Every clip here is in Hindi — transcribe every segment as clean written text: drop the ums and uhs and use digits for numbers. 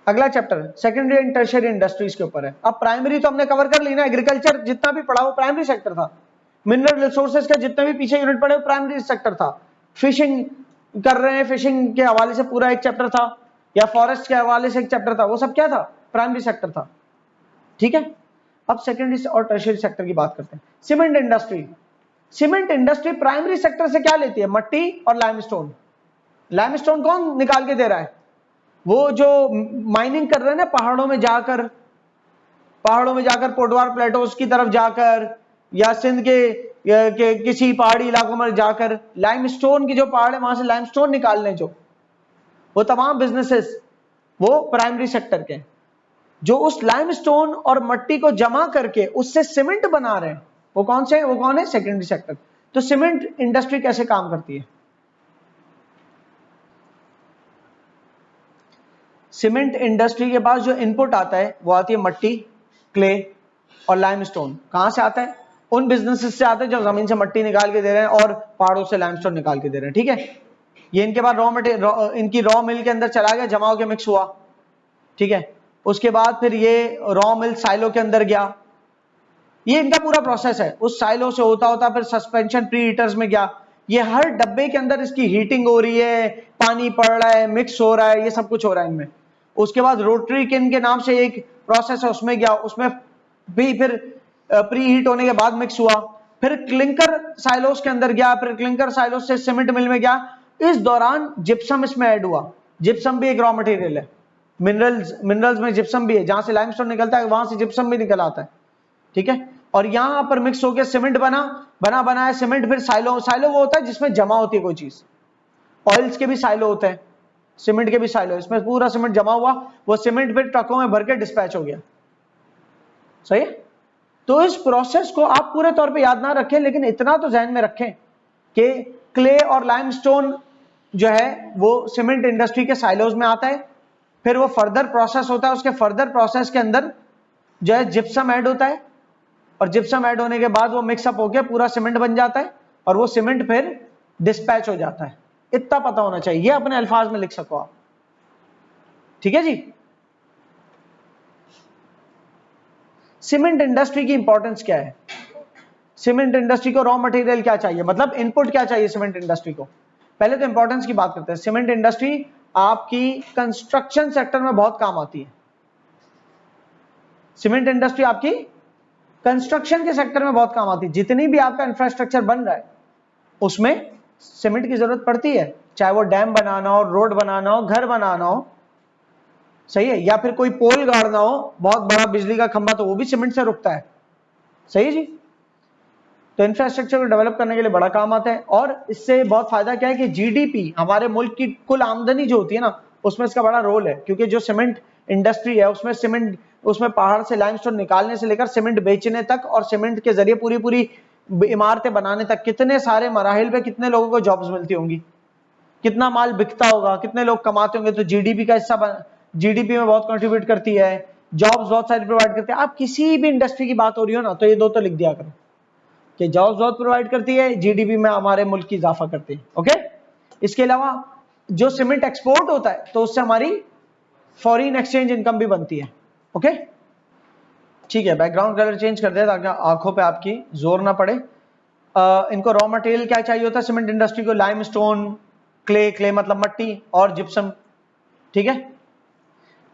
अगला chapter secondary and tertiary industries के ऊपर है। अब प्राइमरी तो हमने कवर कर ली ना, एग्रीकल्चर जितना भी पढ़ा वो प्राइमरी सेक्टर था, मिनरल रिसोर्सेज का जितने भी पीछे यूनिट पढ़े वो प्राइमरी सेक्टर था। फिशिंग कर रहे हैं, फिशिंग के हवाले से पूरा एक चैप्टर था, या फॉरेस्ट के हवाले से एक चैप्टर था, वो सब क्या था, प्राइमरी सेक्टर था। ठीक है, अब सेकेंडरी और टर्शियरी सेक्टर की बात करते हैं। Cement industry, cement industry primary sector से क्या लेती है, मट्टी और लाइमस्टोन। लाइमस्टोन कौन निकाल के दे रहा है, वो जो माइनिंग कर रहे हैं ना पहाड़ों में जाकर, पोडवार प्लेटोस की तरफ जाकर, या सिंध के किसी पहाड़ी इलाकों में जाकर लाइमस्टोन की जो पहाड़ है वहां से लाइमस्टोन निकालने, जो वो तमाम बिजनेसेस वो प्राइमरी सेक्टर के, जो उस लाइमस्टोन और मट्टी को जमा करके उससे सीमेंट बना रहे हैं, वो कौन से, वो कौन है, सेकेंडरी सेक्टर। तो सीमेंट इंडस्ट्री कैसे काम करती है, सीमेंट इंडस्ट्री के पास जो इनपुट आता है वो आती है मट्टी, क्ले और लाइमस्टोन। कहां से आता है, उन बिजनेसेस से आता है जो जमीन से मट्टी निकाल के दे रहे हैं और पहाड़ों से लाइमस्टोन निकाल के दे रहे हैं। ठीक है, ये इनके बाद रॉ मटेरियल, इनकी रॉ मिल के अंदर चला गया, जमा होकर मिक्स हुआ। ठीक है, उसके बाद फिर ये रॉ मिल साइलो के अंदर गया, ये इनका पूरा प्रोसेस है। उस साइलो से होता होता फिर सस्पेंशन प्री हीटर्स में गया, ये हर डब्बे के अंदर इसकी हीटिंग हो रही है, पानी पड़ रहा है, मिक्स हो रहा है, ये सब कुछ हो रहा है इनमें। उसके बाद रोटरी किन के नाम से एक प्रोसेस है, उसमें गया, उसमें भी फिर प्री हीट होने के बाद मिक्स हुआ, फिर क्लिंकर साइलोस के अंदर गया, फिर क्लिंकर साइलोस से सीमेंट मिल में गया। इस दौरान जिप्सम इसमें ऐड हुआ, जिप्सम भी एक रॉ मटेरियल है, मिनरल्स में जिप्सम भी है, जहां से लाइमस्टोन निकलता है वहां से जिप्सम भी निकल आता है। ठीक है, और यहां पर मिक्स होकर सीमेंट बनाया सीमेंट, फिर साइलो वो होता है जिसमें जमा होती है कोई चीज, ऑयल्स के भी साइलो होते हैं, सीमेंट के भी साइलो, इसमें पूरा सीमेंट जमा हुआ, वो सीमेंट फिर ट्रकों में भर के डिस्पैच हो गया। सही है, तो इस प्रोसेस को आप पूरे तौर पे याद ना रखें, लेकिन इतना तो ध्यान में रखें कि क्ले और लाइमस्टोन जो है वो सीमेंट इंडस्ट्री के साइलोज में आता है, फिर वो फर्दर प्रोसेस होता है, उसके फर्दर प्रोसेस के अंदर जो है जिप्सम ऐड होता है, और जिप्सम ऐड होने के बाद वो मिक्सअप होकर पूरा सीमेंट बन जाता है, और वो सीमेंट फिर डिस्पैच हो जाता है। इतना पता होना चाहिए, ये अपने अल्फाज में लिख सको आप। ठीक है जी, सीमेंट इंडस्ट्री की इंपॉर्टेंस क्या है, सीमेंट इंडस्ट्री को रॉ मटेरियल क्या चाहिए, मतलब इनपुट क्या चाहिए सीमेंट इंडस्ट्री को। पहले तो इंपॉर्टेंस की बात करते हैं। सीमेंट इंडस्ट्री आपकी कंस्ट्रक्शन सेक्टर में बहुत काम आती है, सीमेंट इंडस्ट्री आपकी कंस्ट्रक्शन के सेक्टर में बहुत काम आती है। जितनी भी आपका इंफ्रास्ट्रक्चर बन रहा है उसमें सीमेंट की जरूरत पड़ती है, चाहे वो डैम बनाना हो, रोड बनाना हो, घर बनाना हो, सही है, या फिर कोई पोल गाड़ना हो, बहुत बड़ा बिजली का खंभा, तो वो भी सीमेंट से रुकता है। सही है जी, तो इंफ्रास्ट्रक्चर को डेवलप करने के लिए बड़ा काम आता है, और इससे बहुत फायदा क्या है कि जीडीपी, हमारे मुल्क की कुल आमदनी जो होती है ना, उसमें इसका बड़ा रोल है, क्योंकि जो सीमेंट इंडस्ट्री है उसमें पहाड़ से लाइमस्टोन निकालने से लेकर सीमेंट बेचने तक, और सीमेंट के जरिए पूरी इमारतें बनाने तक, कितने सारे मराहिल पे कितने लोगों को जॉब्स मिलती होंगी, कितना माल बिकता होगा, कितने लोग कमाते होंगे, तो जीडीपी का हिस्सा, जीडीपी में बहुत कंट्रीब्यूट करती है, जॉब्स बहुत सारी प्रोवाइड करती है। आप किसी भी इंडस्ट्री की बात हो रही हो ना, तो ये दो तो लिख दिया करो कि जॉब्स बहुत प्रोवाइड करती है, जीडीपी में हमारे मुल्क की इजाफा करती है। ओके, इसके अलावा जो सीमेंट एक्सपोर्ट होता है तो उससे हमारी फॉरेन एक्सचेंज इनकम भी बनती है। ओके, ठीक है, बैकग्राउंड कलर चेंज कर दे ताकि आंखों पे आपकी जोर ना पड़े। इनको रॉ मटेरियल क्या चाहिए होता है सीमेंट इंडस्ट्री को, लाइमस्टोन, क्ले मतलब मट्टी, और जिप्सम। ठीक है,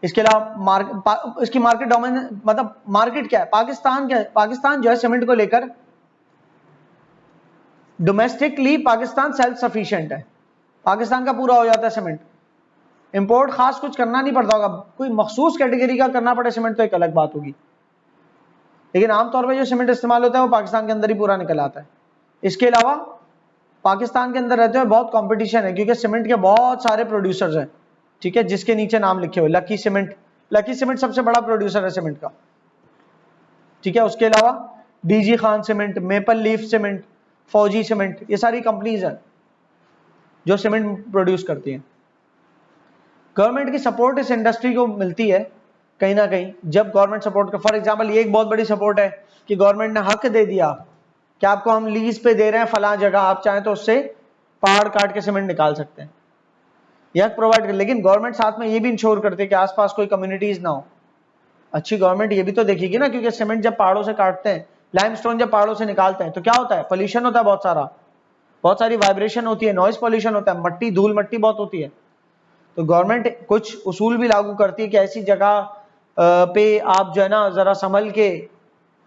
इसके अलावा इसकी मार्केट डोमेन, मतलब मार्केट क्या है, पाकिस्तान क्या है, पाकिस्तान जो है सीमेंट को लेकर डोमेस्टिकली पाकिस्तान सेल्फ सफिशिएंट है, पाकिस्तान का पूरा हो जाता है सीमेंट, इंपोर्ट खास कुछ करना नहीं पड़ता होगा, कोई मखसूस कैटेगरी का करना पड़े सीमेंट तो एक अलग बात होगी, लेकिन आमतौर पर जो सीमेंट इस्तेमाल होता है वो पाकिस्तान के अंदर ही पूरा निकल आता है। इसके अलावा पाकिस्तान के अंदर रहते हुए बहुत कंपटीशन है, क्योंकि सीमेंट के बहुत सारे प्रोड्यूसर्स हैं। ठीक है, जिसके नीचे नाम लिखे हुए, लकी सीमेंट सबसे बड़ा प्रोड्यूसर है सीमेंट का। ठीक है, उसके अलावा DG Khan cement, maple leaf cement, फौजी सीमेंट, ये सारी कंपनीज हैं जो सीमेंट प्रोड्यूस करती हैं। गवर्नमेंट की सपोर्ट इस इंडस्ट्री को मिलती है कहीं ना कहीं, जब गवर्नमेंट सपोर्ट का, फॉर एग्जांपल ये एक बहुत बड़ी सपोर्ट है कि गवर्नमेंट ने हक दे दिया कि आपको हम लीज पे दे रहे हैं फलां जगह, आप चाहें तो उससे पहाड़ काट के सीमेंट निकाल सकते हैं। यह प्रोवाइड कर, लेकिन गवर्नमेंट साथ में ये भी इंश्योर करते हैं कि आसपास कोई कम्युनिटीज ना हो। अच्छी गवर्नमेंट ये भी तो देखेगी ना, क्योंकि सीमेंट जब पहाड़ों से काटते हैं, लाइमस्टोन जब पहाड़ों से निकालते हैं, तो क्या होता है, पोल्यूशन होता है बहुत सारी वाइब्रेशन होती है, नॉइज पोल्यूशन होता है, मट्टी धूल मट्टी बहुत होती है। तो गवर्नमेंट कुछ उसूल भी लागू करती है कि ऐसी जगह पे आप जो है ना जरा संभल के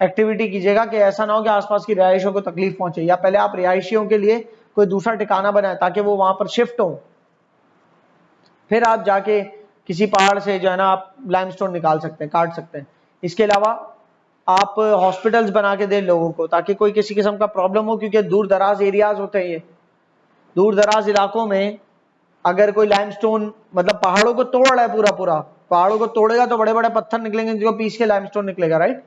एक्टिविटी कीजिएगा कि ऐसा ना हो कि आसपास की रिहायशियों को तकलीफ पहुंचे, या पहले आप रिहायशियों के लिए कोई दूसरा ठिकाना बनाए ताकि वो वहां पर शिफ्ट हो, फिर आप जाके किसी पहाड़ से जो है ना आप लाइमस्टोन निकाल सकते हैं, काट सकते हैं। इसके अलावा आप हॉस्पिटल्स बना के दें लोगों को, ताकि कोई किसी किस्म का प्रॉब्लम हो, क्योंकि दूर दराज एरियाज होते हैं, ये दूर दराज इलाकों में अगर कोई लाइमस्टोन मतलब पहाड़ों को तोड़ रहा है, पूरा पहाड़ों को तोड़ेगा तो बड़े बड़े पत्थर निकलेंगे जिनको पीस के लाइमस्टोन निकलेगा, राइट।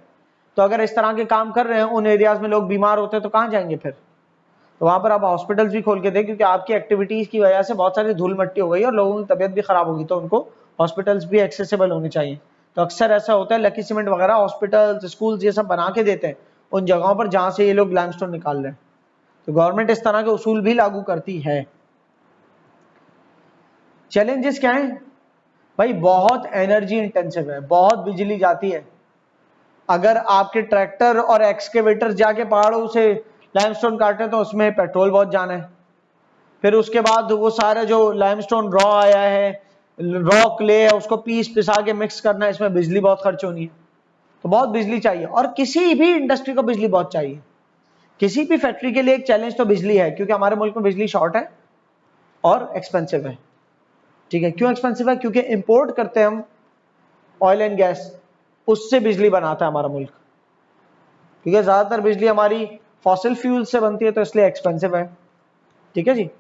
तो अगर इस तरह के काम कर रहे हैं, उन एरियाज में लोग बीमार होते हैं तो कहाँ जाएंगे फिर, तो वहां पर आप हॉस्पिटल्स भी खोल के दें, क्योंकि आपकी एक्टिविटीज की वजह से बहुत सारी धूल मट्टी हो गई और लोगों की तबीयत भी खराब होगी, तो उनको हॉस्पिटल्स भी एक्सेसिबल होने चाहिए। तो अक्सर ऐसा होता है, लकी सीमेंट वगैरह हॉस्पिटल्स स्कूल्स ये सब बना के देते हैं उन जगहों पर जहां से ये लोग लाइमस्टोन निकाल रहे हैं। तो गवर्नमेंट इस तरह के उसूल भी लागू करती है। चैलेंजेस क्या है भाई, बहुत एनर्जी इंटेंसिव है, बहुत बिजली जाती है। अगर आपके ट्रैक्टर और एक्सकेवेटर जाके पहाड़ों से लाइमस्टोन काटे तो उसमें पेट्रोल बहुत जाना है, फिर उसके बाद वो सारे जो लाइमस्टोन रॉ आया है, रॉ क्ले है, उसको पिसा के मिक्स करना है, इसमें बिजली बहुत खर्च होनी है। तो बहुत बिजली चाहिए, और किसी भी इंडस्ट्री को बिजली बहुत चाहिए। किसी भी फैक्ट्री के लिए एक चैलेंज तो बिजली है, क्योंकि हमारे मुल्क में बिजली शॉर्ट है और एक्सपेंसिव है। ठीक है, क्यों एक्सपेंसिव है, क्योंकि इंपोर्ट करते हैं हम ऑयल एंड गैस, उससे बिजली बनाता है हमारा मुल्क, क्योंकि ज्यादातर बिजली हमारी फॉसिल फ्यूल से बनती है, तो इसलिए एक्सपेंसिव है। ठीक है जी।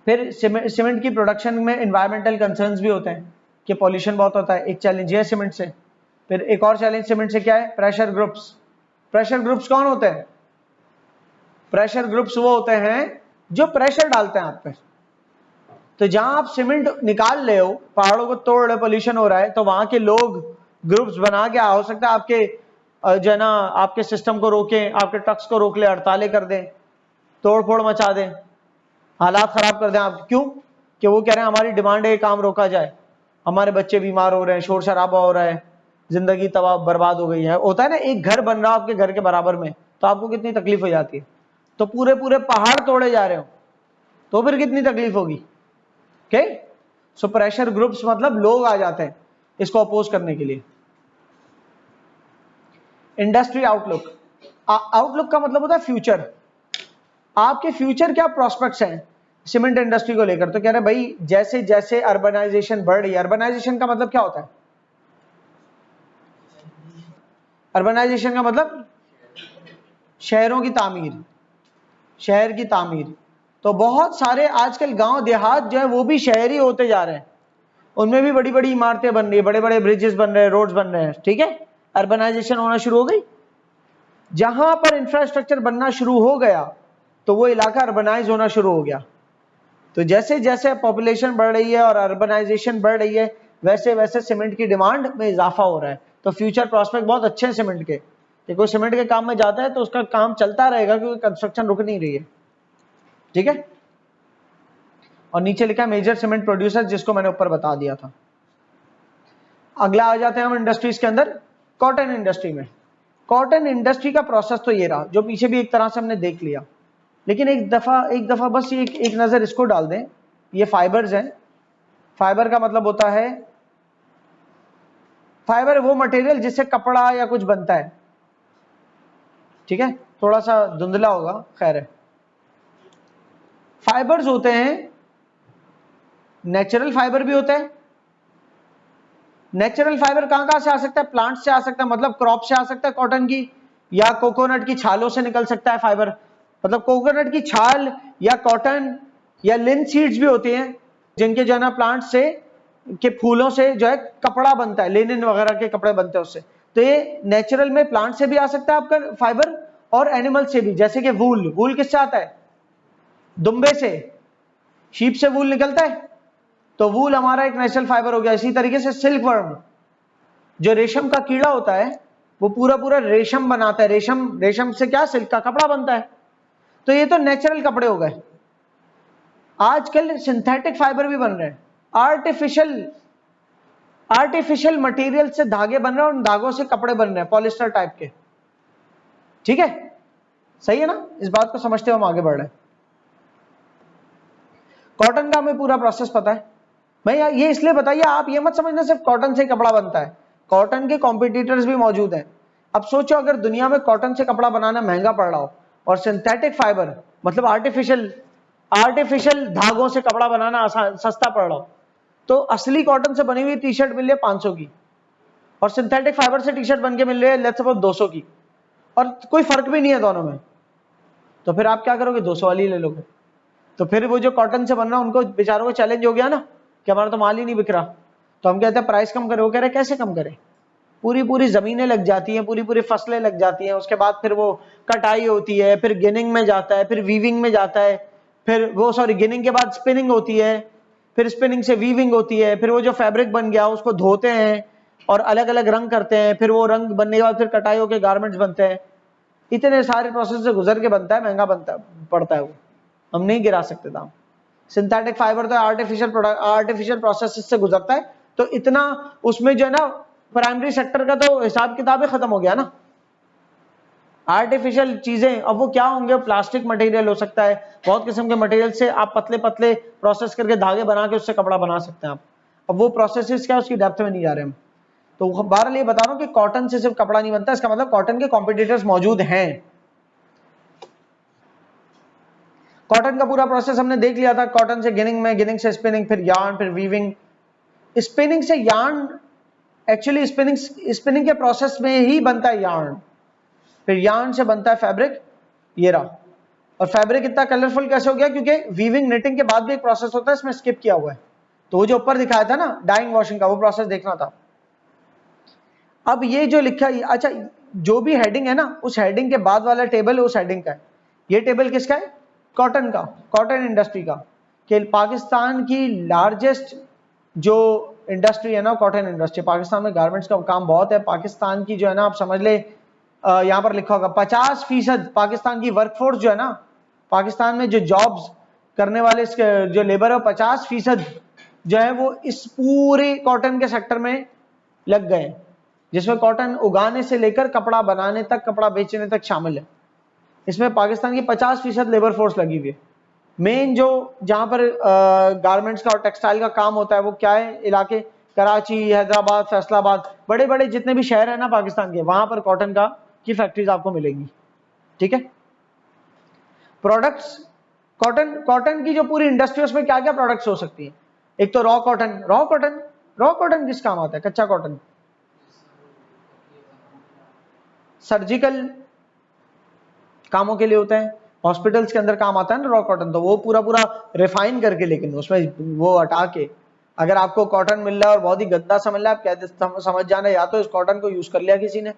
फिर सीमेंट की प्रोडक्शन में एनवायरमेंटल कंसर्न्स भी होते हैं कि पॉल्यूशन बहुत होता है, एक चैलेंज है सीमेंट से। फिर एक और चैलेंज सीमेंट से क्या है, प्रेशर ग्रुप्स। प्रेशर ग्रुप्स कौन होते हैं, प्रेशर ग्रुप्स वो होते हैं जो प्रेशर डालते हैं आप पे। तो जहां आप सीमेंट निकाल रहे हो, पहाड़ों को तोड़ रहे हो, पोल्यूशन हो रहा है, तो वहां के लोग ग्रुप्स बना के हो सकता है आपके जो है ना आपके सिस्टम को रोके, आपके ट्रक्स को रोक ले, हड़तालें कर दें, तोड़ फोड़ मचा दें, हालात खराब कर दें आप। क्यों, कि वो कह रहे हैं हमारी डिमांड है काम रोका जाए, हमारे बच्चे बीमार हो रहे हैं, शोर शराबा हो रहा है, जिंदगी तबाह बर्बाद हो गई है। होता है ना, एक घर बन रहा है आपके घर के बराबर में, तो आपको कितनी तकलीफ हो जाती है, तो पूरे पूरे पहाड़ तोड़े जा रहे हो तो फिर कितनी तकलीफ होगी। ओके, सो प्रेशर ग्रुप्स मतलब लोग आ जाते हैं इसको अपोज करने के लिए। इंडस्ट्री आउटलुक, आउटलुक का मतलब होता है फ्यूचर, आपके फ्यूचर क्या प्रोस्पेक्ट्स हैं सीमेंट इंडस्ट्री को लेकर। तो कह रहे भाई जैसे जैसे अर्बनाइजेशन बढ़ रही है, अर्बनाइजेशन का मतलब क्या होता है, अर्बनाइजेशन का मतलब शहरों की तामीर, शहर की तामीर। तो बहुत सारे आजकल गांव देहात जो है वो भी शहरी होते जा रहे हैं, उनमें भी बड़ी बड़ी इमारतें बन रही है, बड़े बड़े ब्रिजेस बन रहे हैं, रोड्स बन रहे हैं। ठीक है, अर्बनाइजेशन होना शुरू हो गई। जहां पर इंफ्रास्ट्रक्चर बनना शुरू हो गया तो वो इलाका अर्बनाइज होना शुरू हो गया। तो जैसे जैसे पॉपुलेशन बढ़ रही है और अर्बनाइजेशन बढ़ रही है, वैसे वैसे सीमेंट की डिमांड में इजाफा हो रहा है। तो फ्यूचर प्रोस्पेक्ट बहुत अच्छे हैं सीमेंट के, कि कोई सीमेंट के काम में जाता है तो उसका काम चलता रहेगा, क्योंकि कंस्ट्रक्शन रुक नहीं रही है। ठीक है, और नीचे लिखा है मेजर सीमेंट प्रोड्यूसर, जिसको मैंने ऊपर बता दिया था। अगला आ जाते हैं हम इंडस्ट्रीज के अंदर, कॉटन इंडस्ट्री में। कॉटन इंडस्ट्री का प्रोसेस तो ये रहा, जो पीछे भी एक तरह से हमने देख लिया, लेकिन एक दफा बस एक नजर इसको डाल दें। ये फाइबर्स हैं, फाइबर का मतलब होता है, फाइबर वो मटेरियल जिससे कपड़ा या कुछ बनता है। ठीक है, थोड़ा सा धुंधला होगा, खैर है। फाइबर्स होते हैं, नेचुरल फाइबर भी होते हैं। नेचुरल फाइबर कहां से आ सकता है, प्लांट से आ सकता है, मतलब क्रॉप से आ सकता है कॉटन की, या कोकोनट की छालों से निकल सकता है फाइबर। मतलब कोकोनट की छाल या कॉटन या लिन सीड्स भी होती हैं, जिनके जो है ना प्लांट से के फूलों से जो है कपड़ा बनता है, लिनन वगैरह के कपड़े बनते हैं उससे। तो ये नेचुरल में प्लांट से भी आ सकता है आपका फाइबर, और एनिमल से भी, जैसे कि वूल, वूल किससे आता है, दुम्बे से, शीप से वूल निकलता है, तो वूल हमारा एक नेचुरल फाइबर हो गया। इसी तरीके से सिल्क वर्म, जो रेशम का कीड़ा होता है, वो पूरा पूरा रेशम बनाता है, रेशम से क्या, सिल्क का कपड़ा बनता है। तो ये तो नेचुरल कपड़े हो गए। आजकल सिंथेटिक फाइबर भी बन रहे हैं, आर्टिफिशियल मटेरियल से धागे बन रहे हैं, उन धागों से कपड़े बन रहे हैं पॉलिस्टर टाइप के। ठीक है, सही है ना? इस बात को समझते हुए हम आगे बढ़ रहे हैं। कॉटन का हमें पूरा प्रोसेस पता है भैया। ये इसलिए बताइए, आप ये मत समझना सिर्फ कॉटन से कपड़ा बनता है, कॉटन के कॉम्पिटिटर्स भी मौजूद हैं। अब सोचो अगर दुनिया में कॉटन से कपड़ा बनाना महंगा पड़ रहा हो और सिंथेटिक फाइबर मतलब आर्टिफिशियल धागों से कपड़ा बनाना सस्ता पड़ रहा हो, तो असली कॉटन से बनी हुई टी शर्ट मिल रही है 500 की और सिंथेटिक फाइबर से टी शर्ट बन के मिल रही है लेट्स सपोज 200 की, और कोई फर्क भी नहीं है दोनों में, तो फिर आप क्या करोगे? 200 वाली ले लोगे। तो फिर वो जो कॉटन से बन रहा है उनको बेचारों को चैलेंज हो गया ना कि हमारा तो माल ही नहीं बिक रहा, तो हम कहते हैं प्राइस कम करें। वो कह रहे कैसे कम करें? पूरी जमीनें लग जाती हैं, पूरी फसलें लग जाती हैं, उसके बाद फिर वो कटाई होती है, फिर गिनिंग में जाता है, फिर वीविंग में जाता है, फिर वो गिनिंग के बाद स्पिनिंग होती है, फिर स्पिनिंग से वीविंग होती है, फिर वो जो फैब्रिक बन गया उसको धोते हैं और अलग अलग रंग करते हैं, फिर वो रंग बनने के बाद फिर कटाई होकर गारमेंट्स बनते हैं। इतने सारे प्रोसेस से गुजर के बनता है, महंगा पड़ता है वो, हम नहीं गिरा सकते दाम। सिंथेटिक फाइबर तो आर्टिफिशियल प्रोसेस से गुजरता है, तो इतना उसमें जो है ना प्राइमरी सेक्टर का तो हिसाब किताब ही खत्म हो गया ना। आर्टिफिशियल चीजें अब वो क्या होंगे? प्लास्टिक मटेरियल हो सकता है, बहुत किस्म के मटेरियल से आप पतले पतले प्रोसेस करके धागे बना के उससे कपड़ा बना सकते हैं आप। अब वो प्रोसेस क्या, उसकी डेप्थ में नहीं जा रहे हम। तो बहरहाल ये बता रहा हूं कि कॉटन से सिर्फ कपड़ा नहीं बनता, इसका मतलब कॉटन के कॉम्पिटिटर्स मौजूद हैं। कॉटन का पूरा प्रोसेस हमने देख लिया था, कॉटन से गिनिंग से स्पिनिंग, फिर यार्न, फिर वीविंग। स्पिनिंग से यार्न, एक्चुअली स्पिनिंग के प्रोसेस में ही बनता है यार्न, फिर यार्न से बनता है फैब्रिक, ये रहा। और फैब्रिक इतना कलरफुल कैसे हो गया? क्योंकि वीविंग निटिंग के बाद भी एक प्रोसेस होता है, इसमें स्किप किया हुआ है। तो वो जो ऊपर दिखाया था ना डाइंग वॉशिंग का, वो प्रोसेस देखना था। अब ये जो लिखा है, अच्छा जो भी हेडिंग है ना, उस हेडिंग के बाद वाला टेबल उस हेडिंग का है। ये टेबल किसका है? कॉटन का, कॉटन इंडस्ट्री का। कि पाकिस्तान की लार्जेस्ट जो इंडस्ट्री है ना कॉटन इंडस्ट्री, पाकिस्तान में गारमेंट्स का काम बहुत है। पाकिस्तान की जो है ना, आप समझ ले, यहाँ पर लिखा होगा 50% पाकिस्तान की वर्कफोर्स जो है ना, पाकिस्तान में जो जॉब्स करने वाले जो लेबर है 50% जो है वो इस पूरे कॉटन के सेक्टर में लग गए, जिसमें कॉटन उगाने से लेकर कपड़ा बनाने तक, कपड़ा बेचने तक शामिल है। इसमें पाकिस्तान की 50% लेबर फोर्स लगी हुई है। मेन जो जहां पर गारमेंट्स का और टेक्सटाइल का काम होता है वो क्या है? इलाके कराची, हैदराबाद, फैसलाबाद, बड़े बड़े जितने भी शहर है ना पाकिस्तान के, वहां पर कॉटन का की फैक्ट्रीज आपको मिलेंगी। ठीक है। प्रोडक्ट्स, कॉटन की जो पूरी इंडस्ट्री, उसमें क्या क्या प्रोडक्ट्स हो सकती है? एक तो रॉ कॉटन किस काम आता है? कच्चा कॉटन सर्जिकल कामों के लिए होता है, हॉस्पिटल्स के अंदर काम आता है ना रॉ कॉटन। तो वो पूरा रिफाइन करके, लेकिन उसमें वो हटा के, अगर आपको कॉटन मिल रहा है और बहुत ही गंदा सा मिल रहा है, आप कहते समझ जाना या तो इस कॉटन को यूज कर लिया किसी ने,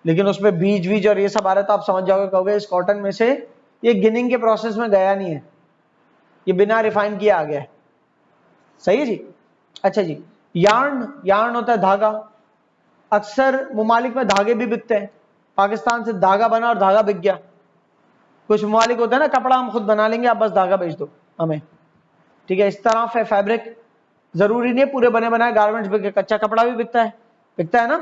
लेकिन उसमें बीज और ये सब आ रहा है, तो आप समझ जाओगे, कहोगे इस कॉटन में से ये गिनिंग के प्रोसेस में गया नहीं है, ये बिना रिफाइन किया आ गया है। सही है जी। अच्छा जी, यार्न होता है धागा। अक्सर मुमालिक में धागे भी बिकते हैं। पाकिस्तान से धागा बना और धागा बिक गया। कुछ मुमालिक होता है ना, कपड़ा हम खुद बना लेंगे, आप बस धागा बेच दो हमें। ठीक है, इस तरह फैब्रिक जरूरी नहीं है पूरे बने बनाए गारमेंट्स बिके, कच्चा कपड़ा भी बिकता है ना।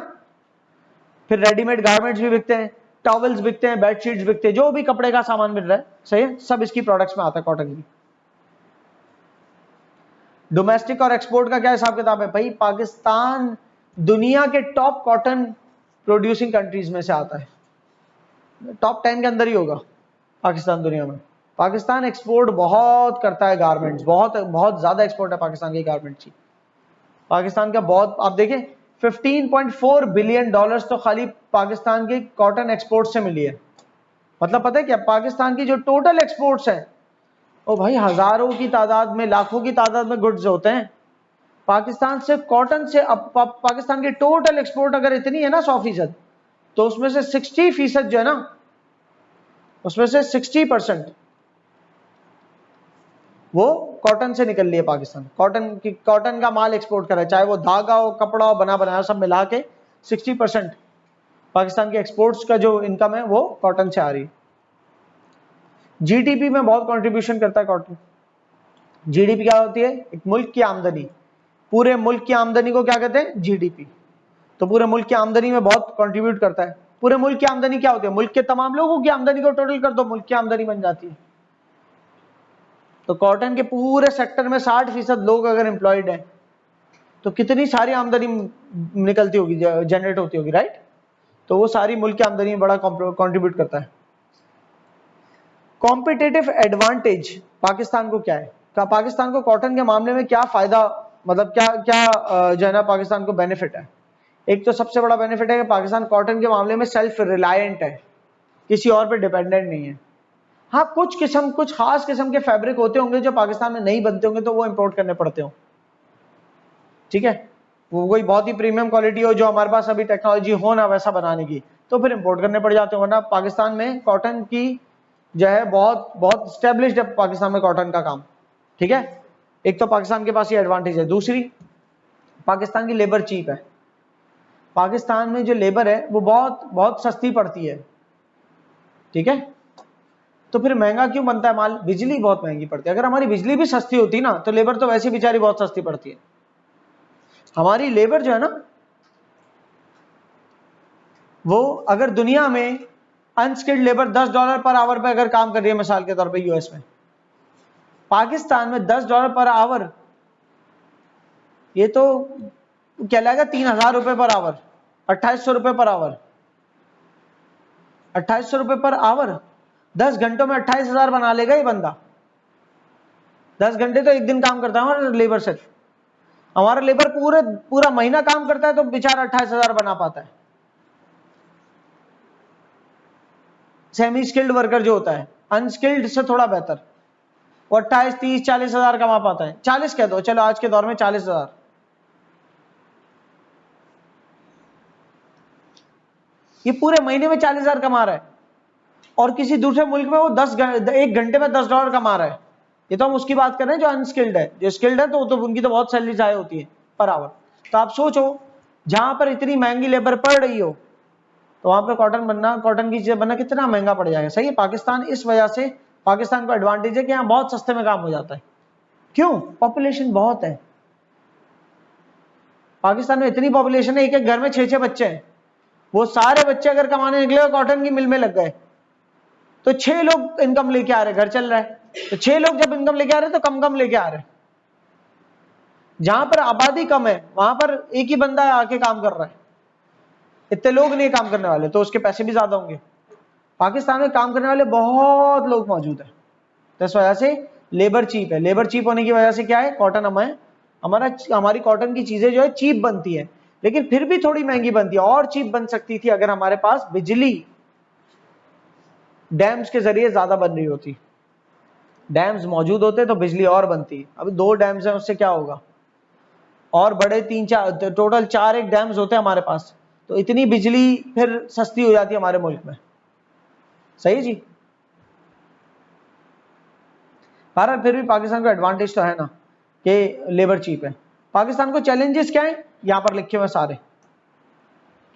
फिर रेडीमेड गारमेंट्स भी बिकते हैं, टॉवल्स बिकते हैं, बेडशीट्स बिकते हैं, जो भी कपड़े का सामान मिल रहा है, सही है, सब इसकी प्रोडक्ट्स में आता है कॉटन की। डोमेस्टिक और एक्सपोर्ट का क्या हिसाब किताब है भाई? पाकिस्तान दुनिया के टॉप कॉटन प्रोड्यूसिंग कंट्रीज में से आता है, टॉप 10 के अंदर ही होगा पाकिस्तान दुनिया में। पाकिस्तान एक्सपोर्ट बहुत करता है गारमेंट्स, बहुत ज्यादा एक्सपोर्ट है पाकिस्तान की गारमेंट्स की। पाकिस्तान का बहुत, आप देखें 15.4 बिलियन डॉलर्स तो खाली पाकिस्तान के कॉटन एक्सपोर्ट से मिली है। मतलब पता है क्या, पाकिस्तान की जो टोटल एक्सपोर्ट्स हैं ओ भाई हजारों की तादाद में, लाखों की तादाद में गुड्स होते हैं पाकिस्तान से कॉटन से। अब पाकिस्तान की टोटल एक्सपोर्ट अगर इतनी है ना 100%, तो उसमें से 60% जो है ना, उसमें से 60% वो कॉटन से निकल लिया पाकिस्तान। कॉटन का माल एक्सपोर्ट कर रहा है, चाहे वो धागा हो, कपड़ा हो, बना बनाया, सब मिला के 60% पाकिस्तान के एक्सपोर्ट्स का जो इनकम है वो कॉटन से आ रही है। जीडीपी में बहुत कंट्रीब्यूशन करता है कॉटन। जीडीपी क्या होती है? एक मुल्क की आमदनी, पूरे मुल्क की आमदनी को क्या कहते हैं? जीडीपी। तो पूरे मुल्क की आमदनी में बहुत कंट्रीब्यूट करता है। पूरे मुल्क की आमदनी क्या होती है? मुल्क के तमाम लोगों की आमदनी को टोटल कर दो, मुल्क की आमदनी बन जाती है। तो कॉटन के पूरे सेक्टर में 60% लोग अगर एम्प्लॉयड हैं तो कितनी सारी आमदनी निकलती होगी, जनरेट होती होगी, राइट? तो वो सारी मुल्क की आमदनी में बड़ा कंट्रीब्यूट करता है। कॉम्पिटिटिव एडवांटेज पाकिस्तान को क्या है? पाकिस्तान को कॉटन के मामले में क्या फायदा, मतलब क्या क्या जो है ना पाकिस्तान को बेनिफिट है? एक तो सबसे बड़ा बेनिफिट है कि पाकिस्तान कॉटन के मामले में सेल्फ रिलायंट है, किसी और पे डिपेंडेंट नहीं है। हाँ, कुछ खास किस्म के फैब्रिक होते होंगे जो पाकिस्तान में नहीं बनते होंगे तो वो इंपोर्ट करने पड़ते हो, ठीक है? वो कोई बहुत ही प्रीमियम क्वालिटी हो जो हमारे पास अभी टेक्नोलॉजी हो ना वैसा बनाने की, तो फिर इंपोर्ट करने पड़ जाते हो। वरना पाकिस्तान में कॉटन की जो है बहुत बहुत स्टेब्लिश्ड है पाकिस्तान में कॉटन का काम, ठीक है? एक तो पाकिस्तान के पास ये एडवांटेज है। दूसरी, पाकिस्तान की लेबर चीप है। पाकिस्तान में जो लेबर है वो बहुत बहुत सस्ती पड़ती है, ठीक है? तो फिर महंगा क्यों बनता है माल? बिजली बहुत महंगी पड़ती है। अगर हमारी बिजली भी सस्ती होती ना तो लेबर तो वैसे बेचारी बहुत सस्ती पड़ती है। हमारी लेबर जो है ना, वो अगर दुनिया में अनस्किल्ड लेबर $10 पर आवर पे अगर काम कर रही है, मिसाल के तौर पे यूएस में, पाकिस्तान में $10 पर आवर, ये तो क्या लगेगा? 3000 रुपए पर आवर, 2800 रुपए पर आवर, 2800 रुपए पर आवर। 10 घंटों में 28,000 बना लेगा ये बंदा। 10 घंटे तो एक दिन काम करता है हमारा लेबर से। हमारा लेबर पूरा महीना काम करता है तो बेचारा 28,000 बना पाता है। सेमी स्किल्ड वर्कर जो होता है, अनस्किल्ड से थोड़ा बेहतर, वो 28, 30, 40,000 कमा पाता है। 40 कह दो, चलो आज के दौर में 40,000। ये पूरे महीने में 40,000 कमा रहा है, और किसी दूसरे मुल्क में वो 1 घंटे में $10 कमा रहा है। ये तो हम उसकी बात कर रहे हैं जो अनस्किल्ड है। जो स्किल्ड है तो उनकी तो बहुत सैलरी हाई होती है पर आवर। तो आप सोचो, जहां पर इतनी महंगी लेबर पड़ रही हो तो वहां पर कॉटन की चीजें बनना कितना महंगा पड़ जाएगा। सही है? पाकिस्तान इस वजह से, पाकिस्तान को एडवांटेज है कि यहाँ बहुत सस्ते में काम हो जाता है। क्यों? पॉपुलेशन बहुत है। पाकिस्तान में इतनी पॉपुलेशन है, एक एक घर में 6-6 बच्चे हैं। वो सारे बच्चे अगर कमाने निकले कॉटन की मिल में लग गए तो 6 लोग इनकम लेके आ रहे, घर चल रहा है। तो 6 लोग जब इनकम लेके आ रहे तो कम कम लेके आ रहे। जहां पर आबादी कम है वहां पर एक ही बंदा आके काम कर रहा है, इतने लोग नहीं काम करने वाले, तो उसके पैसे भी ज्यादा होंगे। पाकिस्तान में काम करने वाले बहुत लोग मौजूद है, तो इस वजह से लेबर चीप है। लेबर चीप होने की वजह से क्या है, कॉटन हमारी कॉटन की चीजें जो है चीप बनती है, लेकिन फिर भी थोड़ी महंगी बनती है। और चीप बन सकती थी अगर हमारे पास बिजली डैम्स के जरिए ज्यादा बन रही होती। डैम्स मौजूद होते तो बिजली और बनती। अभी 2 डैम्स हैं, उससे क्या होगा? और बड़े 3-4, टोटल 4 एक डैम्स होते हैं हमारे पास, तो इतनी बिजली फिर सस्ती हो जाती है हमारे मुल्क में। सही जी? भारत फिर भी पाकिस्तान को एडवांटेज तो है ना कि लेबर चीप है। पाकिस्तान को चैलेंजेस क्या है यहां पर लिखे हुए सारे,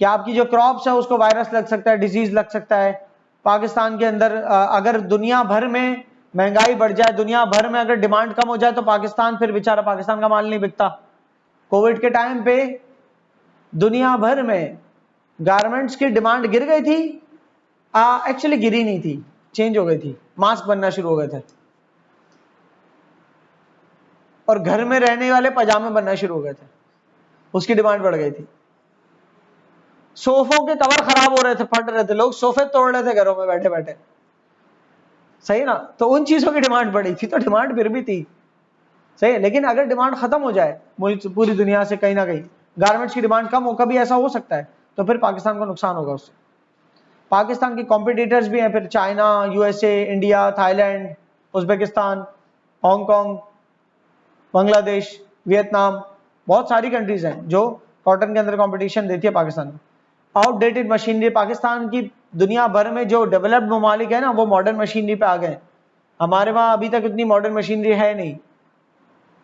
कि आपकी जो क्रॉप्स है उसको वायरस लग सकता है, डिजीज लग सकता है। पाकिस्तान के अंदर अगर दुनिया भर में महंगाई बढ़ जाए, दुनिया भर में अगर डिमांड कम हो जाए तो पाकिस्तान, फिर बेचारा पाकिस्तान का माल नहीं बिकता। कोविड के टाइम पे दुनिया भर में गारमेंट्स की डिमांड गिर गई थी, एक्चुअली गिरी नहीं थी, चेंज हो गई थी, मास्क बनना शुरू हो गए थे, और घर में रहने वाले पजामे बनना शुरू हो गए थे, उसकी डिमांड बढ़ गई थी। सोफों के कवर खराब हो रहे थे, फट रहे थे, लोग सोफे तोड़ रहे थे घरों में बैठे बैठे। सही ना? तो उन चीजों की डिमांड बढ़ी थी, तो डिमांड फिर भी थी। सही है? लेकिन अगर डिमांड खत्म हो जाए पूरी दुनिया से, कहीं ना कहीं गारमेंट्स की डिमांड कम हो, कभी ऐसा हो सकता है, तो फिर पाकिस्तान को नुकसान होगा उससे। पाकिस्तान के कॉम्पिटिटर्स भी हैं फिर, China, USA, India, Thailand, Uzbekistan, Hong Kong, Bangladesh, Vietnam, बहुत सारी कंट्रीज हैं जो कॉटन के अंदर कंपटीशन देती है पाकिस्तान में। आउटडेटेड मशीनरी, पाकिस्तान की दुनिया भर में जो डेवलप्ड ममालिक है ना, वो मॉडर्न मशीनरी पे आ गए। हमारे वहां अभी तक इतनी मॉडर्न मशीनरी है नहीं,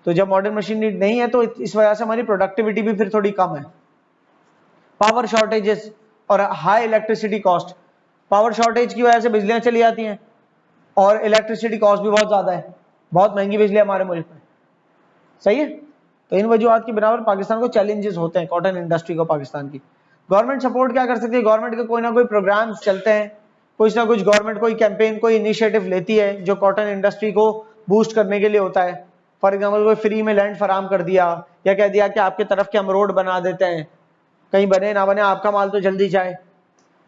तो जब मॉडर्न मशीनरी नहीं है तो इस वजह से हमारी प्रोडक्टिविटी भी फिर थोड़ी कम है। पावर शॉर्टेजेस और high electricity cost, power shortage की वजह से बिजलियां चली जाती हैं, और इलेक्ट्रिसिटी कॉस्ट भी बहुत ज्यादा है, बहुत महंगी बिजली हमारे मुल्क में, सही है। तो इन वजूहत की बिना पर पाकिस्तान को चैलेंजेस होते हैं, कॉटन इंडस्ट्री को पाकिस्तान की। गवर्नमेंट सपोर्ट क्या कर सकती है, गवर्नमेंट के कोई ना कोई प्रोग्राम्स चलते हैं, कुछ ना कुछ गवर्नमेंट कोई कैंपेन कोई इनिशिएटिव लेती है जो कॉटन इंडस्ट्री को बूस्ट करने के लिए होता है। फॉर एग्जाम्पल कोई फ्री में लैंड फराम कर दिया या कह दिया कि आपके तरफ के हम रोड बना देते हैं, कहीं बने ना बने आपका माल तो जल्दी जाए।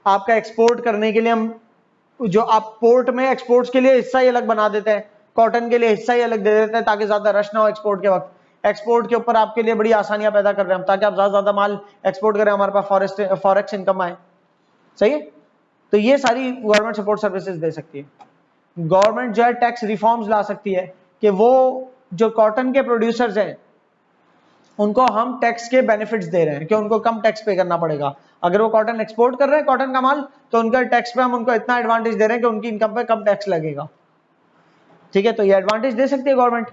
आपका एक्सपोर्ट करने के लिए हम जो आप पोर्ट में एक्सपोर्ट्स के लिए हिस्सा ही अलग बना देते हैं, कॉटन के लिए हिस्सा ही अलग दे देते हैं ताकि ज्यादा रश ना हो एक्सपोर्ट के वक्त। एक्सपोर्ट के ऊपर आपके लिए बड़ी आसानियां पैदा कर रहे हैं हम, ताकि आप ज्यादा माल एक्सपोर्ट करें, हमारे पास फॉरेक्स इनकम आए, सही है। तो ये सारी गवर्नमेंट सपोर्ट सर्विसेज दे सकती है। गवर्नमेंट जो है टैक्स रिफॉर्म्स ला सकती है कि वो जो कॉटन के प्रोड्यूसर्स हैं उनको हम टैक्स के बेनिफिट्स दे रहे हैं कि उनको कम टैक्स पे करना पड़ेगा। अगर वो कॉटन एक्सपोर्ट कर रहे हैं कॉटन का माल, तो उनका टैक्स पे हम उनको इतना एडवांटेज दे रहे हैं कि उनकी इनकम पे कम टैक्स लगेगा, ठीक है। तो ये एडवांटेज दे सकती है गवर्नमेंट।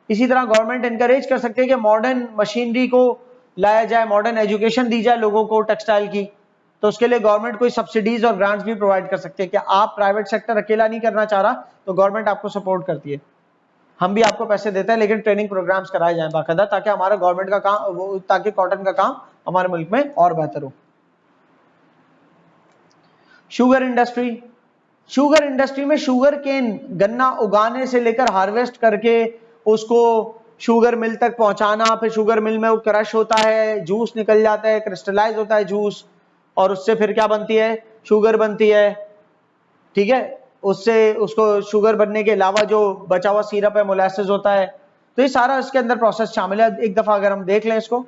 इसी तरह गवर्नमेंट एनकरेज कर सकती है कि मॉडर्न मशीनरी को लाया जाए, मॉडर्न एजुकेशन दी जाए लोगों को टेक्सटाइल की। तो उसके लिए गवर्नमेंट कोई सब्सिडीज और ग्रांट्स भी प्रोवाइड कर सकती है कि आप प्राइवेट सेक्टर अकेला नहीं करना चाह रहा तो गवर्नमेंट आपको सपोर्ट करती है, हम भी आपको पैसे देते हैं, लेकिन ट्रेनिंग प्रोग्राम्स कराए जाएं बाकायदा, ताकि हमारा गवर्नमेंट का काम ताकि कॉटन का काम हमारे मुल्क में और बेहतर हो। शुगर इंडस्ट्री, शुगर इंडस्ट्री में शुगर केन गन्ना उगाने से लेकर हार्वेस्ट करके उसको शुगर मिल तक पहुंचाना, फिर शुगर मिल में वो क्रश होता है, जूस निकल जाता है, क्रिस्टलाइज होता है जूस, और उससे फिर क्या बनती है, शुगर बनती है, ठीक है। उससे उसको शुगर बनने के अलावा जो बचा हुआ सिरप है मोलासेस होता है। तो ये सारा इसके अंदर प्रोसेस शामिल है। एक दफा अगर हम देख लें इसको,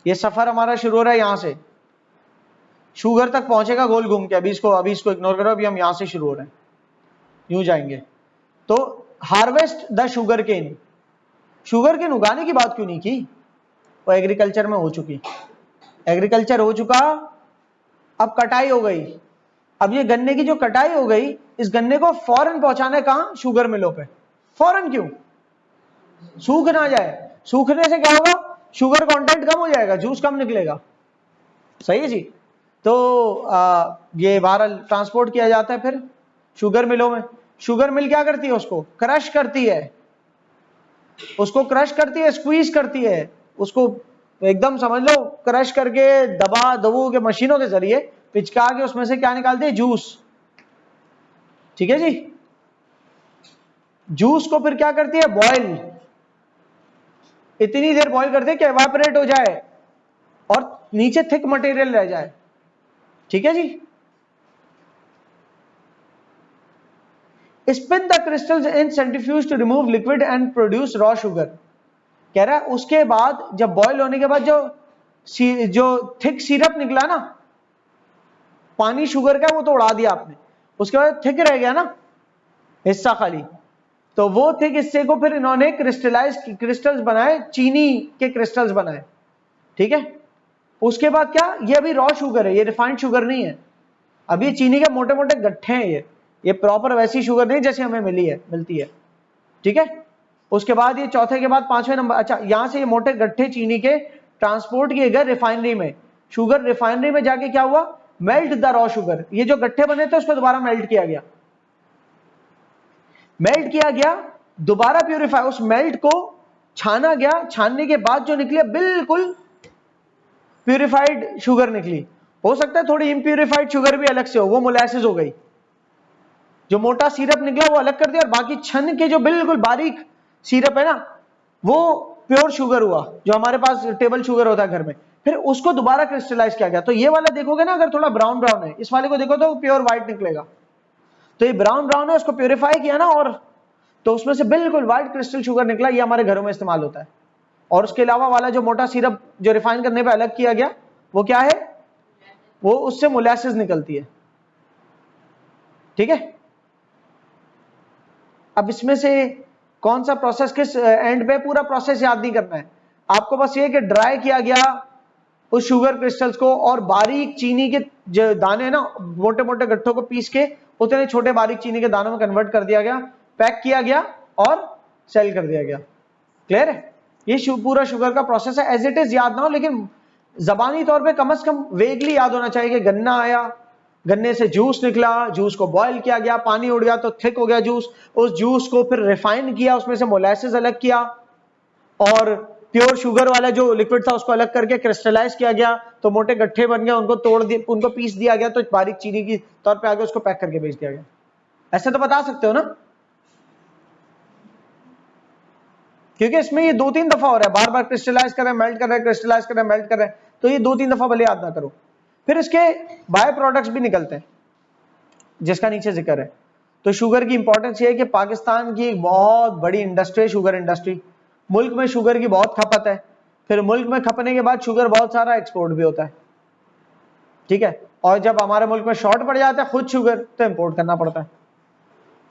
ये सफर हमारा शुरू हो रहा है यहां से, शुगर तक पहुंचेगा गोल घूम के। अभी इसको इग्नोर करो, अभी हम यहां से शुरू हो रहे हैं, यूं जाएंगे। तो harvest the sugar cane, sugar cane उगाने की बात क्यों नहीं की, वो एग्रीकल्चर में हो चुकी, एग्रीकल्चर हो चुका, अब कटाई हो गई। अब ये गन्ने की जो कटाई हो गई, इस गन्ने को फौरन पहुंचाना है कहां, शुगर मिलों पे। फौरन क्यों, सूख ना जाए, सूखने से क्या होगा, शुगर कंटेंट कम हो जाएगा, जूस कम निकलेगा, सही है जी। तो ये बहरहाल ट्रांसपोर्ट किया जाता है फिर शुगर मिलों में। शुगर मिल क्या करती है, उसको क्रश करती है, उसको क्रश करती है, स्क्वीज करती है, उसको एकदम समझ लो क्रश करके दबा दबू के मशीनों के जरिए पिचका के उसमें से क्या निकालते हैं, जूस, ठीक है जी। जूस को फिर क्या करती है, बॉयल, इतनी देर बॉयल करते हैं कि एवापोरेट हो जाए और नीचे थिक मटेरियल रह जाए, ठीक है जी। Spin the crystals in centrifuge to remove liquid and produce raw sugar. कह रहा है उसके बाद जब बॉयल होने के बाद जो थिक सिरप निकला ना, पानी शुगर का वो तो उड़ा दिया आपने, उसके बाद थिक रह गया ना हिस्सा खाली, तो वो थिक हिस्से को फिर इन्होंने क्रिस्टल्स बनाए, चीनी के क्रिस्टल्स बनाए, ठीक है। उसके बाद क्या, ये अभी रॉ शुगर है, ये रिफाइंड शुगर नहीं है, अभी चीनी के मोटे मोटे गट्ठे हैं, ये प्रॉपर वैसी शुगर नहीं जैसे हमें मिलती है, ठीक है। उसके बाद ये चौथे के बाद पांचवें नंबर, अच्छा यहां से ये मोटे गट्ठे चीनी के ट्रांसपोर्ट किए गए रिफाइनरी में, शुगर रिफाइनरी में जाके क्या हुआ, मेल्ट द रॉ शुगर, ये जो गट्ठे बने थे उसको दोबारा मेल्ट किया गया, मेल्ट किया गया, दोबारा प्यूरिफाई, उस मेल्ट को छाना गया, छानने के बाद जो निकली बिल्कुल प्यूरिफाइड शुगर निकली। हो सकता है थोड़ी इम्प्यूरिफाइड शुगर भी अलग से हो, वो मोलासेस हो गई, जो मोटा सिरप निकला वो अलग कर दिया, और बाकी छन के जो बिल्कुल बारीक सिरप है ना, वो प्योर शुगर हुआ, जो हमारे पास टेबल शुगर होता है घर में, फिर उसको दोबारा क्रिस्टलाइज किया गया। तो ये वाला देखोगे ना, अगर थोड़ा ब्राउन ब्राउन है, इस वाले को देखो तो प्योर व्हाइट निकलेगा, तो ये ब्राउन ब्राउन है, उसको प्योरीफाई किया ना, और तो उसमें से बिल्कुल व्हाइट क्रिस्टल शुगर निकला, ये हमारे घरों में इस्तेमाल होता है। और उसके अलावा वाला जो मोटा सिरप जो रिफाइन करने पे अलग किया गया, वो क्या है, वो उससे मोलासेस निकलती है, ठीक है। अब इसमें से कौन सा प्रोसेस किस एंड पे, पूरा प्रोसेस याद नहीं करना है आपको, बस ये कि ड्राई किया गया उस शुगर क्रिस्टल्स को, और बारीक चीनी के जो दाने ना, मोटे मोटे गट्ठों को पीस के उतने छोटे बारीक चीनी के दानों में कन्वर्ट कर दिया गया, पैक किया गया और सेल कर दिया गया। क्लियर है, ये पूरा शुगर का प्रोसेस है। एज इट इज याद ना हो, लेकिन जबानी तौर पे कम से कम वेगली याद होना चाहिए कि गन्ना आया, गन्ने से जूस निकला, जूस को बॉयल किया गया, पानी उड़ गया तो थिक हो गया जूस, उस जूस को फिर रिफाइन किया, उसमें से मोलासेस अलग किया और प्योर शुगर वाला जो लिक्विड था उसको अलग करके क्रिस्टलाइज किया गया, तो मोटे गट्ठे बन गए, उनको तोड़ दिया, उनको पीस दिया गया, तो बारीक चीनी की तौर पे आगे उसको पैक करके बेच दिया गया। ऐसे तो बता सकते हो ना, क्योंकि इसमें ये 2-3 दफा हो रहा है, बार बार क्रिस्टलाइज कर रहे हैं, मेल्ट कर रहे हैं, क्रिस्टलाइज कर रहे हैं, मेल्ट कर रहे हैं, तो ये 2-3 दफा भले याद ना करो। फिर इसके बाय प्रोडक्ट्स भी निकलते हैं जिसका नीचे जिक्र है। तो शुगर की इंपॉर्टेंस ये है कि पाकिस्तान की एक बहुत बड़ी इंडस्ट्री है शुगर इंडस्ट्री, मुल्क में शुगर की बहुत खपत है, फिर मुल्क में खपने के बाद शुगर बहुत सारा एक्सपोर्ट भी होता है, ठीक है, और जब हमारे मुल्क में शॉर्ट पड़ जाता है खुद शुगर तो इंपोर्ट करना पड़ता है।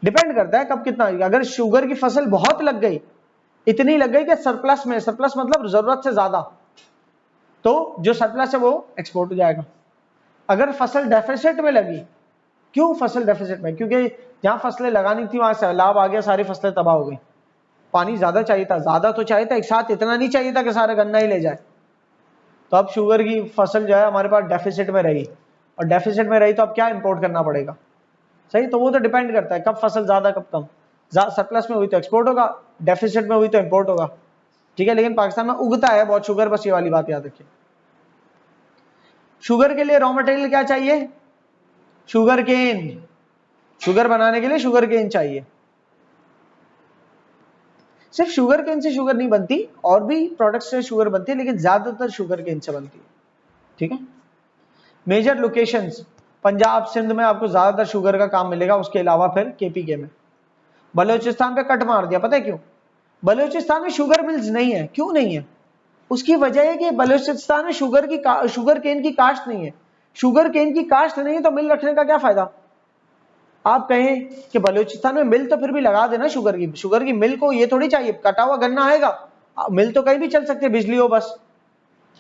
डिपेंड करता है कब कितना, अगर शुगर की फसल बहुत लग गई, इतनी लग गई कि सरप्लस में, सरप्लस मतलब जरूरत से ज्यादा, तो जो सरप्लस है वो एक्सपोर्ट हो जाएगा। अगर फसल डेफिसिट में लगी, क्यों फसल डेफिसिट में, क्योंकि जहां फसलें लगानी थी वहां सैलाब आ गया, सारी फसलें तबाह हो गई, पानी ज्यादा चाहिए था, ज्यादा तो चाहिए था, एक साथ इतना नहीं चाहिए था कि सारा गन्ना ही ले जाए, तो अब शुगर की फसल जो है हमारे पास डेफिसिट में रही, और डेफिसिट में रही तो अब क्या इंपोर्ट करना पड़ेगा, सही। तो वो तो डिपेंड करता है कब फसल ज्यादा कब कम, सरप्लस में हुई तो एक्सपोर्ट होगा, डेफिसिट में हुई तो इंपोर्ट होगा, ठीक है। लेकिन पाकिस्तान में उगता है बहुत शुगर, बस ये वाली बात याद रखिए। शुगर के लिए रॉ मटेरियल क्या चाहिए, शुगर केन, शुगर बनाने के लिए शुगर केन चाहिए। सिर्फ शुगर केन से शुगर नहीं बनती, और भी प्रोडक्ट्स से शुगर बनती है, लेकिन ज्यादातर शुगर केन से बनती है, ठीक है। मेजर लोकेशंस, पंजाब सिंध में आपको ज्यादातर शुगर का काम मिलेगा, उसके अलावा फिर केपीके में। बलूचिस्तान पे कट मार दिया, पता है क्यों, बलूचिस्तान में शुगर मिल्स नहीं है, क्यों नहीं है, उसकी वजह है कि बलूचिस्तान में शुगर केन की काश्त नहीं है, शुगर केन की काश्त नहीं है तो मिल रखने का क्या फायदा। आप कहें कि बलूचिस्तान में मिल तो फिर भी लगा देना शुगर की मिल को ये थोड़ी चाहिए, कटा हुआ गन्ना आएगा, मिल तो कहीं भी चल सकती है, बिजली हो बस,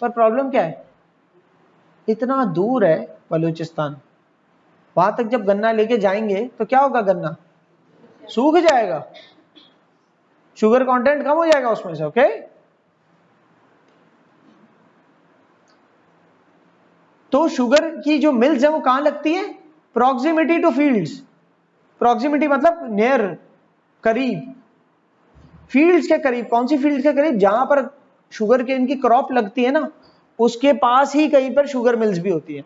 पर प्रॉब्लम क्या है, इतना दूर है बलूचिस्तान, वहां तक जब गन्ना लेके जाएंगे तो क्या होगा, गन्ना सूख जाएगा, शुगर कंटेंट कम हो जाएगा उसमें से, ओके। तो शुगर की जो मिल्स है वो कहां लगती है, प्रॉक्सिमिटी टू फील्ड्स, प्रॉक्सिमिटी मतलब नियर, करीब, फील्ड्स के करीब, कौन सी फील्ड के करीब, जहां पर शुगर केन की क्रॉप लगती है ना, उसके पास ही कहीं पर शुगर मिल्स भी होती है,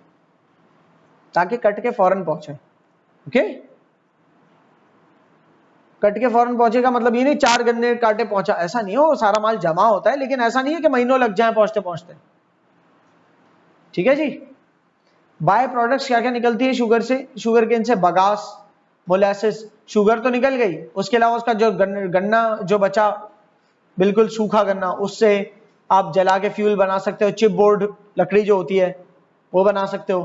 ताकि कट के फौरन पहुंचे, ओके। कट के फौरन पहुंचेगा मतलब ये नहीं 4 गन्ने काटे पहुंचा, ऐसा नहीं हो, सारा माल जमा होता है, लेकिन ऐसा नहीं है कि महीनों लग जाए पहुंचते पहुंचते, ठीक है जी। बाय प्रोडक्ट्स क्या क्या निकलती है शुगर से, शुगर केन से बगास, मोलासेस, शुगर तो निकल गई, उसके अलावा उसका जो गन्ना जो बचा, बिल्कुल सूखा गन्ना, उससे आप जला के फ्यूल बना सकते हो, चिप बोर्ड लकड़ी जो होती है वो बना सकते हो,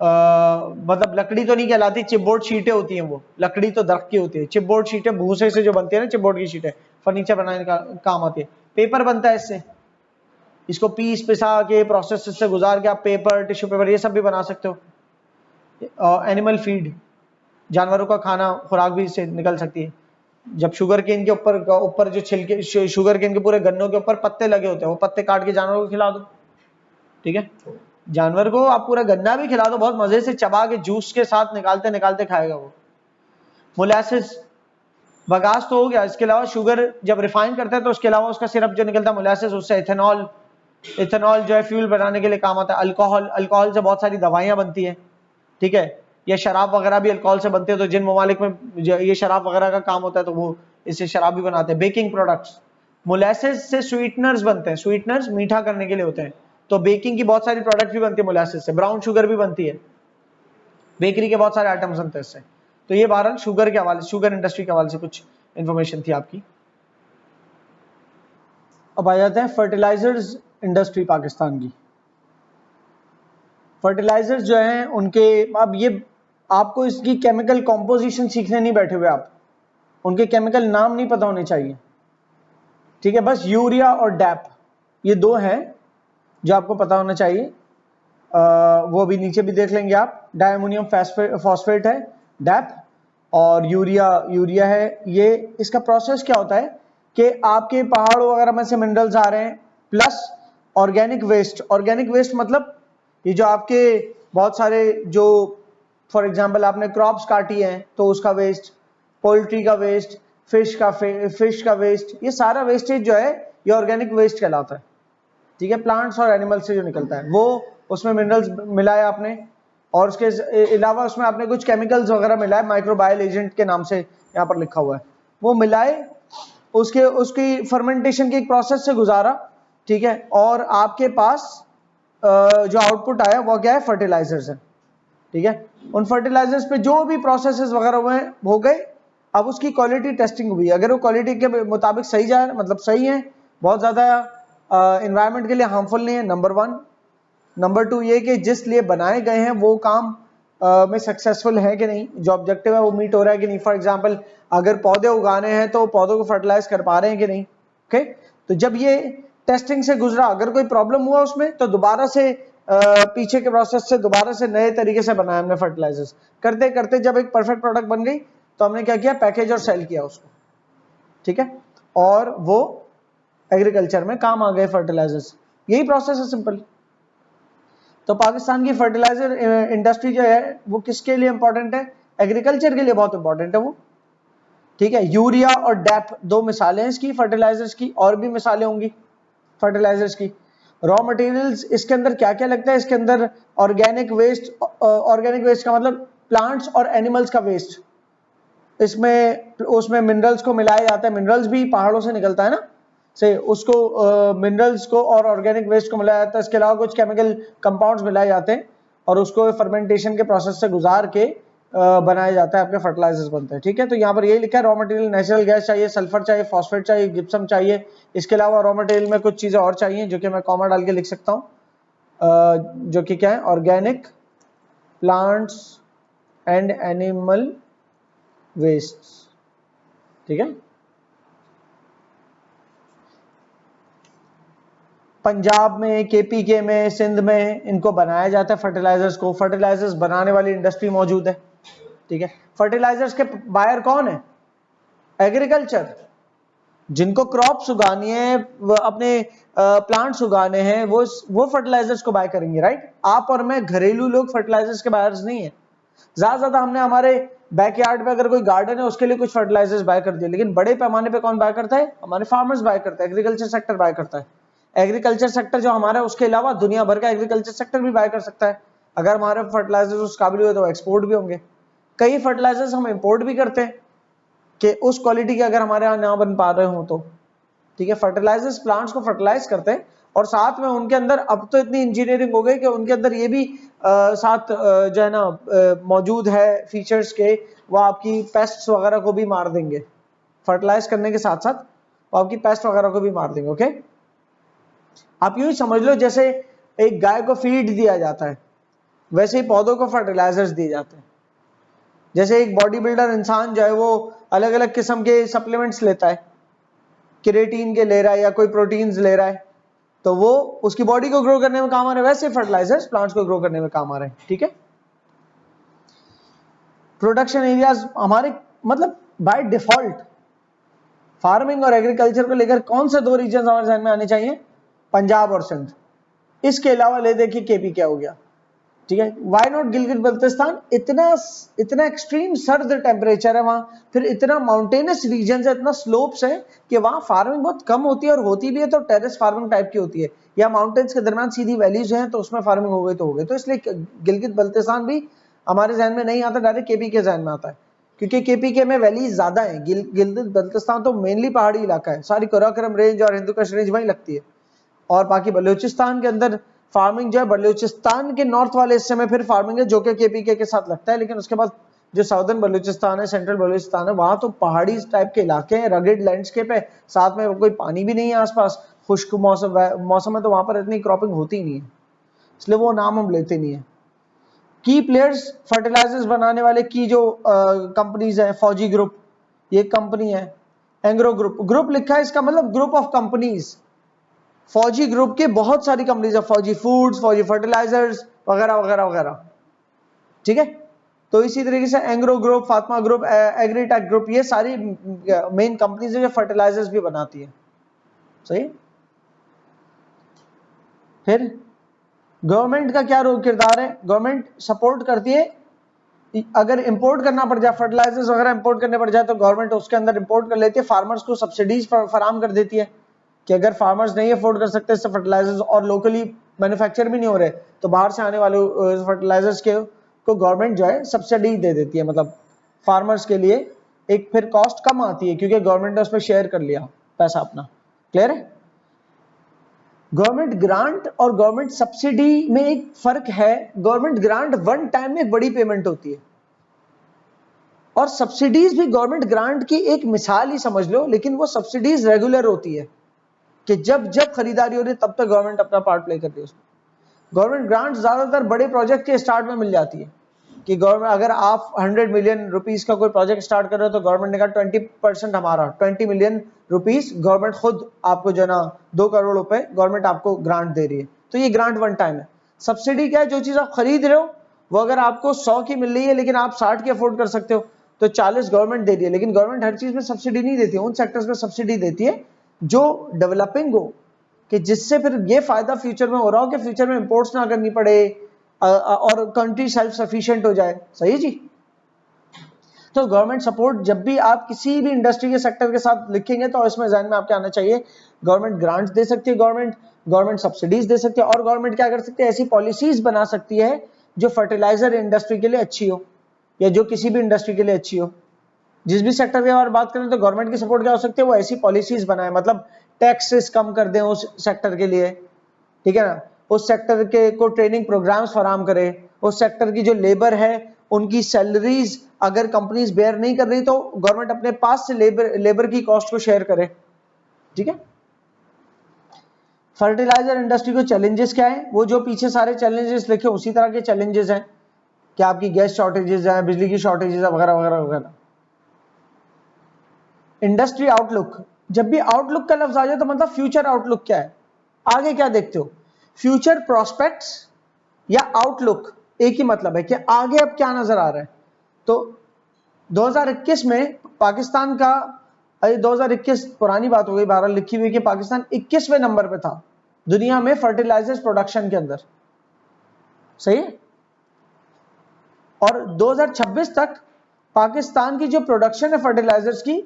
मतलब लकड़ी तो नहीं कहलाती, चिपबोर्ड शीटें होती हैं, वो लकड़ी तो दरख्त की होती है, चिपबोर्ड शीटें भूसे से जो बनती है ना, चिपबोर्ड की शीटें फर्नीचर बनाने का काम आती है, पेपर बनता है इससे, इसको पीस पिसा के प्रोसेस से गुजार के आप पेपर, टिश्यू पेपर ये सब भी बना सकते हो। एनिमल फीड, जानवरों का खाना, खुराक भी इससे निकल सकती है। जब शुगर केन के ऊपर जो छिलके, शुगर केन के पूरे गन्नों के ऊपर पत्ते लगे होते हैं, वो पत्ते काट के जानवरों को खिला दो, ठीक है, जानवर को आप पूरा गन्ना भी खिला दो, बहुत मजे से चबा के जूस के साथ निकालते निकालते खाएगा वो। मोलासेस, बगास तो हो गया, इसके अलावा शुगर जब रिफाइन करते हैं तो उसके अलावा उसका सिरप जो निकलता है मोलासेस, उससे इथेनॉल, इथेनॉल जो है फ्यूल बनाने के लिए काम आता है। अल्कोहल, अल्कोहल से बहुत सारी दवाइयां बनती हैं, ठीक है, ये शराब वगैरह भी अल्कोहल से बनती है, तो जिन ममालिक में ये शराब वगैरह का काम होता है तो वो इससे शराब भी बनाते हैं। बेकिंग प्रोडक्ट्स, मोलासेस से स्वीटनर्स बनते हैं, स्वीटनर्स मीठा करने के लिए होते हैं, तो बेकिंग की बहुत सारी प्रोडक्ट भी बनती है मोलासेस से, ब्राउन शुगर भी बनती है, बेकरी के बहुत सारे आइटम्स बनते हैं इससे। तो ये बहरहाल शुगर के हवाले, शुगर इंडस्ट्री के हवाले से कुछ इंफॉर्मेशन थी आपकी। अब आ जाते हैं फर्टिलाइजर्स इंडस्ट्री पाकिस्तान की। फर्टिलाइजर्स जो हैं उनके, अब ये आपको इसकी केमिकल कॉम्पोजिशन सीखने नहीं बैठे हुए आप, उनके केमिकल नाम नहीं पता होने चाहिए, ठीक है, बस यूरिया और डैप ये दो हैं जो आपको पता होना चाहिए। वो भी नीचे भी देख लेंगे आप, डायमोनियम फॉस्फेट है डैप, और यूरिया है। ये इसका प्रोसेस क्या होता है कि आपके पहाड़ों वगैरह में से मिनरल्स आ रहे हैं, plus organic waste, organic waste मतलब ये जो आपके बहुत सारे जो फॉर एग्जाम्पल आपने क्रॉप्स काटी है तो उसका वेस्ट, पोल्ट्री का वेस्ट, फिश का वेस्ट, ये सारा वेस्टेज जो है ये ऑर्गेनिक वेस्ट कहलाता है, ठीक है। प्लांट्स और एनिमल्स से जो निकलता है वो, उसमें मिनरल्स मिलाया आपने, और उसके अलावा उसमें आपने कुछ केमिकल्स वगैरह मिलाए, माइक्रोबायल एजेंट के नाम से यहाँ पर लिखा हुआ है, वो मिलाए, उसकी फर्मेंटेशन की एक प्रोसेस से गुजारा, ठीक है, और आपके पास जो आउटपुट आया वो क्या है, फर्टिलाइजर्स है, ठीक है। उन फर्टिलाइजर्स पे जो भी प्रोसेसेस वगैरह हुए हो गए, अब उसकी क्वालिटी टेस्टिंग हुई, अगर वो क्वालिटी के मुताबिक सही जाए, मतलब सही है, बहुत ज्यादा एनवायरनमेंट के लिए हार्मफुल नहीं है, नंबर 1। नंबर 2 ये कि जिस लिए बनाए गए हैं वो काम में सक्सेसफुल है कि नहीं, जो ऑब्जेक्टिव है वो मीट हो रहा है कि नहीं। फॉर एग्जांपल अगर पौधे उगाने हैं तो पौधों को फर्टिलाइज कर पा रहे हैं कि नहीं, ओके। तो जब ये टेस्टिंग से गुजरा, अगर कोई प्रॉब्लम हुआ उसमें तो दोबारा से पीछे के प्रोसेस से दोबारा से नए तरीके से बनाया हमने फर्टिलाइजर्स, करते करते जब एक परफेक्ट प्रोडक्ट बन गई तो हमने क्या किया, पैकेज और सेल किया उसको, ठीक है, और वो एग्रीकल्चर में काम आ गए फर्टिलाइजर्स। यही प्रोसेस है, सिंपल। तो पाकिस्तान की फर्टिलाइजर इंडस्ट्री जो है वो किसके लिए इंपॉर्टेंट है, एग्रीकल्चर के लिए बहुत इंपॉर्टेंट है वो, ठीक है। यूरिया और डैप 2 मिसालें हैं इसकी फर्टिलाइजर्स की, और भी मिसालें होंगी फर्टिलाइजर्स की। रॉ मटेरियल्स इसके अंदर क्या क्या लगता है, इसके अंदर ऑर्गेनिक वेस्ट का मतलब प्लांट्स और एनिमल्स का वेस्ट, इसमें उसमें मिनरल्स को मिलाया जाता है, मिनरल्स भी पहाड़ों से निकलता है ना, से उसको मिनरल्स को और ऑर्गेनिक वेस्ट को मिलाया जाता है। इसके अलावा कुछ केमिकल कंपाउंड्स मिलाए जाते हैं और उसको फर्मेंटेशन के प्रोसेस से गुजार के बनाया जाता है, आपके फर्टिलाइजर्स बनते हैं, ठीक है। तो यहाँ पर यही लिखा है, रॉ मटेरियल नेचुरल गैस चाहिए, सल्फर चाहिए, फॉस्फेट चाहिए, जिप्सम चाहिए। इसके अलावा रॉ मटेरियल में कुछ चीजें और चाहिए जो कि मैं कॉमा डाल के लिख सकता हूँ, जो कि क्या है, organic, plants and animal waste, ठीक है। पंजाब में, केपीके में, सिंध में इनको बनाया जाता है फर्टिलाइजर्स को, फर्टिलाइजर्स बनाने वाली इंडस्ट्री मौजूद है, ठीक है। फर्टिलाइजर्स के बायर कौन है, एग्रीकल्चर, जिनको क्रॉप्स उगानी है, अपने प्लांट्स उगाने हैं, वो फर्टिलाइजर्स को बाय करेंगे, राइट। आप और मैं घरेलू लोग फर्टिलाइजर्स के बायर्स नहीं है। ज्यादा हमने हमारे बैकयार्ड में अगर कोई गार्डन है उसके लिए कुछ फर्टिलाइजर्स बाय कर दिए, लेकिन बड़े पैमाने पे कौन बाय करता है, हमारे फार्मर्स बाय करता है, एग्रीकल्चर सेक्टर बाय करता है। एग्रीकल्चर सेक्टर जो हमारा है उसके अलावा दुनिया भर का एग्रीकल्चर सेक्टर भी बाय कर सकता है। अगर हमारे फर्टिलाइजर्स उस काबिल हुए तो एक्सपोर्ट भी होंगे। कई फर्टिलाइजर्स हम इंपोर्ट भी करते हैं कि उस क्वालिटी के अगर हमारे यहाँ ना बन पा रहे हो तो, ठीक है। फर्टिलाइजर्स प्लांट्स को फर्टिलाइज करते हैं और साथ में उनके अंदर अब तो इतनी इंजीनियरिंग हो गई कि उनके अंदर ये भी साथ जो है ना मौजूद है फीचर्स के, वो आपकी पेस्ट्स वगैरह को भी मार देंगे। फर्टिलाइज करने के साथ साथ वो आपकी पेस्ट वगैरह को भी मार देंगे, ओके। आप यूं ही समझ लो जैसे एक गाय को फीड दिया जाता है, वैसे ही पौधों को फर्टिलाइजर्स दिए जाते हैं। जैसे एक बॉडी बिल्डर इंसान जो है वो अलग अलग किस्म के सप्लीमेंट्स लेता है, क्रिएटिन के ले रहा है या कोई प्रोटीन्स ले रहा है, तो वो उसकी बॉडी को ग्रो करने में काम आ रहे हैं, वैसे फर्टिलाइजर्स प्लांट्स को ग्रो करने में काम आ रहे हैं, ठीक है। प्रोडक्शन एरियाज हमारे, मतलब बाय डिफॉल्ट फार्मिंग और एग्रीकल्चर को लेकर कौन से 2 रीजन हमारे ध्यान में आने चाहिए, पंजाब और सिंध। इसके अलावा ले देखिए केपी क्या हो गया, ठीक है। वाई नॉट गिलगित बल्तिस्तान, इतना एक्सट्रीम सर्द टेम्परेचर है वहां, फिर इतना माउंटेनस रीजन है, इतना स्लोप्स है कि वहां फार्मिंग बहुत कम होती है, और होती भी है तो टेरेस फार्मिंग टाइप की होती है, या माउंटेन्स के दरमियान सीधी वैलीज हैं तो उसमें फार्मिंग हो गई तो हो गई। तो इसलिए गिलगित बल्तिस्तान भी हमारे जहन में नहीं आता, डायरेक्ट केपी के जहन में आता है, क्योंकि केपी के में वैलीज ज्यादा है। गिलगित बल्तिस्तान तो मेनली पहाड़ी इलाका है, सारी कराकोरम रेंज और हिंदू कश रेंज वहीं लगती है, और बाकी बलूचिस्तान के अंदर फार्मिंग जो है, बलूचिस्तान के नॉर्थ वाले हिस्से में फिर फार्मिंग है जो कि केपीके के साथ लगता है, लेकिन उसके बाद जो साउदर्न बलूचिस्तान है, सेंट्रल बलूचिस्तान है, वहां तो पहाड़ी टाइप के इलाके हैं, रगेड लैंडस्केप है, साथ में कोई पानी भी नहीं है आसपास, खुश्क मौसम है, तो वहां पर इतनी क्रॉपिंग होती नहीं है, इसलिए वो नाम हम लेते नहीं है। की प्लेयर्स फर्टिलाइजर्स बनाने वाले की जो कंपनीज है, फौजी ग्रुप ये कंपनी है, एंग्रो ग्रुप लिखा है, इसका मतलब ग्रुप ऑफ कंपनीज। फौजी ग्रुप के बहुत सारी कंपनीज है, फौजी फूड्स, फौजी फर्टिलाइजर्स वगैरह वगैरह वगैरह, ठीक है। तो इसी तरीके से Engro group, Fatima group, agritech group, ये सारी मेन कंपनीज है जो फर्टिलाइजर्स भी बनाती है, सही। फिर गवर्नमेंट का क्या रोल किरदार है, गवर्नमेंट सपोर्ट करती है अगर इंपोर्ट करना पड़ जाए, फर्टिलाइजर्स वगैरह इंपोर्ट करने पड़ जाए, तो गवर्नमेंट उसके अंदर इंपोर्ट कर लेती है, फार्मर्स को सब्सिडीज फराम कर देती है कि अगर फार्मर्स नहीं अफोर्ड कर सकते इससे फर्टिलाइजर्स और लोकली मैन्युफैक्चर भी नहीं हो रहे, तो बाहर से आने वाले फर्टिलाइजर्स के को गवर्नमेंट जो है सब्सिडी दे देती है, मतलब फार्मर्स के लिए एक फिर कॉस्ट कम आती है क्योंकि गवर्नमेंट ने उसमें शेयर कर लिया पैसा अपना। क्लियर है? गवर्नमेंट ग्रांट और गवर्नमेंट सब्सिडी में एक फर्क है। गवर्नमेंट ग्रांट वन टाइम में एक बड़ी पेमेंट होती है और सब्सिडीज भी गवर्नमेंट ग्रांट की एक मिसाल ही समझ लो, लेकिन वो सब्सिडीज रेगुलर होती है कि जब जब खरीदारी हो रही है तब तक गवर्नमेंट अपना पार्ट प्ले करती है उसमें। गवर्नमेंट ग्रांट ज्यादातर बड़े प्रोजेक्ट के स्टार्ट में मिल जाती है कि गवर्नमेंट, अगर आप 100 मिलियन रुपीस का कोई प्रोजेक्ट स्टार्ट कर रहे हो तो गवर्नमेंट ने कहा 20% हमारा, 20 मिलियन रुपीस गवर्नमेंट खुद आपको जो ना 2 करोड़ रुपए गवर्नमेंट आपको ग्रांट दे रही है, तो ये ग्रांट वन टाइम है। सब्सिडी क्या है? जो चीज आप खरीद रहे हो वो अगर आपको 100 की मिल रही है लेकिन आप 60 की अफोर्ड कर सकते हो तो 40 गवर्नमेंट दे रही है, लेकिन गवर्नमेंट हर चीज में सब्सिडी नहीं देती है, उन सेक्टर्स में सब्सिडी देती है जो डेवलपिंग हो, कि जिससे फिर ये फायदा फ्यूचर में हो रहा हो कि फ्यूचर में इंपोर्ट्स ना करनी पड़े और कंट्री सेल्फ सफिशिएंट हो जाए। सही जी? तो गवर्नमेंट सपोर्ट जब भी आप किसी भी इंडस्ट्री के सेक्टर के साथ लिखेंगे तो इसमें ध्यान में आपके आना चाहिए गवर्नमेंट ग्रांट्स दे सकती है, गवर्नमेंट सब्सिडीज दे सकती है, और गवर्नमेंट क्या कर सकती है? ऐसी पॉलिसीज बना सकती है जो फर्टिलाइजर इंडस्ट्री के लिए अच्छी हो या जो किसी भी इंडस्ट्री के लिए अच्छी हो। जिस भी सेक्टर के बारे में बात करें तो गवर्नमेंट की सपोर्ट क्या हो सकती है? वो ऐसी पॉलिसीज बनाए, मतलब टैक्सेस कम कर दें उस सेक्टर के लिए, ठीक है ना, उस सेक्टर के को ट्रेनिंग प्रोग्राम्स फराहम करे, उस सेक्टर की जो लेबर है उनकी सैलरीज अगर कंपनीज बेयर नहीं कर रही तो गवर्नमेंट अपने पास से लेबर की कॉस्ट को शेयर करे। ठीक है? फर्टिलाइजर इंडस्ट्री को चैलेंजेस क्या है? वो जो पीछे सारे चैलेंजेस लिखे उसी तरह के चैलेंजेस हैं कि आपकी गैस शॉर्टेजेस है, बिजली की शॉर्टेजेस है, वगैरह वगैरह वगैरह। इंडस्ट्री आउटलुक, जब भी आउटलुक का लफ्ज आ जाए तो मतलब फ्यूचर आउटलुक क्या है, आगे क्या देखते हो? फ्यूचर प्रोस्पेक्ट्स या आउटलुक एक ही मतलब है कि आगे अब क्या नजर आ रहा है। तो 2021 में पाकिस्तान का, 2021 पुरानी बात हो गई, बहरहाल लिखी हुई कि पाकिस्तान 21वें नंबर पे था दुनिया में फर्टिलाइजर्स प्रोडक्शन के अंदर। सही है? और 2026 तक पाकिस्तान की जो प्रोडक्शन है फर्टिलाइजर्स की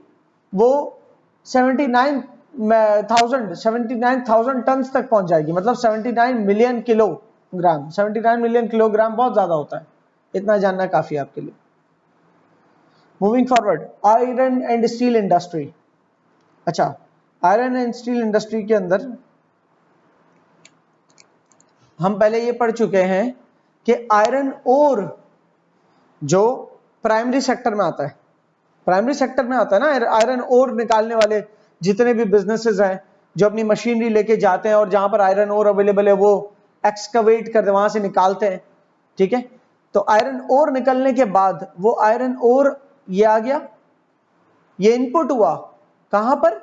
वो 79,000 टन तक पहुंच जाएगी, मतलब 79 मिलियन किलोग्राम। 79 मिलियन किलोग्राम बहुत ज्यादा होता है, इतना जानना काफी है आपके लिए। Moving forward, iron and steel industry. अच्छा, आयरन एंड स्टील इंडस्ट्री के अंदर हम पहले ये पढ़ चुके हैं कि आयरन ओर जो प्राइमरी सेक्टर में आता है, प्राइमरी सेक्टर में आता है ना, आयरन ओर निकालने वाले जितने भी बिजनेसेस हैं जो अपनी मशीनरी लेके जाते हैं और जहां पर आयरन ओर अवेलेबल है वो एक्सकवेट करते, वहां से निकालते हैं। ठीक है? तो आयरन ओर निकलने के बाद वो आयरन ओर ये आ गया, ये इनपुट हुआ कहां पर?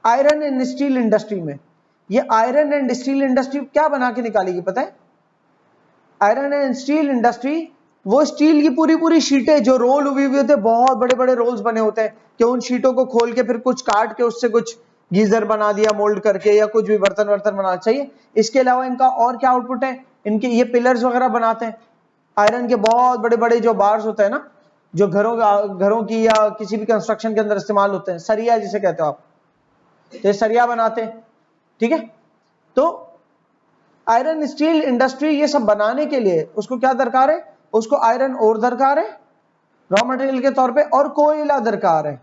आयरन एंड स्टील इंडस्ट्री में। ये आयरन एंड स्टील इंडस्ट्री क्या बना के निकालेगी पता है? आयरन एंड स्टील इंडस्ट्री वो स्टील की पूरी पूरी शीटें जो रोल हुई हुई होते हैं, बहुत बड़े बड़े रोल्स बने होते हैं, कि उन शीटों को खोल के फिर कुछ काट के उससे कुछ गीजर बना दिया मोल्ड करके, या कुछ भी बर्तन वर्तन बनाना चाहिए। इसके अलावा इनका और क्या आउटपुट है? इनके ये पिलर्स वगैरह बनाते हैं, आयरन के बहुत बड़े बड़े जो बार्स होते हैं ना, जो घरों की या किसी भी कंस्ट्रक्शन के अंदर इस्तेमाल होते हैं, सरिया जिसे कहते हो आप, तो ये सरिया बनाते हैं। ठीक है? तो आयरन स्टील इंडस्ट्री ये सब बनाने के लिए उसको क्या दरकार है? उसको आयरन ओर दरकार है रॉ मटेरियल के तौर पे, और कोयला दरकार है।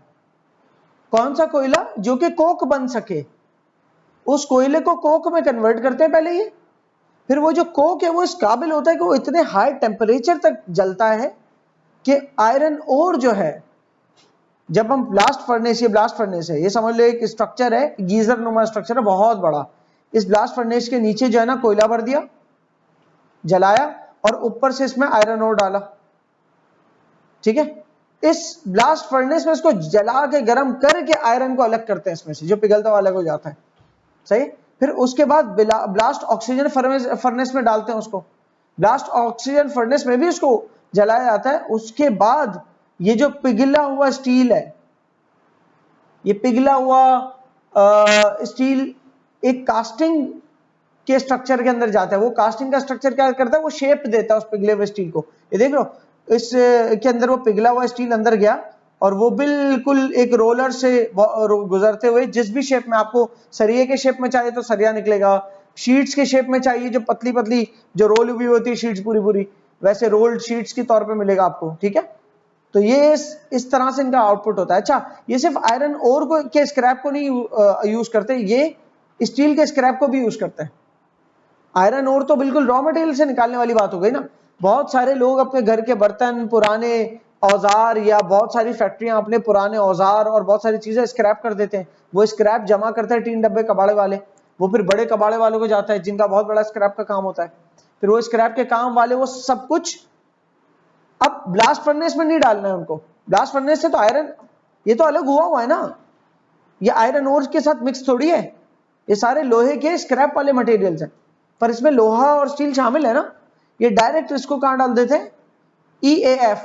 कौन सा कोयला? जो कि कोक बन सके। उस कोयले को कोक में कन्वर्ट करते हैं पहले ये, फिर वो जो कोक है वो इस काबिल होता है कि वो इतने हाई टेम्परेचर तक जलता है कि आयरन ओर जो है, जब हम ब्लास्ट फर्नेस है, ये समझ लो एक स्ट्रक्चर है, गीजर नुमा स्ट्रक्चर है बहुत बड़ा। इस ब्लास्ट फर्नेस के नीचे जो है ना कोयला भर दिया, जलाया, और ऊपर से इसमें आयरन ओर डाला। ठीक है? इस ब्लास्ट फर्नेस में इसको जला के गर्म करके आयरन को अलग करते हैं इसमें से, जो पिघलता हुआ अलग हो जाता है। सही? फिर उसके बाद ब्लास्ट ऑक्सीजन फर्नेस में डालते हैं उसको, ब्लास्ट ऑक्सीजन फर्नेस में भी उसको जलाया जाता है। उसके बाद ये जो पिघला हुआ स्टील है, ये पिघला हुआ स्टील एक कास्टिंग के स्ट्रक्चर के अंदर जाता है। वो कास्टिंग का स्ट्रक्चर क्या करता है? वो शेप देता है उस पिघले हुए स्टील को। ये देख लो, इस के अंदर वो पिघला हुआ स्टील अंदर गया और वो बिल्कुल एक रोलर से गुजरते हुए जिस भी शेप में आपको सरिये के शेप में चाहिए तो सरिया निकलेगा, शीट्स के शेप में चाहिए जो पतली पतली जो रोल हुई होती है शीट्स पूरी पूरी, वैसे रोल्ड शीट्स के तौर पे मिलेगा आपको, ठीक है। तो ये इस तरह से इनका आउटपुट होता है। अच्छा, ये सिर्फ आयरन ओर को के स्क्रैप को नहीं यूज करते, ये स्टील के स्क्रैप को भी यूज करते हैं। आयरन ओर तो बिल्कुल रॉ मटेरियल से निकालने वाली बात हो गई ना। बहुत सारे लोग अपने घर के बर्तन, पुराने औजार या बहुत सारी फैक्ट्रियां अपने पुराने औजार और बहुत सारी चीजें स्क्रैप कर देते हैं। वो स्क्रैप जमा करते हैं 3 डब्बे कबाड़े वाले, वो फिर बड़े कबाड़े वालों को जाता है जिनका बहुत बड़ा स्क्रैप का काम होता है। फिर वो स्क्रैप के काम वाले वो सब कुछ अब ब्लास्ट फर्नेस में नहीं डालना है उनको। ब्लास्ट फर्नेस से तो आयरन ये तो अलग हुआ है ना, ये आयरन ओर के साथ मिक्स थोड़ी है, ये सारे लोहे के स्क्रैप वाले मटेरियल्स हैं, पर इसमें लोहा और स्टील शामिल है ना। ये डायरेक्ट इसको कहां डाल देते हैं, EAF,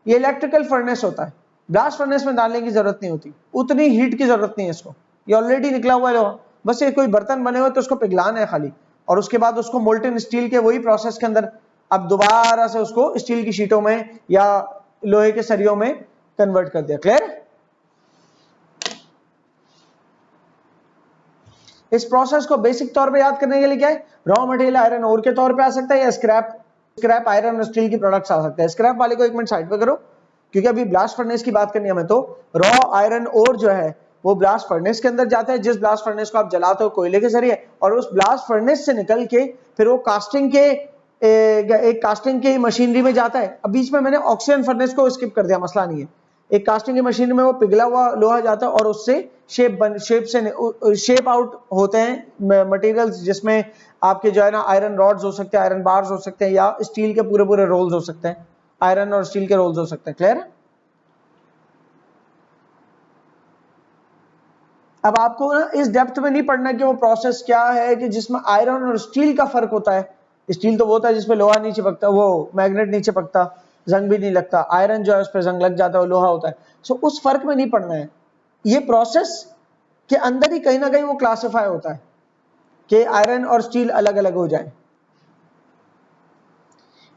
ये इलेक्ट्रिकल फर्नेस होता है। ब्लास्ट फर्नेस में डालने की जरूरत नहीं होती, उतनी हीट की जरूरत नहीं है इसको, ये ऑलरेडी निकला हुआ है लोहा, बस ये कोई बर्तन बने हुए तो उसको पिघलाना है खाली, और उसके बाद उसको मोल्टन स्टील के वही प्रोसेस के अंदर अब दोबारा से उसको स्टील की शीटों में या लोहे के सरियों में कन्वर्ट कर दिया। क्लियर? इस प्रोसेस को बेसिक तौर पे याद करने के लिए क्या है, रॉ मटेरियल आयरन ओर के तौर पे आ सकता है या स्क्रैप आयरन और स्टील की प्रोडक्ट्स आ सकते हैं। स्क्रैप वाले को एक मिनट साइड पे करो, क्योंकि अभी ब्लास्ट फर्नेस की बात करनी है हमें। तो रॉ आयरन ओर जो है वो ब्लास्ट फर्नेस के अंदर जाता है, जिस ब्लास्ट फर्नेस को आप जलाते हो कोयले के जरिए, और उस ब्लास्ट फर्नेस से निकल के फिर वो कास्टिंग के एक कास्टिंग की मशीनरी में जाता है। अब बीच में मैंने ऑक्सीजन फर्नेस को स्किप कर दिया, मसला नहीं है। एक कास्टिंग की मशीन में वो पिघला हुआ लोहा जाता है और उससे शेप आउट होते हैं मटेरियल्स, जिसमें आपके जो है ना आयरन रॉड्स हो सकते हैं, आयरन बार्स हो सकते हैं, या स्टील के पूरे पूरे रोल्स हो सकते हैं, आयरन और स्टील के रोल्स हो सकते हैं। क्लियर? अब आपको ना इस डेप्थ में नहीं पढ़ना कि वो प्रोसेस क्या है कि जिसमें आयरन और स्टील का फर्क होता है। स्टील तो वो होता है जिसपे लोहा नहीं चिपकता, वो मैग्नेट नहीं चिपकता, जंग भी नहीं लगता। आयरन जो है उस पर जंग लग जाता है, वो लोहा होता है। सो उस फर्क में नहीं पढ़ना है, ये प्रोसेस के अंदर ही कहीं ना कहीं वो क्लासिफाई होता है कि आयरन और स्टील अलग अलग हो जाए।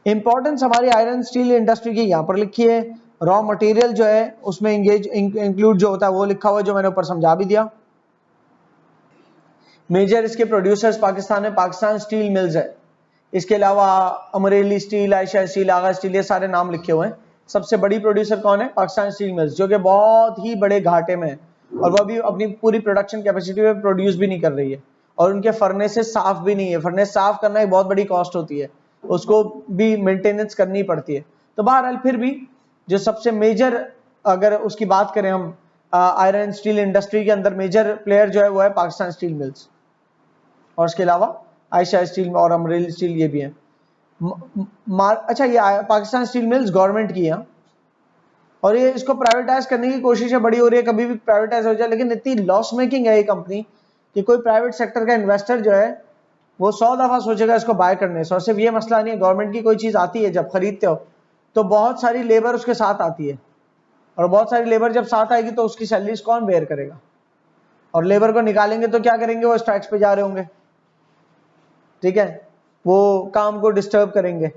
इंपॉर्टेंस हमारी आयरन स्टील इंडस्ट्री की यहां पर लिखी है। रॉ मटेरियल जो है उसमें इंक्लूड जो होता है वो लिखा हुआ है, जो मैंने ऊपर समझा भी दिया। मेजर इसके प्रोड्यूसर्स पाकिस्तान में पाकिस्तान स्टील मिल्स है, इसके अलावा अमरेली स्टील, आयशा स्टील, आगा स्टील, ये सारे नाम लिखे हुए हैं। सबसे बड़ी प्रोड्यूसर कौन है? पाकिस्तान स्टील मिल्स, जो कि बहुत ही बड़े घाटे में है और वो अभी अपनी पूरी प्रोडक्शन कैपेसिटी में प्रोड्यूस भी नहीं कर रही है, और उनके फर्नेसेस साफ भी नहीं है। फर्नेस साफ करना एक बहुत बड़ी कॉस्ट होती है, उसको भी मेंटेनेंस करनी पड़ती है। तो बहरहाल फिर भी जो सबसे मेजर, अगर उसकी बात करें हम आयरन स्टील इंडस्ट्री के अंदर, मेजर प्लेयर जो है वो है पाकिस्तान स्टील मिल्स, और उसके अलावा आयशा स्टील और अमरेली स्टील ये भी है। अच्छा, ये पाकिस्तान स्टील मिल्स गवर्नमेंट की है, और ये इसको प्राइवेटाइज करने की कोशिश है बड़ी हो रही है, कभी भी प्राइवेटाइज हो जाए, लेकिन इतनी लॉस मेकिंग है ये कंपनी कि कोई प्राइवेट सेक्टर का इन्वेस्टर जो है वो 100 दफा सोचेगा इसको बाय करने से। और सिर्फ ये मसला नहीं है, गवर्नमेंट की कोई चीज आती है जब खरीदते हो तो बहुत सारी लेबर उसके साथ आती है, और बहुत सारी लेबर जब साथ आएगी तो उसकी सैलरीज कौन बेयर करेगा, और लेबर को निकालेंगे तो क्या करेंगे, वो स्ट्राइक्स पे जा रहे होंगे, ठीक है, वो काम को डिस्टर्ब करेंगे।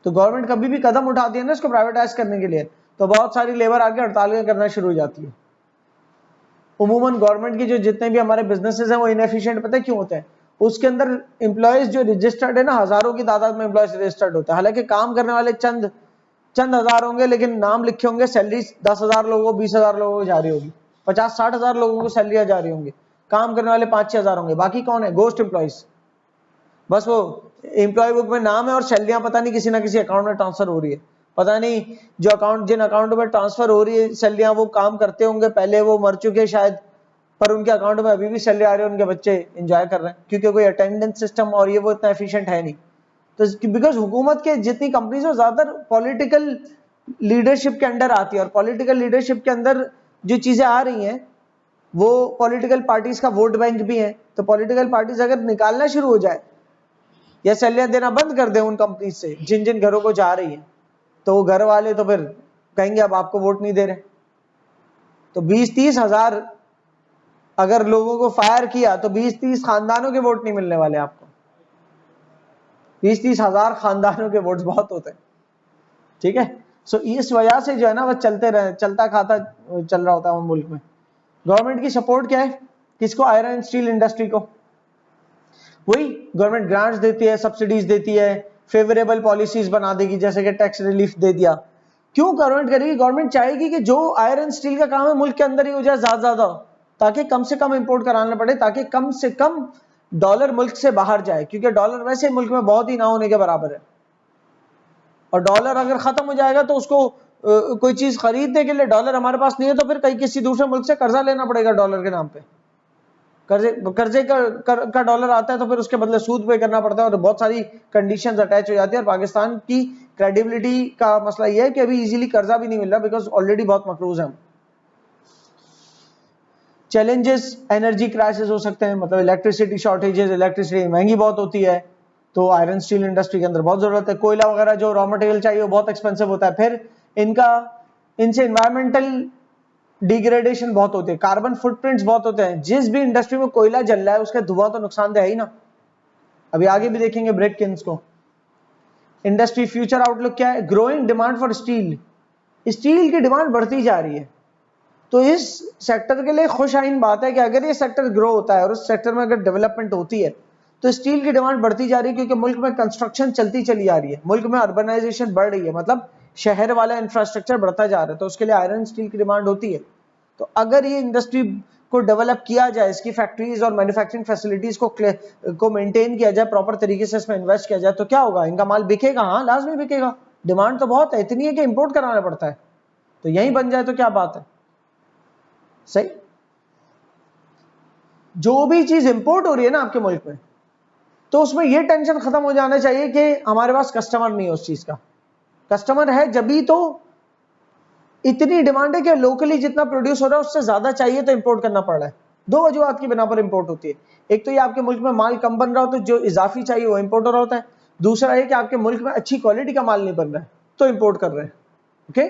तो गवर्नमेंट कभी भी कदम उठाती है ना इसको प्राइवेटाइज करने के लिए, तो बहुत सारी लेबर आके हड़तालें करना शुरू हो जाती है। उमूमन गवर्नमेंट की जो जितने भी हमारे बिजनेसेस हैं वो इनएफिशिएंट पता है क्यों होते हैं? उसके अंदर एम्प्लॉयज जो रजिस्टर्ड है ना, हजारों की तादाद में एम्प्लॉयज रजिस्टर्ड होते हैं, हालांकि काम करने वाले चंद हजार होंगे, लेकिन नाम लिखे होंगे, सैलरी 10,000 लोगों को, 20,000 लोगों को जा रही होगी, 50-60,000 लोगों को सैलरियां जा रही होंगी, काम करने वाले 5-6 हजार होंगे, बाकी कौन है? Ghost employees. बस वो एम्प्लॉय बुक में नाम है और सैलरियां पता नहीं किसी ना किसी अकाउंट में ट्रांसफर हो रही है, पता नहीं जो अकाउंट, जिन अकाउंट में ट्रांसफर हो रही है सैलरियां, वो काम करते होंगे पहले, वो मर चुके शायद, पर उनके अकाउंट में अभी भी सैलरी आ रही है, उनके बच्चे एंजॉय कर रहे हैं, क्योंकि कोई अटेंडेंस सिस्टम और ये वो इतना एफिशिएंट है नहीं। तो बिकॉज हुकूमत के जितनी कंपनीज है ज्यादातर पॉलिटिकल लीडरशिप के अंडर आती है, और पॉलिटिकल लीडरशिप के अंदर जो चीजें आ रही हैं वो पॉलिटिकल पार्टीज का वोट बैंक भी है। तो पॉलिटिकल पार्टीज अगर निकालना शुरू हो जाए या सैलरियां देना बंद कर दे उन कंपनी से जिन जिन घरों को जा रही है, तो वो घर वाले तो फिर कहेंगे अब आपको वोट नहीं दे रहे। तो 20-30 हजार अगर लोगों को फायर किया तो 20-30 खानदानों के वोट नहीं मिलने वाले आपको। 20-30 हजार खानदानों के वोट बहुत होते हैं। ठीक है। सो इस वजह से जो है ना वो चलता खाता चल रहा होता है मुल्क में। गवर्नमेंट की सपोर्ट क्या है किसको? आयरन एंड स्टील इंडस्ट्री को। वही गवर्नमेंट ग्रांट्स देती है, सब्सिडीज देती है, फेवरेबल पॉलिसीज बना देगी, जैसे कि टैक्स रिलीफ दे दिया। क्यों गवर्नमेंट करेगी? गवर्नमेंट चाहेगी कि जो आयरन स्टील का काम है मुल्क के अंदर ही हो जाए ज्यादा, ताकि कम से कम इंपोर्ट कराना पड़े, ताकि कम से कम डॉलर मुल्क से बाहर जाए, क्योंकि डॉलर वैसे मुल्क में बहुत ही ना होने के बराबर है। और डॉलर अगर खत्म हो जाएगा तो उसको कोई चीज खरीदने के लिए डॉलर हमारे पास नहीं है, तो फिर कहीं किसी दूसरे मुल्क से कर्जा लेना पड़ेगा डॉलर के नाम पे। कर्जे का डॉलर आता है तो फिर उसके बदले सूद पे करना पड़ता है, और बहुत सारी कंडीशंस अटैच हो जाती है। और पाकिस्तान की क्रेडिबिलिटी का मसला यह है कि अभी इजीली कर्जा भी नहीं मिल रहा, बिकॉज ऑलरेडी बहुत मकरूज है। चैलेंजेस, एनर्जी क्राइसिस हो सकते हैं, मतलब इलेक्ट्रिसिटी शॉर्टेजेस, इलेक्ट्रिसिटी महंगी बहुत होती है, तो आयरन स्टील इंडस्ट्री के अंदर बहुत जरूरत है। कोयला वगैरह जो रॉ मटेरियल चाहिए वो बहुत एक्सपेंसिव होता है। फिर इनसे इन्वायरमेंटल डिग्रेडेशन बहुत होती है, कार्बन फुटप्रिंट्स बहुत होते हैं। जिस भी इंडस्ट्री में कोयला जल रहा है उसका धुआं तो नुकसानदेह है ही ना। अभी आगे भी देखेंगे ब्रिक किल्न्स को। इंडस्ट्री फ्यूचर आउटलुक क्या है? Growing demand for steel, steel की डिमांड बढ़ती जा रही है। तो इस सेक्टर के लिए खुश आइन बात है कि अगर ये सेक्टर ग्रो होता है और उस सेक्टर में अगर डेवलपमेंट होती है तो स्टील की डिमांड बढ़ती जा रही है, क्योंकि मुल्क में कंस्ट्रक्शन चलती चली आ रही है, मुल्क में अर्बनाइजेशन बढ़ रही है, मतलब शहर वाला इंफ्रास्ट्रक्चर बढ़ता जा रहा है, तो उसके लिए आयरन स्टील की डिमांड होती है। तो अगर ये इंडस्ट्री को डेवलप किया जाए, इसकी फैक्ट्रीज और मैन्युफैक्चरिंग फैसिलिटीज को मेंटेन किया जाए, प्रॉपर तरीके से इसमें इन्वेस्ट किया जाए, तो क्या होगा? इनका माल बिकेगा। हाँ, लाजमी बिकेगा। डिमांड तो बहुत है, इतनी है कि इंपोर्ट कराना पड़ता है, तो यहीं बन जाए तो क्या बात है। सही। जो भी चीज इंपोर्ट हो रही है ना आपके मुल्क में, तो उसमें यह टेंशन खत्म हो जाना चाहिए कि हमारे पास कस्टमर नहीं है उस चीज का। कस्टमर है जब भी तो इतनी डिमांड है कि लोकली जितना प्रोड्यूस हो रहा है उससे ज्यादा चाहिए, तो इंपोर्ट करना पड़ रहा है। दो वजूहत की बिना पर इंपोर्ट होती है। एक तो ये आपके मुल्क में माल कम बन रहा हो तो जो इजाफी चाहिए वो इंपोर्ट हो रहा होता है। दूसरा है कि आपके मुल्क में अच्छी क्वालिटी का माल नहीं बन रहा है तो इंपोर्ट कर रहे हैं। ओके,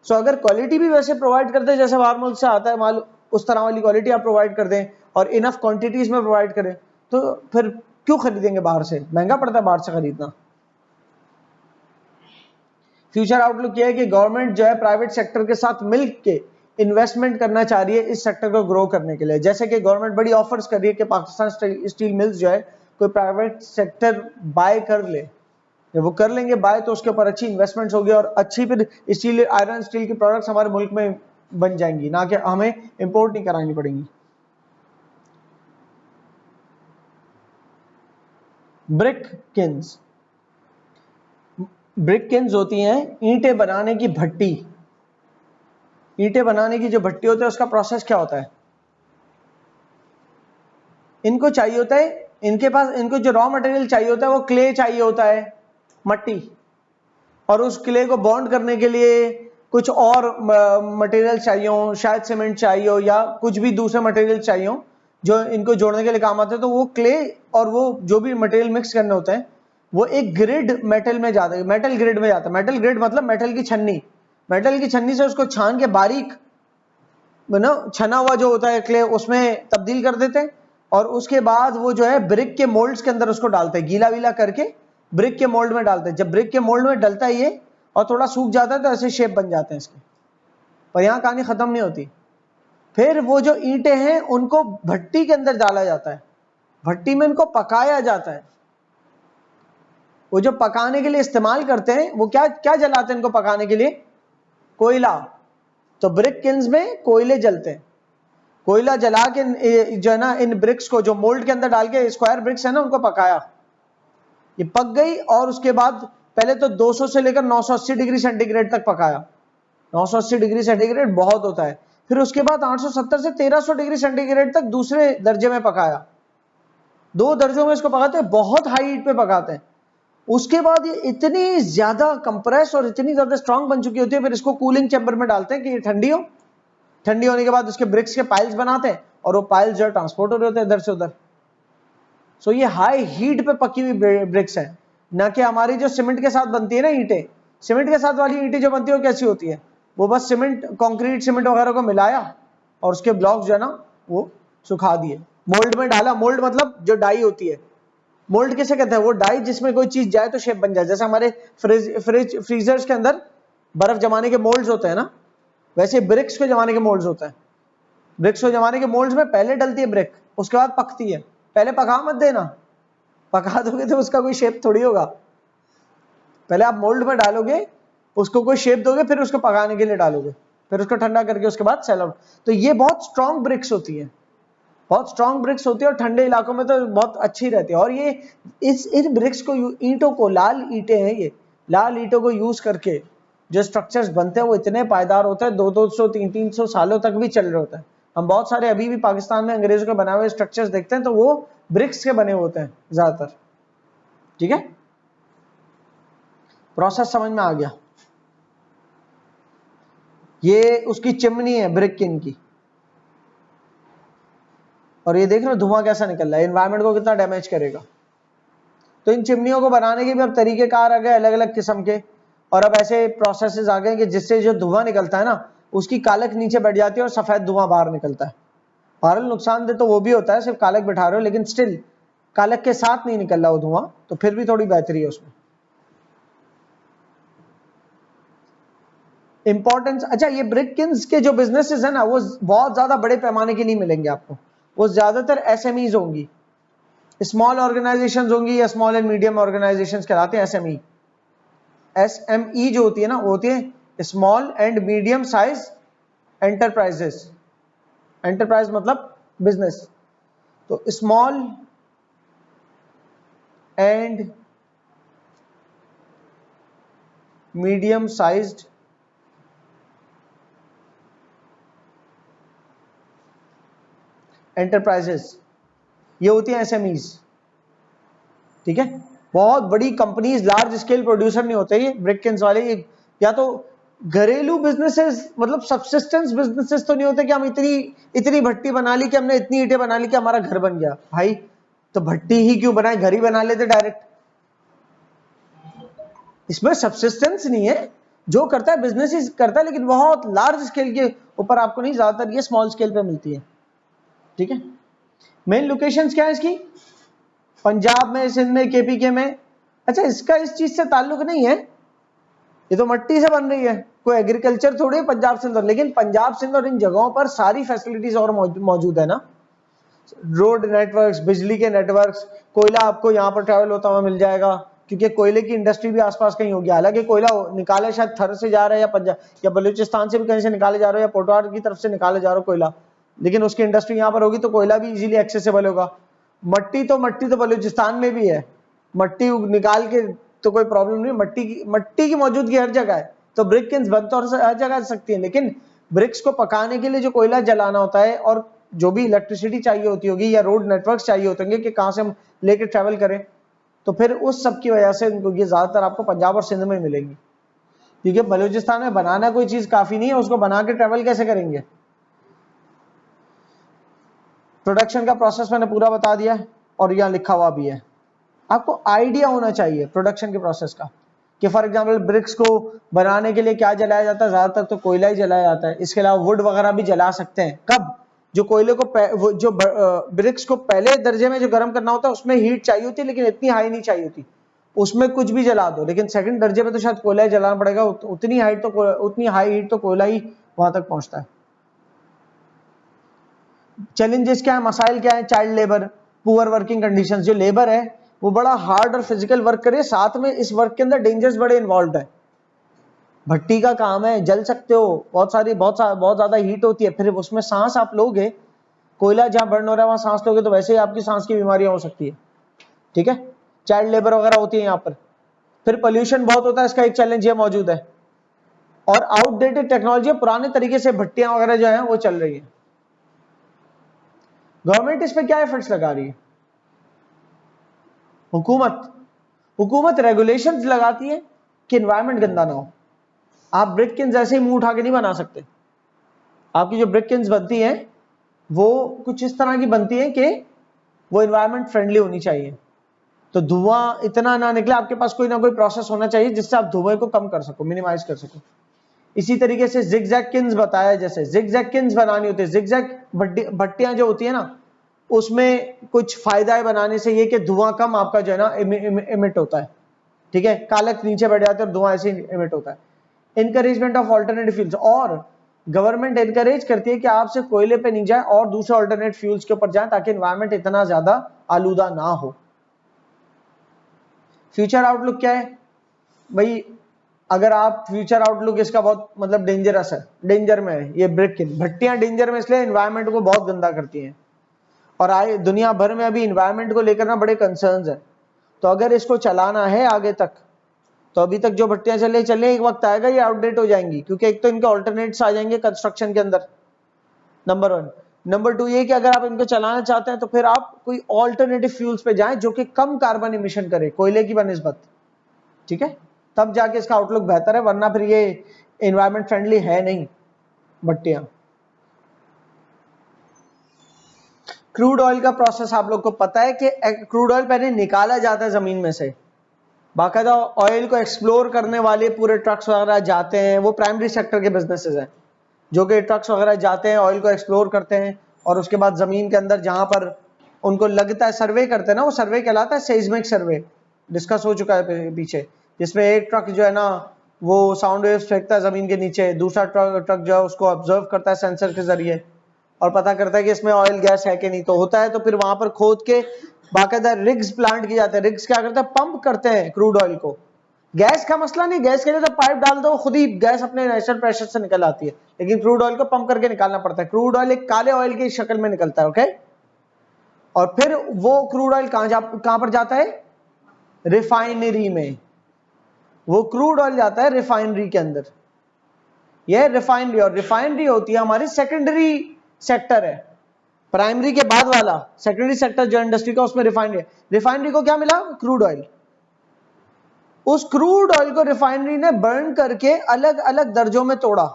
सो अगर क्वालिटी भी वैसे प्रोवाइड कर दें जैसे बाहर मुल्क से आता है माल, उस तरह वाली क्वालिटी आप प्रोवाइड कर दें और इनफ क्वांटिटीज में प्रोवाइड करें, तो फिर क्यों खरीदेंगे बाहर से? महंगा पड़ता है बाहर से खरीदना। फ्यूचर आउटलुक ये है कि गवर्नमेंट जो है प्राइवेट सेक्टर के साथ मिल के इन्वेस्टमेंट करना चाह रही है इस सेक्टर को ग्रो करने के लिए। जैसे कि गवर्नमेंट बड़ी ऑफर्स कर रही है कि पाकिस्तान स्टील मिल्स जो है कोई प्राइवेट सेक्टर बाय कर ले, जब वो कर लेंगे बाय तो उसके ऊपर अच्छी इन्वेस्टमेंट्स होगी और अच्छी फिर स्टील, आयरन स्टील की प्रोडक्ट्स हमारे मुल्क में बन जाएंगी, ना कि हमें इंपोर्ट नहीं करानी पड़ेंगी। ब्रिक किल्न्स, ब्रिक किल्न्स होती हैं ईंटें बनाने की भट्टी। ईंटें बनाने की जो भट्टी होती है उसका प्रोसेस क्या होता है? इनको चाहिए होता है, इनके पास इनको जो रॉ मटेरियल चाहिए होता है वो क्ले चाहिए होता है, मट्टी, और उस क्ले को बॉन्ड करने के लिए कुछ और मटेरियल चाहिए हो, शायद सीमेंट चाहिए हो या कुछ भी दूसरे मटेरियल चाहिए हो जो इनको जोड़ने के लिए काम आते हैं। तो वो क्ले और वो जो भी मटेरियल मिक्स करने होते हैं वो एक ग्रिड मेटल में जाता है, मेटल ग्रिड में जाता है। मेटल ग्रिड मतलब मेटल की छन्नी, मेटल की छन्नी से उसको छान के बारीक छना हुआ जो होता है क्ले उसमें तब्दील कर देते हैं, और उसके बाद वो जो है ब्रिक के मोल्ड्स के अंदर उसको डालते हैं, गीला वीला करके ब्रिक के मोल्ड में डालते हैं। जब ब्रिक के मोल्ड में डलता है ये और थोड़ा सूख जाता है तो ऐसे शेप बन जाते हैं इसके। पर यहाँ कहानी खत्म नहीं होती। फिर वो जो ईंटें हैं उनको भट्टी के अंदर डाला जाता है, भट्टी में इनको पकाया जाता है। वो जो पकाने के लिए इस्तेमाल करते हैं वो क्या क्या जलाते हैं इनको पकाने के लिए? कोयला। तो ब्रिक किल्न्स में कोयले जलते हैं, कोयला जला के जो है ना इन ब्रिक्स को जो मोल्ड के अंदर डाल के स्क्वायर ब्रिक्स है ना उनको पकाया, ये पक गई और उसके बाद पहले तो 200 से लेकर 980 डिग्री सेंटीग्रेड तक पकाया। 980 डिग्री सेंटीग्रेड बहुत होता है। फिर उसके बाद 870 से 1300 डिग्री सेंटीग्रेड तक दूसरे दर्जे में पकाया। 2 दर्जों में इसको पकाते हैं, बहुत हाई हीट पे पकाते हैं। उसके बाद ये इतनी ज्यादा कंप्रेस और इतनी ज्यादा स्ट्रांग बन चुकी होती है, फिर इसको कूलिंग चैम्बर में डालते हैं कि ये ठंडी हो। ठंडी होने के बाद उसके ब्रिक्स के पाइल्स बनाते हैं और वो पाइल्स जो ट्रांसपोर्ट हो रहे होते हैं इधर से उधर। सो ये हाई हीट पे पकी हुई ब्रिक्स है, ना कि हमारी जो सीमेंट के साथ बनती है ना ईंटें। सीमेंट के साथ वाली ईंटें जो बनती है वो कैसी होती है? वो बस सीमेंट, कंक्रीट सीमेंट वगैरह को मिलाया और उसके ब्लॉक्स जो है ना वो सुखा दिए, मोल्ड में डाला। मोल्ड मतलब जो डाई होती है, मोल्ड किसे कहते हैं? वो डाई जिसमें कोई चीज जाए तो शेप बन जाए, जैसे हमारे फ्रीजर्स के अंदर बर्फ जमाने के मोल्ड्स होते हैं ना, वैसे ब्रिक्स को जमाने के मोल्ड्स होते हैं। ब्रिक्स को जमाने के मोल्ड्स में पहले डलती है ब्रिक, उसके बाद पकती है। पहले पका मत देना, पका दोगे तो उसका कोई शेप थोड़ी होगा। पहले आप मोल्ड में डालोगे, उसको कोई शेप दोगे, फिर उसको पकाने के लिए डालोगे, फिर उसको ठंडा करके उसके बाद सेल आउट। तो ये बहुत स्ट्रॉन्ग ब्रिक्स होती है, बहुत स्ट्रॉन्ग ब्रिक्स होती है, और ठंडे इलाकों में तो बहुत अच्छी रहती है। और ये इन ब्रिक्स को, ईंटों को, लाल ईंटें हैं ये, लाल ईंटों को यूज करके जो स्ट्रक्चर्स बनते हैं वो इतने पायदार होते हैं, 200-200 300-300 सालों तक भी चल रहे होते हैं। हम बहुत सारे अभी भी पाकिस्तान में अंग्रेजों के बनाए हुए स्ट्रक्चर्स देखते हैं तो वो ब्रिक्स के बने होते हैं ज्यादातर। ठीक है, प्रोसेस समझ में आ गया? ये उसकी चिमनी है ब्रिक किन की, और ये देख रहे हो धुआं कैसा निकल रहा है, एनवायरनमेंट को कितना डैमेज करेगा। तो इन चिमनियों को बनाने के भी अब तरीकेकार आ गए अलग अलग किस्म के, और अब ऐसे प्रोसेसेस आ गए कि जिससे जो धुआं निकलता है ना, उसकी कालक नीचे बैठ जाती है और सफेद धुआं बाहर निकलता है। बहरहाल नुकसानदेह तो वो भी होता है, सिर्फ कालक बैठा रहे हो, लेकिन स्टिल कालक के साथ नहीं निकल रहा वो धुआं, तो फिर भी थोड़ी बेहतरी है उसमें। इंपॉर्टेंस, अच्छा ये ब्रिककिंस के जो बिजनेसेस है ना, वो बहुत ज्यादा बड़े पैमाने के नहीं मिलेंगे आपको, वो ज्यादातर एसएमईज होंगी, स्मॉल ऑर्गेनाइजेशंस होंगी, या स्मॉल एंड मीडियम ऑर्गेनाइजेशंस कहलाते हैं एसएमई। एसएमई जो होती है ना, वो होती है small and medium size enterprises. Enterprise मतलब बिजनेस, तो small and medium sized enterprises, ये होती हैं एसएमईज। ठीक है, बहुत बड़ी कंपनीज, लार्ज स्केल प्रोड्यूसर नहीं होते ये ब्रिककिंस वाले, ये या तो घरेलू बिजनेसेस, मतलब सब्सिस्टेंस बिजनेसेस तो नहीं होते कि हम इतनी भट्टी बना ली कि हमने इतनी ईंटें बना ली कि हमारा घर बन गया। भाई तो भट्टी ही क्यों बनाए, घर ही बना लेते डायरेक्ट। इसमें सब्सिस्टेंस नहीं है, जो करता है बिजनेस ही करता है, लेकिन बहुत लार्ज स्केल के ऊपर आपको नहीं, ज्यादातर ये स्मॉल स्केल पे मिलती है। ठीक है, मेन लोकेशंस क्या है इसकी? पंजाब में, सिंध में, केपीके में। अच्छा इसका इस चीज से ताल्लुक नहीं है, ये तो मट्टी से बन रही है, कोई एग्रीकल्चर थोड़ी है पंजाब सिंध, लेकिन पंजाब सिंध और इन जगहों पर सारी फैसिलिटीज और मौजूद है ना, रोड नेटवर्क्स, बिजली के नेटवर्क्स, कोयला आपको यहाँ पर ट्रैवल होता हुआ मिल जाएगा, क्योंकि कोयले की इंडस्ट्री भी आसपास कहीं होगी। हालांकि कोयला निकाले शायद थर से जा रहा है, या पंजाब या बलूचिस्तान से भी कहीं से निकाले जा रहे हो, या पोटवार की तरफ से निकाले जा रहे हो कोयला, लेकिन उसकी इंडस्ट्री यहाँ पर होगी तो कोयला भी इजीली एक्सेसिबल होगा। मट्टी तो बलूचिस्तान में भी है, मट्टी निकाल के तो कोई प्रॉब्लम नहीं, मट्टी की मौजूदगी हर जगह है, तो ब्रिककिंस बन तो हर जगह सकती है, लेकिन ब्रिक्स को पकाने के लिए जो कोयला जलाना होता है, और जो भी इलेक्ट्रिसिटी चाहिए होती होगी, या रोड नेटवर्क चाहिए होते होंगे कि कहाँ से हम लेके ट्रैवल करें, तो फिर उस सब की वजह से ये ज्यादातर आपको पंजाब और सिंध में मिलेंगी, क्योंकि बलूचिस्तान में बनाना कोई चीज काफी नहीं है, उसको बना के ट्रैवल कैसे करेंगे। प्रोडक्शन का प्रोसेस मैंने पूरा बता दिया है, और यहाँ लिखा हुआ भी है, आपको आइडिया होना चाहिए प्रोडक्शन के प्रोसेस का, कि फॉर एग्जांपल ब्रिक्स को बनाने के लिए क्या जलाया जाता है, ज्यादातर तो कोयला ही जलाया जाता है। इसके अलावा वुड वगैरह भी जला सकते हैं, कब? जो कोयले को जो ब्रिक्स को पहले दर्जे में जो गर्म करना होता है उसमें हीट चाहिए होती है, लेकिन इतनी हाई नहीं चाहिए होती, उसमें कुछ भी जला दो, लेकिन सेकंड दर्जे में तो शायद कोयला ही जलाना पड़ेगा, उतनी हाई हीट तो कोयला ही वहां तक पहुंचता है। चैलेंजेस क्या है, मसाइल क्या है? Child labour, poor working conditions, जो लेबर है वो बड़ा हार्ड और फिजिकल वर्क करे, साथ में इस वर्क के अंदर डेंजर्स बड़े इन्वॉल्व है। भट्टी का काम है, जल सकते हो, बहुत ज्यादा हीट होती है, फिर उसमें सांस आप लोगे, कोयला जहां बर्न हो रहा है वहां सांस लोगे तो वैसे ही आपकी सांस की बीमारियां हो सकती है। ठीक है, चाइल्ड लेबर वगैरह होती है यहाँ पर। फिर पोल्यूशन बहुत होता है, इसका एक चैलेंज ये मौजूद है, और आउटडेटेड टेक्नोलॉजी, पुराने तरीके से भट्टियां वगैरह जो है वो चल रही है। गवर्नमेंट इस पे क्या एफर्ट्स लगा रही है? हुकूमत रेगुलेशंस लगाती है कि एनवायरनमेंट गंदा ना हो। आप ब्रिककिंस ऐसे ही मुंह उठा के नहीं बना सकते, आपकी जो ब्रिककिंस बनती हैं वो कुछ इस तरह की बनती है कि वो एनवायरनमेंट फ्रेंडली होनी चाहिए, तो धुआं इतना ना निकले, आपके पास कोई ना कोई प्रोसेस होना चाहिए जिससे आप धुएं को कम कर सको, मिनिमाइज कर सको। इसी तरीके से जिगजैग किन्स बताया, जैसे जिगजैग किन्स बनानी होती है, जिगजैग भट्टियां जो होती है ना, उसमें कुछ फायदा है बनाने से ये कि धुआं कम आपका जो है ना इमिट होता है, ठीक है, कालक नीचे बैठ जाते हैं और धुआं ऐसे इमिट होता है। इनकरेजमेंट ऑफ ऑल्टरनेटिव फ्यूल्स, और गवर्नमेंट एनकरेज करती है कि आप सिर्फ कोयले पे नहीं जाए और दूसरे ऑल्टरनेट फ्यूल्स के ऊपर जाएं ताकि एनवायरनमेंट इतना ज्यादा आलूदा ना हो। फ्यूचर आउटलुक क्या है भाई? अगर आप फ्यूचर आउटलुक इसका बहुत मतलब डेंजरस है, डेंजर में है ये ब्रिक की भट्टियां। डेंजर में इसलिए एनवायरनमेंट को बहुत गंदा करती हैं और आए दुनिया भर में अभी एनवायरनमेंट को लेकर ना बड़े कंसर्न्स हैं। तो अगर इसको चलाना है आगे तक, तो अभी तक जो भट्टियां चले एक वक्त आएगा ये आउटडेट हो जाएंगी, क्योंकि एक तो इनके ऑल्टरनेट्स आ जाएंगे कंस्ट्रक्शन के अंदर, नंबर 1। नंबर 2 ये कि अगर आप इनको चलाना चाहते हैं तो फिर आप कोई ऑल्टरनेटिव फ्यूल्स पे जाएं जो कि कम कार्बन इमिशन करे कोयले की बनिस्बत, ठीक है, तब जाके इसका आउटलुक बेहतर है, वरना फिर ये एनवायरमेंट फ्रेंडली है नहीं भट्टियां। क्रूड ऑयल का प्रोसेस आप लोग को पता है कि क्रूड ऑयल पहले निकाला जाता है जमीन में से, बाकायदा ऑयल को एक्सप्लोर करने वाले पूरे ट्रक्स वगैरह जाते हैं, वो प्राइमरी सेक्टर के बिजनेसेस हैं जो कि ट्रक्स वगैरह जाते हैं ऑयल को एक्सप्लोर करते हैं और उसके बाद जमीन के अंदर जहां पर उनको लगता है सर्वे करते हैं ना, वो सर्वे कहलाता है सेस्मिक सर्वे, डिस्कस हो चुका है पीछे, जिसमें एक ट्रक जो है ना वो साउंड वेव्स फेंकता है जमीन के नीचे, दूसरा ट्रक जो है उसको ऑब्जर्व करता है सेंसर के जरिए और पता करता है कि इसमें ऑयल गैस है कि नहीं, तो होता है तो फिर वहां पर खोद के बाकायदा रिग्स प्लांट किए जाते हैं। रिग्स क्या करते हैं? पंप करते हैं क्रूड ऑयल को। गैस का मसला नहीं, गैस के लिए तो पाइप डाल दो खुद ही गैस अपने नेचुरल प्रेशर से निकल आती है, लेकिन क्रूड ऑयल को पंप करके निकालना पड़ता है। क्रूड ऑयल एक काले ऑयल की शक्ल में निकलता है, ओके, और फिर वो क्रूड ऑयल कहां पर जाता है? रिफाइनरी में। वो क्रूड ऑयल जाता है रिफाइनरी के अंदर, यह रिफाइनरी, और रिफाइनरी होती है हमारी सेकेंडरी सेक्टर है, प्राइमरी के बाद वाला सेकेंडरी सेक्टर जो इंडस्ट्री का, उसमें रिफाइनरी है। रिफाइनरी को क्या मिला? Crude oil. उस क्रूड ऑयल को रिफाइनरी ने बर्न करके अलग अलग दर्जों में तोड़ा।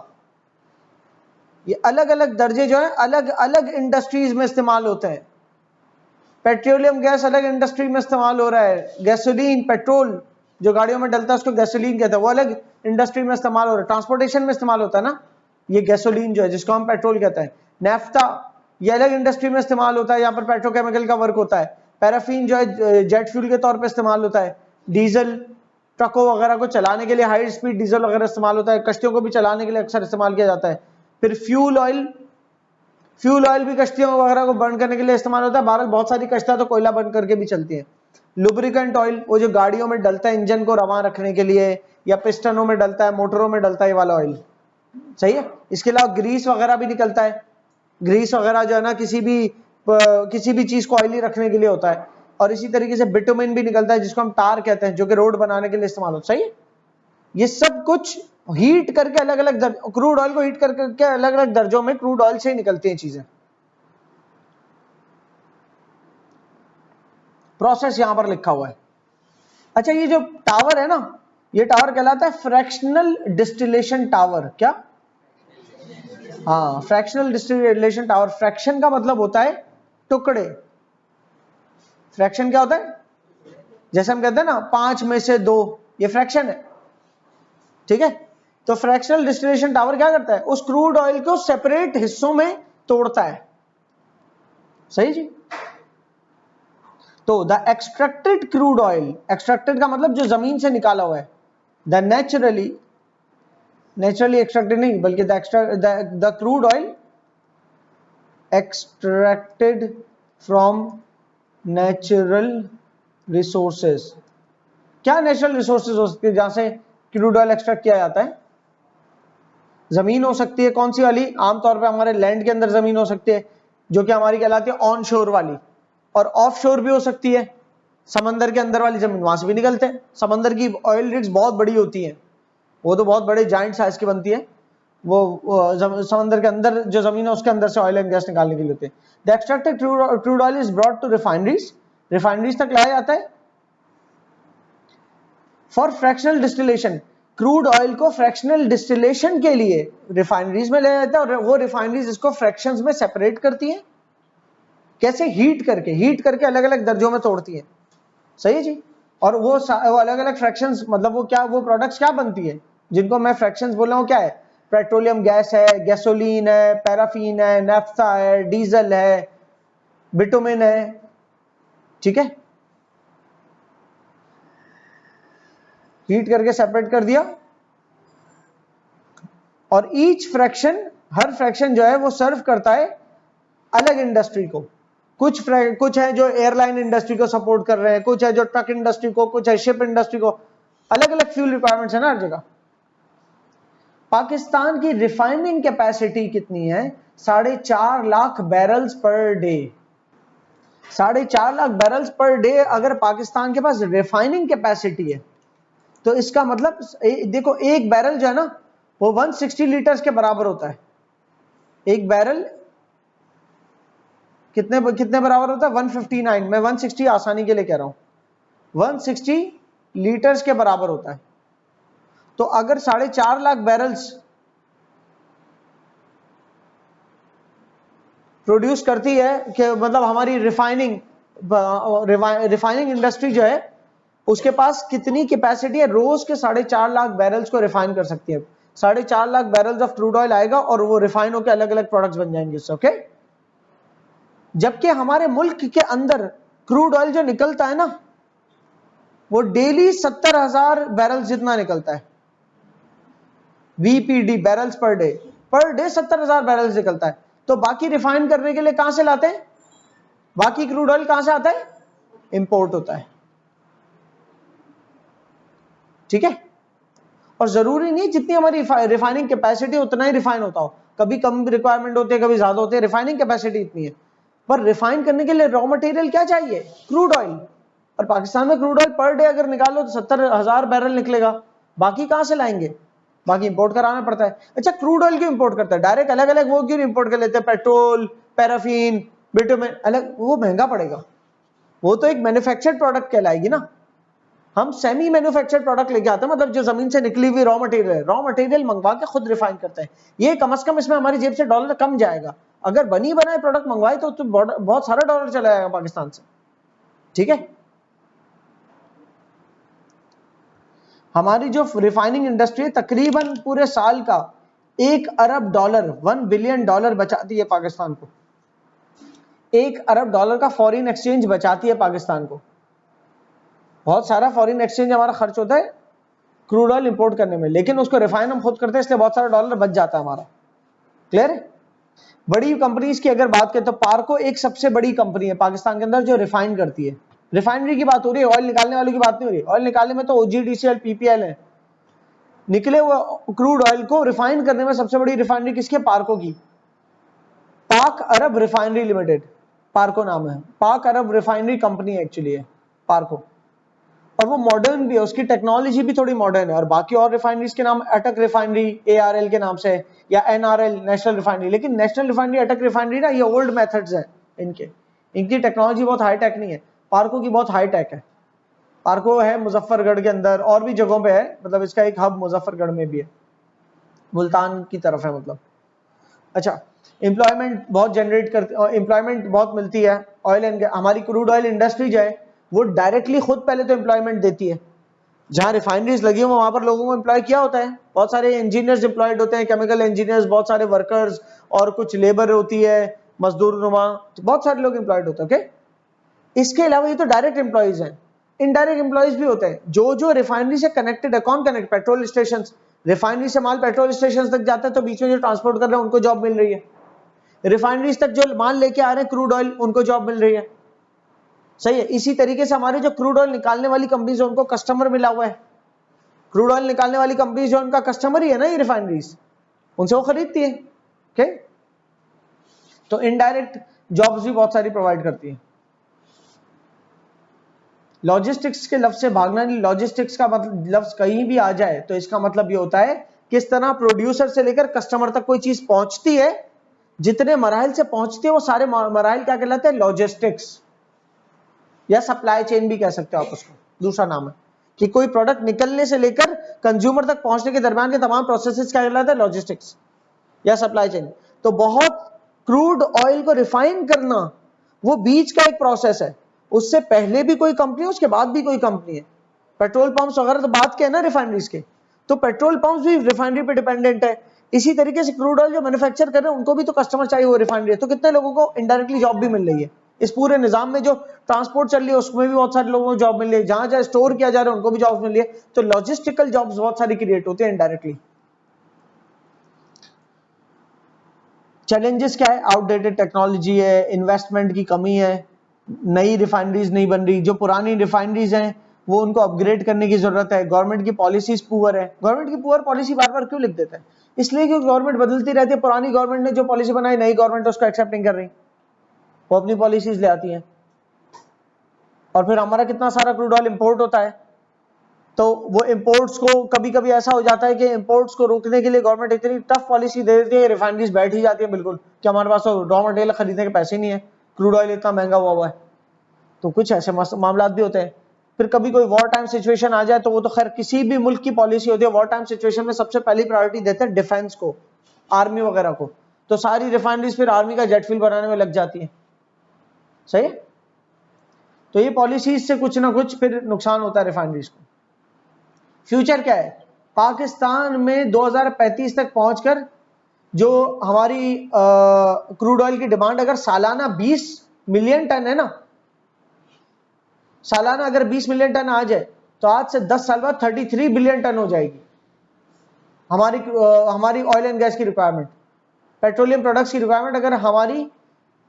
ये अलग अलग दर्जे जो है अलग अलग इंडस्ट्रीज में इस्तेमाल होते हैं। पेट्रोलियम गैस अलग इंडस्ट्री में इस्तेमाल हो रहा है, गैसोलीन पेट्रोल जो गाड़ियों में डलता है उसको गैसोलीन कहते हैं, वो अलग इंडस्ट्री में इस्तेमाल हो रहा है। ट्रांसपोर्टेशन में इस्तेमाल होता है ना ये गैसोलीन जो है जिसको हम पेट्रोल कहते हैं। नेफ्ता ये अलग इंडस्ट्री में इस्तेमाल होता है, यहाँ पर पेट्रोकेमिकल का वर्क होता है। पैराफिन जो है जेट फ्यूल के तौर पर इस्तेमाल होता है। डीजल ट्रकों वगैरह को चलाने के लिए हाई स्पीड डीजल वगैरह इस्तेमाल होता है, कश्तियों को भी चलाने के लिए अक्सर इस्तेमाल किया जाता है। फिर फ्यूल ऑयल भी कश्तियों वगैरह को बर्न करने के लिए इस्तेमाल होता है। बहरहाल बहुत सारी कश्तियां तो कोयला बर्न करके भी चलती हैं। लुब्रिकेंट ऑयल वो जो गाड़ियों में डलता है इंजन को रवां रखने के लिए, या पिस्टनों में डलता है, मोटरों में डलता है, ये वाला ऑयल, सही है। इसके अलावा ग्रीस वगैरह भी निकलता है। ग्रीस वगैरह जो है ना किसी भी चीज को ऑयली रखने के लिए होता है। और इसी तरीके से बिटुमिन भी निकलता है जिसको हम टार कहते हैं, जो कि रोड बनाने के लिए इस्तेमाल होता है, सही है। ये सब कुछ हीट करके अलग अलग क्रूड ऑयल को हीट करके अलग अलग दर्जों में क्रूड ऑयल से निकलती हैं चीजें। प्रोसेस यहां पर लिखा हुआ है। अच्छा, ये जो टावर है ना, ये टावर कहलाता है फ्रैक्शनल डिस्टिलेशन टावर। क्या? हाँ, फ्रैक्शनल डिस्टिलेशन टावर। फ्रैक्शन का मतलब होता है टुकड़े। फ्रैक्शन क्या होता है? जैसे हम कहते हैं ना 5 में से 2, ये फ्रैक्शन है, ठीक है। तो फ्रैक्शनल डिस्टिलेशन टावर क्या करता है? उस क्रूड ऑयल को सेपरेट हिस्सों में तोड़ता है, सही जी। तो the extracted crude oil, extracted का मतलब जो जमीन से निकाला हुआ है, द नेचुरली एक्सट्रैक्टेड नहीं बल्कि the crude oil extracted from natural resources. क्या नेचुरल रिसोर्सेज हो सकती है जहां से क्रूड ऑयल एक्सट्रैक्ट किया जाता है? जमीन हो सकती है, कौन सी वाली? आमतौर पे हमारे लैंड के अंदर जमीन हो सकती है जो कि हमारी कहलाती है ऑन शोर वाली, और ऑफ शोर भी हो सकती है, समंदर के अंदर वाली जमीन, वहां से भी निकलते हैं। समंदर की ऑयल रिग्स बहुत बड़ी होती हैं, वो तो बहुत बड़े जाइंट साइज की बनती है, वो समंदर के अंदर जो जमीन है उसके अंदर से ऑयल एंड गैस निकालने के लिए होते हैं। The extracted crude oil is brought to refineries तक लाया जाता है for fractional distillation. Crude oil को फ्रैक्शनल डिस्टिलेशन के लिए रिफाइनरीज में ले जाता है, और वो रिफाइनरीज इसको फ्रैक्शंस में सेपरेट करती हैं। कैसे? हीट करके अलग अलग दर्जों में तोड़ती है, सही है जी। और वो अलग अलग फ्रैक्शंस मतलब वो प्रोडक्ट्स क्या बनती है जिनको मैं फ्रैक्शंस बोल रहा हूँ? क्या है? पेट्रोलियम गैस है, गैसोलीन है, पैराफिन है, नेफ्था है, डीजल है, बिटुमिन है, ठीक है, हीट करके सेपरेट कर दिया, और ईच फ्रैक्शन, हर फ्रैक्शन जो है वो सर्व करता है अलग इंडस्ट्री को। कुछ है जो एयरलाइन इंडस्ट्री को सपोर्ट कर रहे हैं, कुछ है जो ट्रक इंडस्ट्री को, कुछ है शिप इंडस्ट्री को, अलग अलग फ्यूल रिक्वायरमेंट्स है ना हर जगह। पाकिस्तान की रिफाइनिंग कैपेसिटी कितनी है? 4.5 lakh barrels per day. 4.5 lakh barrels per day अगर पाकिस्तान के पास रिफाइनिंग कैपेसिटी है तो इसका मतलब देखो, एक बैरल जो है ना वो 160 लीटर्स के बराबर होता है। एक बैरल कितने बराबर होता है? 159। मैं 160 आसानी के लिए कह रहा हूं, 160 लीटर्स के बराबर होता है। तो अगर 4.5 लाख बैरल्स प्रोड्यूस करती है कि मतलब हमारी रिफाइनिंग इंडस्ट्री जो है उसके पास कितनी कैपेसिटी है? रोज के 4.5 लाख बैरल्स को रिफाइन कर सकती है। 4.5 lakh barrels of crude oil आएगा और वो रिफाइन होकर अलग अलग प्रोडक्ट्स बन जाएंगे उससे, ओके। जबकि हमारे मुल्क के अंदर क्रूड ऑयल जो निकलता है ना वो डेली 70,000 बैरल्स जितना निकलता है। VPD, barrels per day 70,000 barrels निकलता है। तो बाकी रिफाइन करने के लिए कहां से लाते हैं? बाकी क्रूड ऑयल कहां से आता है? इंपोर्ट होता है, ठीक है। और जरूरी नहीं जितनी हमारी रिफाइनिंग कैपेसिटी उतना ही रिफाइन होता हो, कभी कम रिक्वायरमेंट होती है, कभी ज्यादा होती है। रिफाइनिंग कैपेसिटी इतनी है, पर रिफाइन करने के लिए रॉ मटेरियल क्या चाहिए? Crude oil. और पाकिस्तान में क्रूड ऑयल पर डे अगर निकालो तो 70,000 बैरल निकलेगा। बाकी कहां से लाएंगे? बाकी इंपोर्ट कराना पड़ता है। अच्छा, क्रूड ऑयल क्यों इंपोर्ट करता है? डायरेक्ट अलग अलग वो क्यों इंपोर्ट कर लेते हैं? पेट्रोल, पैराफिन, बिटुमेन अलग, वो महंगा पड़ेगा। वो तो एक मैन्युफैक्चर्ड प्रोडक्ट कहलाएगी ना। हम सेमी मैन्युफैक्चर्ड प्रोडक्ट लेके आते हैं, मतलब जो जमीन से निकली हुई रॉ मटेरियल है, रॉ मटेरियल मंगवा के खुद रिफाइन करते हैं। ये कम से कम इसमें हमारी जेब से डॉलर कम जाएगा। अगर बनी बनाए प्रोडक्ट मंगवाए तो बहुत सारा डॉलर चला जाएगा पाकिस्तान से, ठीक है। हमारी जो रिफाइनिंग इंडस्ट्री है तकरीबन पूरे साल का 1 अरब डॉलर, 1 बिलियन डॉलर बचाती है पाकिस्तान को। 1 अरब डॉलर का फॉरेन एक्सचेंज बचाती है पाकिस्तान को। बहुत सारा फॉरेन एक्सचेंज हमारा खर्च होता है क्रूड ऑयल इंपोर्ट करने में, लेकिन उसको रिफाइन हम खुद करते हैं, इसलिए बहुत सारा डॉलर बच जाता है हमारा। क्लियर है? बड़ी कंपनीज की अगर बात करें तो पार्को एक सबसे बड़ी कंपनी है पाकिस्तान के अंदर जो रिफाइन करती है। रिफाइनरी की बात हो रही है, ऑयल निकालने वालों की बात नहीं हो रही। ऑयल निकालने में तो OGDCL, PPL है। निकले हुए क्रूड ऑयल को रिफाइन करने में सबसे बड़ी रिफाइनरी किसकी है? पार्को की। पाक अरब रिफाइनरी लिमिटेड, पार्को नाम है। पाक अरब रिफाइनरी कंपनी एक्चुअली है पार्को, और वो मॉडर्न भी है, उसकी टेक्नोलॉजी भी थोड़ी मॉडर्न है। और बाकी और रिफाइनरीज के नाम अटक रिफाइनरी ARL के नाम से, या NRL नेशनल रिफाइनरी। लेकिन नेशनल रिफाइनरी, अटक रिफाइनरी ना, ये ओल्ड मेथड्स है इनकी टेक्नोलॉजी बहुत हाई टेक नहीं है। पार्को की बहुत हाई टेक है। पार्को है मुजफ्फरगढ़ के अंदर, और भी जगहों पे है, मतलब इसका एक हब मुजफ्फरगढ़ में भी है, मुल्तान की तरफ है मतलब। अच्छा, एम्प्लॉयमेंट बहुत जनरेट करती, एम्प्लॉयमेंट बहुत मिलती है। ऑयल एंड हमारी क्रूड ऑयल इंडस्ट्री जो है वो डायरेक्टली खुद पहले तो एम्प्लॉयमेंट देती है। जहां रिफाइनरीज लगी हो वहां पर लोगों को एम्प्लॉय किया होता है। बहुत सारे इंजीनियर्स एम्प्लॉयड होते हैं, केमिकल इंजीनियर्स, बहुत सारे वर्कर्स, और कुछ लेबर होती है, मजदूर नुमा, बहुत सारे लोग एम्प्लॉयड होते हैं, ओके। इसके अलावा ये तो डायरेक्ट एम्प्लॉयज हैं, इनडायरेक्ट एम्प्लॉयज भी होते हैं जो रिफाइनरी से कनेक्टेड है। कौन कनेक्ट? Petrol station. रिफाइनरी से माल पेट्रोल स्टेशन तक जाता है तो बीच में जो ट्रांसपोर्ट कर रहे हैं उनको जॉब मिल रही है। रिफाइनरीज तक जो माल लेके आ रहे हैं क्रूड ऑयल, उनको जॉब मिल रही है, सही है। इसी तरीके से हमारे जो क्रूड ऑयल निकालने वाली कंपनीज है उनको कस्टमर मिला हुआ है। क्रूड ऑयल निकालने वाली कंपनी जो उनका कस्टमर ही है ना ये रिफाइनरीज, उनसे वो खरीदती है, ओके। तो इनडायरेक्ट जॉब्स भी बहुत सारी प्रोवाइड करती है। लॉजिस्टिक्स के लफ्ज से भागना नहीं। लॉजिस्टिक्स का मतलब लफ्ज कहीं भी आ जाए तो इसका मतलब ये होता है किस तरह प्रोड्यूसर से लेकर कस्टमर तक कोई चीज पहुंचती है, जितने मराहिल से पहुंचती है वो सारे मराहिल क्या कहलाते हैं? लॉजिस्टिक्स, या सप्लाई चेन भी कह सकते हो आप उसको, दूसरा नाम है। कि कोई प्रोडक्ट निकलने से लेकर कंज्यूमर तक पहुंचने के दरमियान के तमाम प्रोसेसेस क्या कहलाता है? लॉजिस्टिक्स या सप्लाई चेन। तो बहुत क्रूड ऑयल को रिफाइन करना वो बीच का एक प्रोसेस है। उससे पहले भी कोई कंपनी है, उसके बाद भी कोई कंपनी है। पेट्रोल पंप्स वगैरह तो बात के है ना रिफाइनरीज के, तो पेट्रोल पंप्स भी रिफाइनरी पे डिपेंडेंट है। इसी तरीके से क्रूड ऑयल जो मैन्युफैक्चर कर रहे हैं उनको भी तो कस्टमर चाहिए, वो रिफाइनरी है। तो कितने लोगों को इनडायरेक्टली जॉब भी मिल रही है इस पूरे निजाम में जो ट्रांसपोर्ट चल रही है उसमें भी बहुत सारे लोगों को जॉब मिल रही है, जहां जहां स्टोर किया जा रहा है उनको भी जॉब मिल रही है, तो लॉजिस्टिकल जॉब्स बहुत सारी क्रिएट होती है इनडायरेक्टली। चैलेंजेस क्या है? आउटडेटेड टेक्नोलॉजी है, इन्वेस्टमेंट की कमी है, नई रिफाइनरीज नहीं बन रही, जो पुरानी रिफाइनरीज हैं वो उनको अपग्रेड करने की जरूरत है, गवर्नमेंट की पॉलिसीज पुअर है। गवर्नमेंट की पुअर पॉलिसी बार बार क्यों लिख देता है? इसलिए क्योंकि गवर्नमेंट बदलती रहती है, पुरानी गवर्नमेंट ने जो पॉलिसी बनाई नई गवर्नमेंट उसको एक्सेप्ट नहीं कर रही, वो अपनी पॉलिसीज ले आती है। और फिर हमारा कितना सारा क्रूड ऑयल इंपोर्ट होता है, तो वो इंपोर्ट्स को कभी कभी ऐसा हो जाता है कि इंपोर्ट्स को रोकने के लिए गवर्नमेंट इतनी टफ पॉलिसी दे देती है, रिफाइनरीज बैठ ही जाती है बिल्कुल कि हमारे पास तो रॉ मटेरियल खरीदने के पैसे नहीं है, क्रूड ऑयल इतना महंगा हुआ है। तो कुछ ऐसे मामला भी होते हैं। फिर कभी कोई वॉर टाइम सिचुएशन आ जाए, तो वो तो खैर किसी भी मुल्क की पॉलिसी होती है, वॉर टाइम सिचुएशन में सबसे पहली प्रायोरिटी देते हैं डिफेंस को, आर्मी वगैरह को, तो सारी रिफाइनरीज फिर आर्मी का जेट फ्यूल बनाने में लग जाती है। सही है? तो ये पॉलिसीज से कुछ ना कुछ फिर नुकसान होता है रिफाइनरीज को। फ्यूचर क्या है? पाकिस्तान में 2035 तक पहुंचकर जो हमारी क्रूड ऑयल की डिमांड अगर सालाना 20 मिलियन टन है ना, सालाना अगर 20 मिलियन टन आ जाए तो आज से 10 साल बाद 33 बिलियन टन हो जाएगी हमारी ऑयल एंड गैस की रिक्वायरमेंट, पेट्रोलियम प्रोडक्ट्स की रिक्वायरमेंट अगर हमारी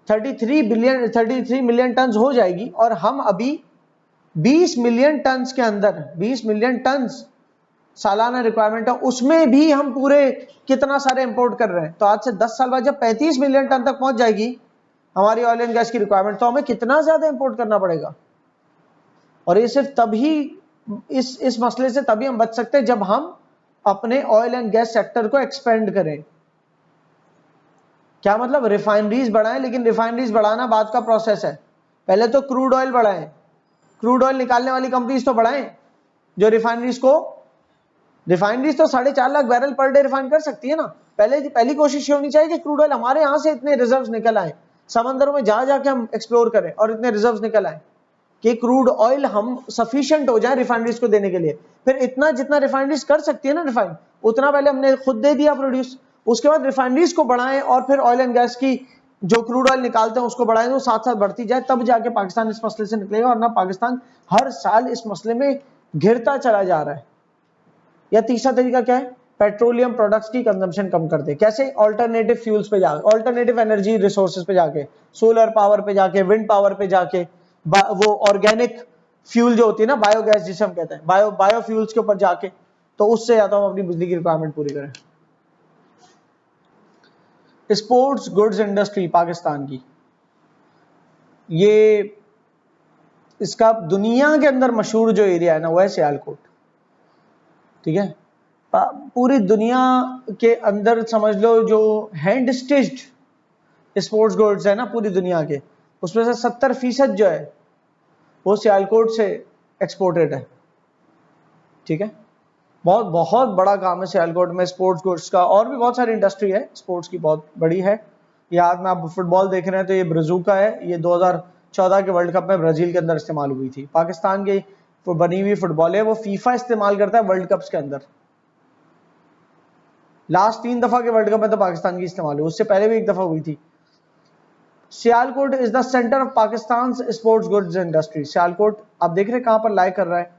33 मिलियन टन हो जाएगी, और हम अभी 20 मिलियन टन के अंदर 20 मिलियन टन सालाना रिक्वायरमेंट है, उसमें भी हम पूरे कितना सारे इंपोर्ट कर रहे हैं। तो आज से 10 साल बाद जब 35 मिलियन टन तक पहुंच जाएगी हमारी ऑयल एंड गैस की रिक्वायरमेंट, तो हमें कितना ज्यादा इंपोर्ट करना पड़ेगा। और ये सिर्फ तभी इस मसले से तभी हम बच सकते हैं जब हम अपने ऑयल एंड गैस सेक्टर को एक्सपेंड करें। क्या मतलब? रिफाइनरीज बढ़ाएं, लेकिन रिफाइनरीज बढ़ाना बाद का प्रोसेस है, पहले तो क्रूड ऑयल बढ़ाएं, क्रूड ऑयल निकालने वाली कंपनीज तो बढ़ाएं जो रिफाइनरीज तो 4.5 lakh barrel per day refine कर सकती है ना। पहली कोशिश ये होनी चाहिए कि क्रूड ऑयल हमारे यहां से इतने रिजर्व्स निकल आए, समंदरों में जा जाके हम एक्सप्लोर करें और इतने रिजर्व्स निकल आए कि क्रूड ऑयल हम सफिशिएंट हो जाए रिफाइनरीज को देने के लिए। फिर इतना जितना रिफाइनरीज कर सकती है ना रिफाइन, उतना पहले हमने खुद दे दिया प्रोड्यूस, उसके बाद रिफाइनरीज को बढ़ाएं और फिर ऑयल एंड गैस की जो क्रूड ऑयल निकालते हैं उसको बढ़ाएं, तो साथ साथ बढ़ती जाए, तब जाके पाकिस्तान इस मसले से निकलेगा। और ना पाकिस्तान हर साल इस मसले में घिरता चला जा रहा है। या तीसरा तरीका क्या है? पेट्रोलियम प्रोडक्ट्स की कंजम्पशन कम कर दे। कैसे? ऑल्टरनेटिव फ्यूल्स पे जाके, ऑल्टरनेटिव एनर्जी रिसोर्सेज पे जाके, सोलर पावर पे जाके, विंड पावर पे जाके, वो ऑर्गेनिक फ्यूल जो होती है ना, बायोगैस जिसे हम कहते हैं, बायोफ्यूल्स के ऊपर जाके, तो उससे ज्यादा हम अपनी बिजली की रिक्वायरमेंट पूरी करें। स्पोर्ट्स गुड्स इंडस्ट्री पाकिस्तान की, ये इसका दुनिया के अंदर मशहूर जो एरिया है ना वो है सियालकोट। ठीक है? पूरी दुनिया के अंदर समझ लो जो हैंड स्टिच्ड स्पोर्ट्स गुड्स है ना पूरी दुनिया के, उसमें से 70% जो है वो सियालकोट से एक्सपोर्टेड है। ठीक है? बहुत बहुत बड़ा काम है सियालकोट में स्पोर्ट्स गुड्स का। और भी बहुत सारी इंडस्ट्री है स्पोर्ट्स की, बहुत बड़ी है। याद में आप फुटबॉल देख रहे हैं तो ये ब्राज़ूका है, ये 2014 के वर्ल्ड कप में ब्राजील के अंदर इस्तेमाल हुई थी। पाकिस्तान की बनी हुई फुटबॉल है, वो फीफा इस्तेमाल करता है वर्ल्ड कप्स के अंदर। लास्ट 3 दफा के वर्ल्ड कप में तो पाकिस्तान की इस्तेमाल हुई, उससे पहले भी 1 दफा हुई थी। Sialkot is the centre of Pakistan sports goods industry. Sialkot आप देख रहे हैं कहां पर लाया कर रहा है?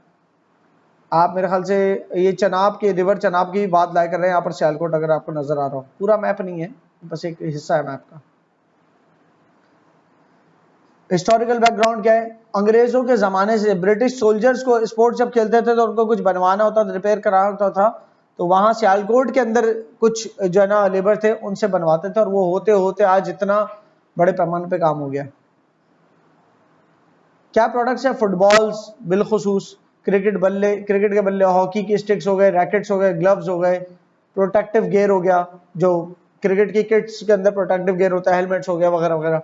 आप मेरे ख्याल से ये चनाब के रिवर चनाब की बात लाया कर रहे हैं यहाँ पर सियालकोट, अगर आपको नजर आ रहा हो। पूरा मैप नहीं है, बस एक हिस्सा है मैप का। हिस्टोरिकल बैकग्राउंड क्या है? अंग्रेजों के जमाने से ब्रिटिश सोल्जर्स को स्पोर्ट्स जब खेलते थे तो उनको कुछ बनवाना होता था, रिपेयर कराना होता था, तो वहां सियालकोट के अंदर कुछ जो है ना लेबर थे उनसे बनवाते थे, और वो होते होते आज इतना बड़े पैमाने पे काम हो गया। क्या प्रोडक्ट्स है? फुटबॉल्स बिलखुसूस, क्रिकेट के बल्ले, हॉकी की स्टिक्स हो गए, रैकेट्स हो गए, ग्लव्स हो गए, प्रोटेक्टिव गियर हो गया, जो क्रिकेट की किट्स के अंदर प्रोटेक्टिव गियर होता है, हेलमेट्स हो गया वगैरह वगैरह।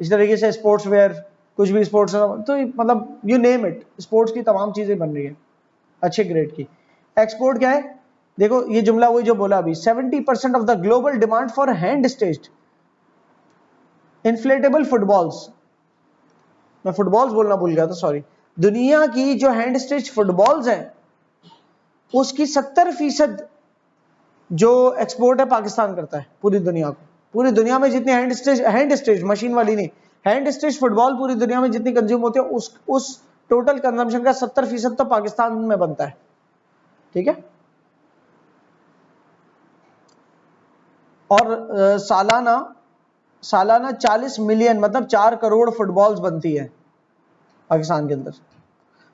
इस तरीके से स्पोर्ट्स वेयर, कुछ भी स्पोर्ट्स, तो मतलब यू नेम इट, स्पोर्ट्स की तमाम चीजें बन रही है अच्छे ग्रेड की। एक्सपोर्ट क्या है? देखो ये जुमला वही जो बोला अभी, 70% of the global demand for hand stitched inflatable footballs, मैं फुटबॉल्स बोलना भूल गया था, सॉरी। दुनिया की जो हैंड स्टिच फुटबॉल्स हैं उसकी 70% जो एक्सपोर्ट है पाकिस्तान करता है पूरी दुनिया को। पूरी दुनिया में जितनी हैंड स्टिच मशीन वाली नहीं, हैंड स्टिच फुटबॉल पूरी दुनिया में जितनी कंज्यूम होती है उस टोटल कंजम्पशन का 70% तो पाकिस्तान में बनता है, ठीक है। और सालाना 40 मिलियन मतलब 4 करोड़ फुटबॉल्स बनती है पाकिस्तान के अंदर।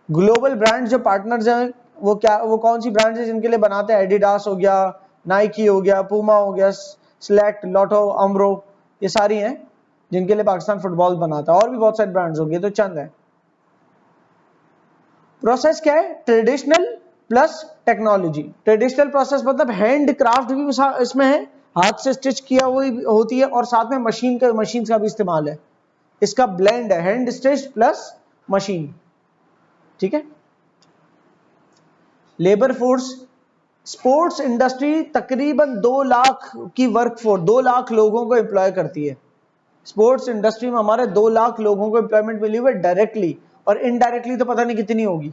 ग्लोबल ब्रांड जो पार्टनर्स हैं वो कौन सी ब्रांड्स हैं जिनके लिए बनाते हैं? एडिडास हो गया, नाइकी हो गया, पूमा हो गया, सिलेक्ट, लॉटो, अम्ब्रो, ये सारी हैं जिनके लिए पाकिस्तान फुटबॉल बनाता है। और भी बहुत सारे ब्रांड्स होंगे, तो चंद है। प्रोसेस क्या है? Traditional plus technology. Traditional process मतलब हैंड क्राफ्ट भी इसमें है, हाथ से स्टिच किया हुई होती है, और साथ में मशीन का भी इस्तेमाल है। इसका ब्लेंड है, हैंड स्टिच प्लस मशीन, ठीक है। लेबर फोर्स, स्पोर्ट्स इंडस्ट्री तकरीबन 2 लाख की वर्कफोर्स, 2 लाख लोगों को एम्प्लॉय करती है। स्पोर्ट्स इंडस्ट्री में हमारे 2 लाख लोगों को एम्प्लॉयमेंट मिली हुई है डायरेक्टली, और इनडायरेक्टली तो पता नहीं कितनी होगी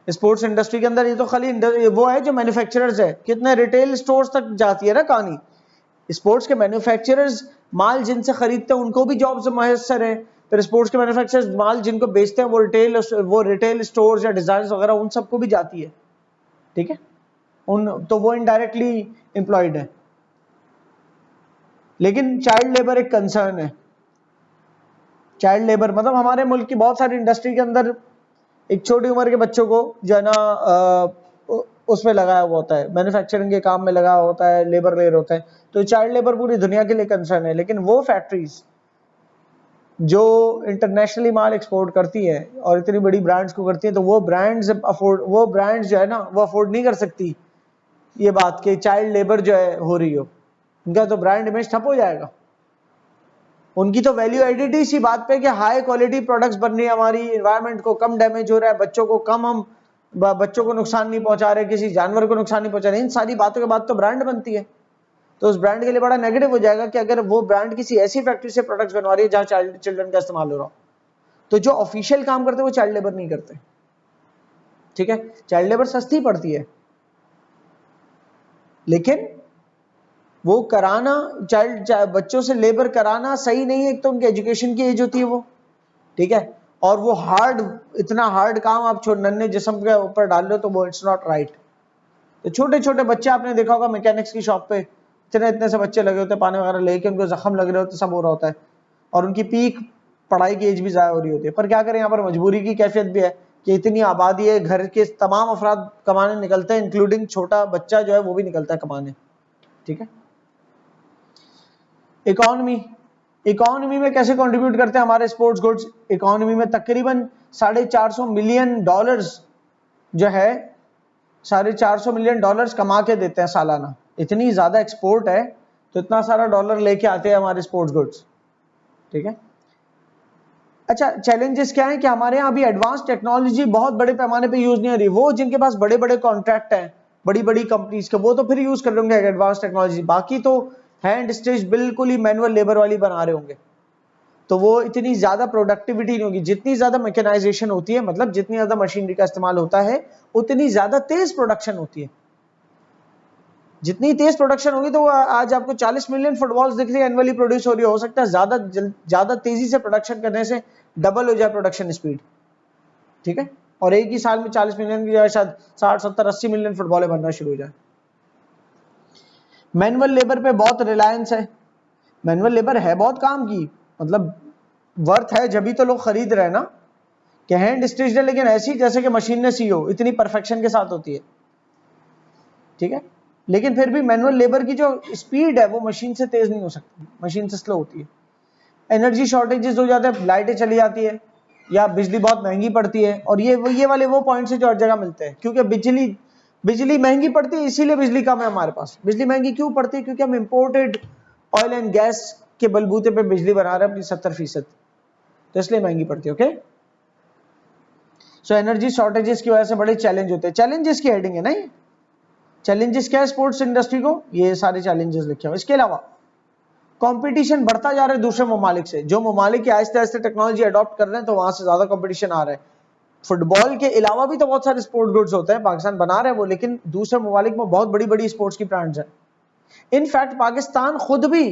स्पोर्ट्स इंडस्ट्री के अंदर। ये तो खाली वो है जो मैन्युफैक्चरर्स है, कितने रिटेल स्टोर्स तक जाती है ना कहानी। स्पोर्ट्स के मैन्युफैक्चरर्स माल जिनसे खरीदते हैं उनको भी जॉब्स मैसर है, फिर स्पोर्ट्स के मैन्युफैक्चरर्स माल जिनको बेचते हैं वो रिटेल स्टोर्स या डिजाइन वगैरह उन सबको भी जाती है, ठीक है। तो वो इनडायरेक्टली एम्प्लॉयड है। लेकिन चाइल्ड लेबर एक कंसर्न है। चाइल्ड लेबर मतलब हमारे मुल्क की बहुत सारी इंडस्ट्री के अंदर एक छोटी उम्र के बच्चों को जो है ना उसमें लगाया हुआ होता है, मैन्युफैक्चरिंग के काम में लगा होता है, लेबर रेट होता है, तो चाइल्ड लेबर पूरी दुनिया के लिए कंसर्न है। लेकिन वो फैक्ट्रीज जो इंटरनेशनली माल एक्सपोर्ट करती है और इतनी बड़ी ब्रांड्स को करती है, तो वो ब्रांड्स जो है ना वो अफोर्ड नहीं कर सकती ये बात कि चाइल्ड लेबर जो है हो रही हो, उनका तो ब्रांड इमेज ठप हो जाएगा। उनकी तो वैल्यू एडिड इसी बात पे कि हाई क्वालिटी प्रोडक्ट्स बन रही है, हमारी एनवायरनमेंट को कम डैमेज हो रहा है, बच्चों को नुकसान नहीं पहुंचा रहे, किसी जानवर को नुकसान नहीं पहुंचा रहे, इन सारी बातों के बाद तो ब्रांड बनती है। तो उस ब्रांड के लिए बड़ा नेगेटिव हो जाएगा कि अगर वो ब्रांड किसी ऐसी फैक्ट्री से प्रोडक्ट्स बनवा रही है जहां चिल्ड्रन का इस्तेमाल हो रहा हो, तो जो ऑफिशियल काम करते हैं वो चाइल्ड लेबर नहीं करते, ठीक है। चाइल्ड लेबर सस्ती पड़ती है, लेकिन वो कराना बच्चों से लेबर कराना सही नहीं है। एक तो उनकी एजुकेशन की एज होती है वो, ठीक है, और वो इतना हार्ड काम आप नन्हे जिस्म के ऊपर डाल रहे हो, तो वो इट्स नॉट राइट। तो छोटे छोटे बच्चे आपने देखा होगा मैकेनिक्स की शॉप पे इतने से बच्चे लगे होते हैं, पानी वगैरह लेके उनको जख्म लग रहे होते, सब हो रहा होता है, और उनकी पीक पढ़ाई की एज भी ज़ाया हो रही होती है। पर क्या करें, यहाँ पर मजबूरी की कैफियत भी है कि इतनी आबादी है, घर के तमाम अफराद कमाने निकलते हैं, इंक्लूडिंग छोटा बच्चा जो है वो भी निकलता है कमाने, ठीक है। इकोनॉमी में कैसे कंट्रीब्यूट करते हैं हमारे स्पोर्ट्स गुड्स? इकोनॉमी में तकरीबन $450 मिलियन जो है, $450 मिलियन कमा के देते हैं सालाना। इतनी ज्यादा एक्सपोर्ट है तो इतना सारा डॉलर लेके आते हैं हमारे स्पोर्ट्स गुड्स, ठीक है। अच्छा, चैलेंजेस क्या है कि हमारे यहाँ अभी एडवांस टेक्नोलॉजी बहुत बड़े पैमाने पे यूज नहीं हो रही। वो जिनके पास बड़े बड़े कॉन्ट्रैक्ट हैं बड़ी बड़ी कंपनीज के, वो तो फिर यूज कर लेंगे एडवांस टेक्नोलॉजी, बाकी तो हैंड स्टिच बिल्कुल ही मैनुअल लेबर वाली बना रहे होंगे, तो वो इतनी ज्यादा प्रोडक्टिविटी नहीं होगी। जितनी ज्यादा मैकेनाइजेशन होती है, मतलब जितनी ज्यादा मशीनरी का इस्तेमाल होता है, उतनी ज्यादा तेज प्रोडक्शन होती है। जितनी तेज प्रोडक्शन होगी, तो आज आपको 40 मिलियन फुटबॉल्स दिख रही है एनुअली प्रोड्यूस हो रही है, हो सकता है ज्यादा तेजी से प्रोडक्शन करने से डबल हो जाए प्रोडक्शन स्पीड, ठीक है, और एक ही साल में 40 मिलियन की जगह शायद 60, 70, 80 मिलियन फुटबॉलें बनना शुरू हो जाए। मैनुअल लेबर पे बहुत रिलायंस है। मैनुअल लेबर है बहुत काम की, मतलब वर्थ है, जब भी तो लोग खरीद रहे हैं ना, कि हैंड स्टिच्ड है लेकिन ऐसी जैसे कि मशीन ने सी हो, इतनी परफेक्शन के साथ होती है, ठीक है। लेकिन फिर भी मैनुअल लेबर की जो स्पीड है वो मशीन से तेज नहीं हो सकती, मशीन से स्लो होती है। एनर्जी शॉर्टेजेस हो जाते हैं, लाइटें चली जाती है, या बिजली बहुत महंगी पड़ती है, और ये वाले वो पॉइंट्स है जो हर जगह मिलते हैं, क्योंकि बिजली महंगी पड़ती है, इसीलिए बिजली कम है हमारे पास। बिजली महंगी क्यों पड़ती है? क्योंकि हम इंपोर्टेड ऑयल एंड गैस के बलबूते पे बिजली बना रहे हैं अपनी 70%, तो इसलिए महंगी पड़ती है, ओके। सो एनर्जी शॉर्टेजेस की वजह से बड़े चैलेंज होते हैं। चैलेंजेस की हेडिंग है ना ये, चैलेंजेस क्या है स्पोर्ट्स इंडस्ट्री को, ये सारे चैलेंजेस लिखे हुए। इसके अलावा कंपटीशन बढ़ता जा रहा है दूसरे ममालिक से, जो ममालिक आहिस्ते आहिस्ते टेक्नोलॉजी अडॉप्ट कर रहे हैं, तो वहां से ज्यादा कंपटीशन आ रहा है। फुटबॉल के अलावा भी तो बहुत सारे स्पोर्ट्स गुड्स होते हैं, पाकिस्तान बना रहे हैं वो, लेकिन दूसरे ममालिक में बहुत बड़ी बड़ी स्पोर्ट्स की ब्रांड्स हैं। इनफैक्ट पाकिस्तान खुद भी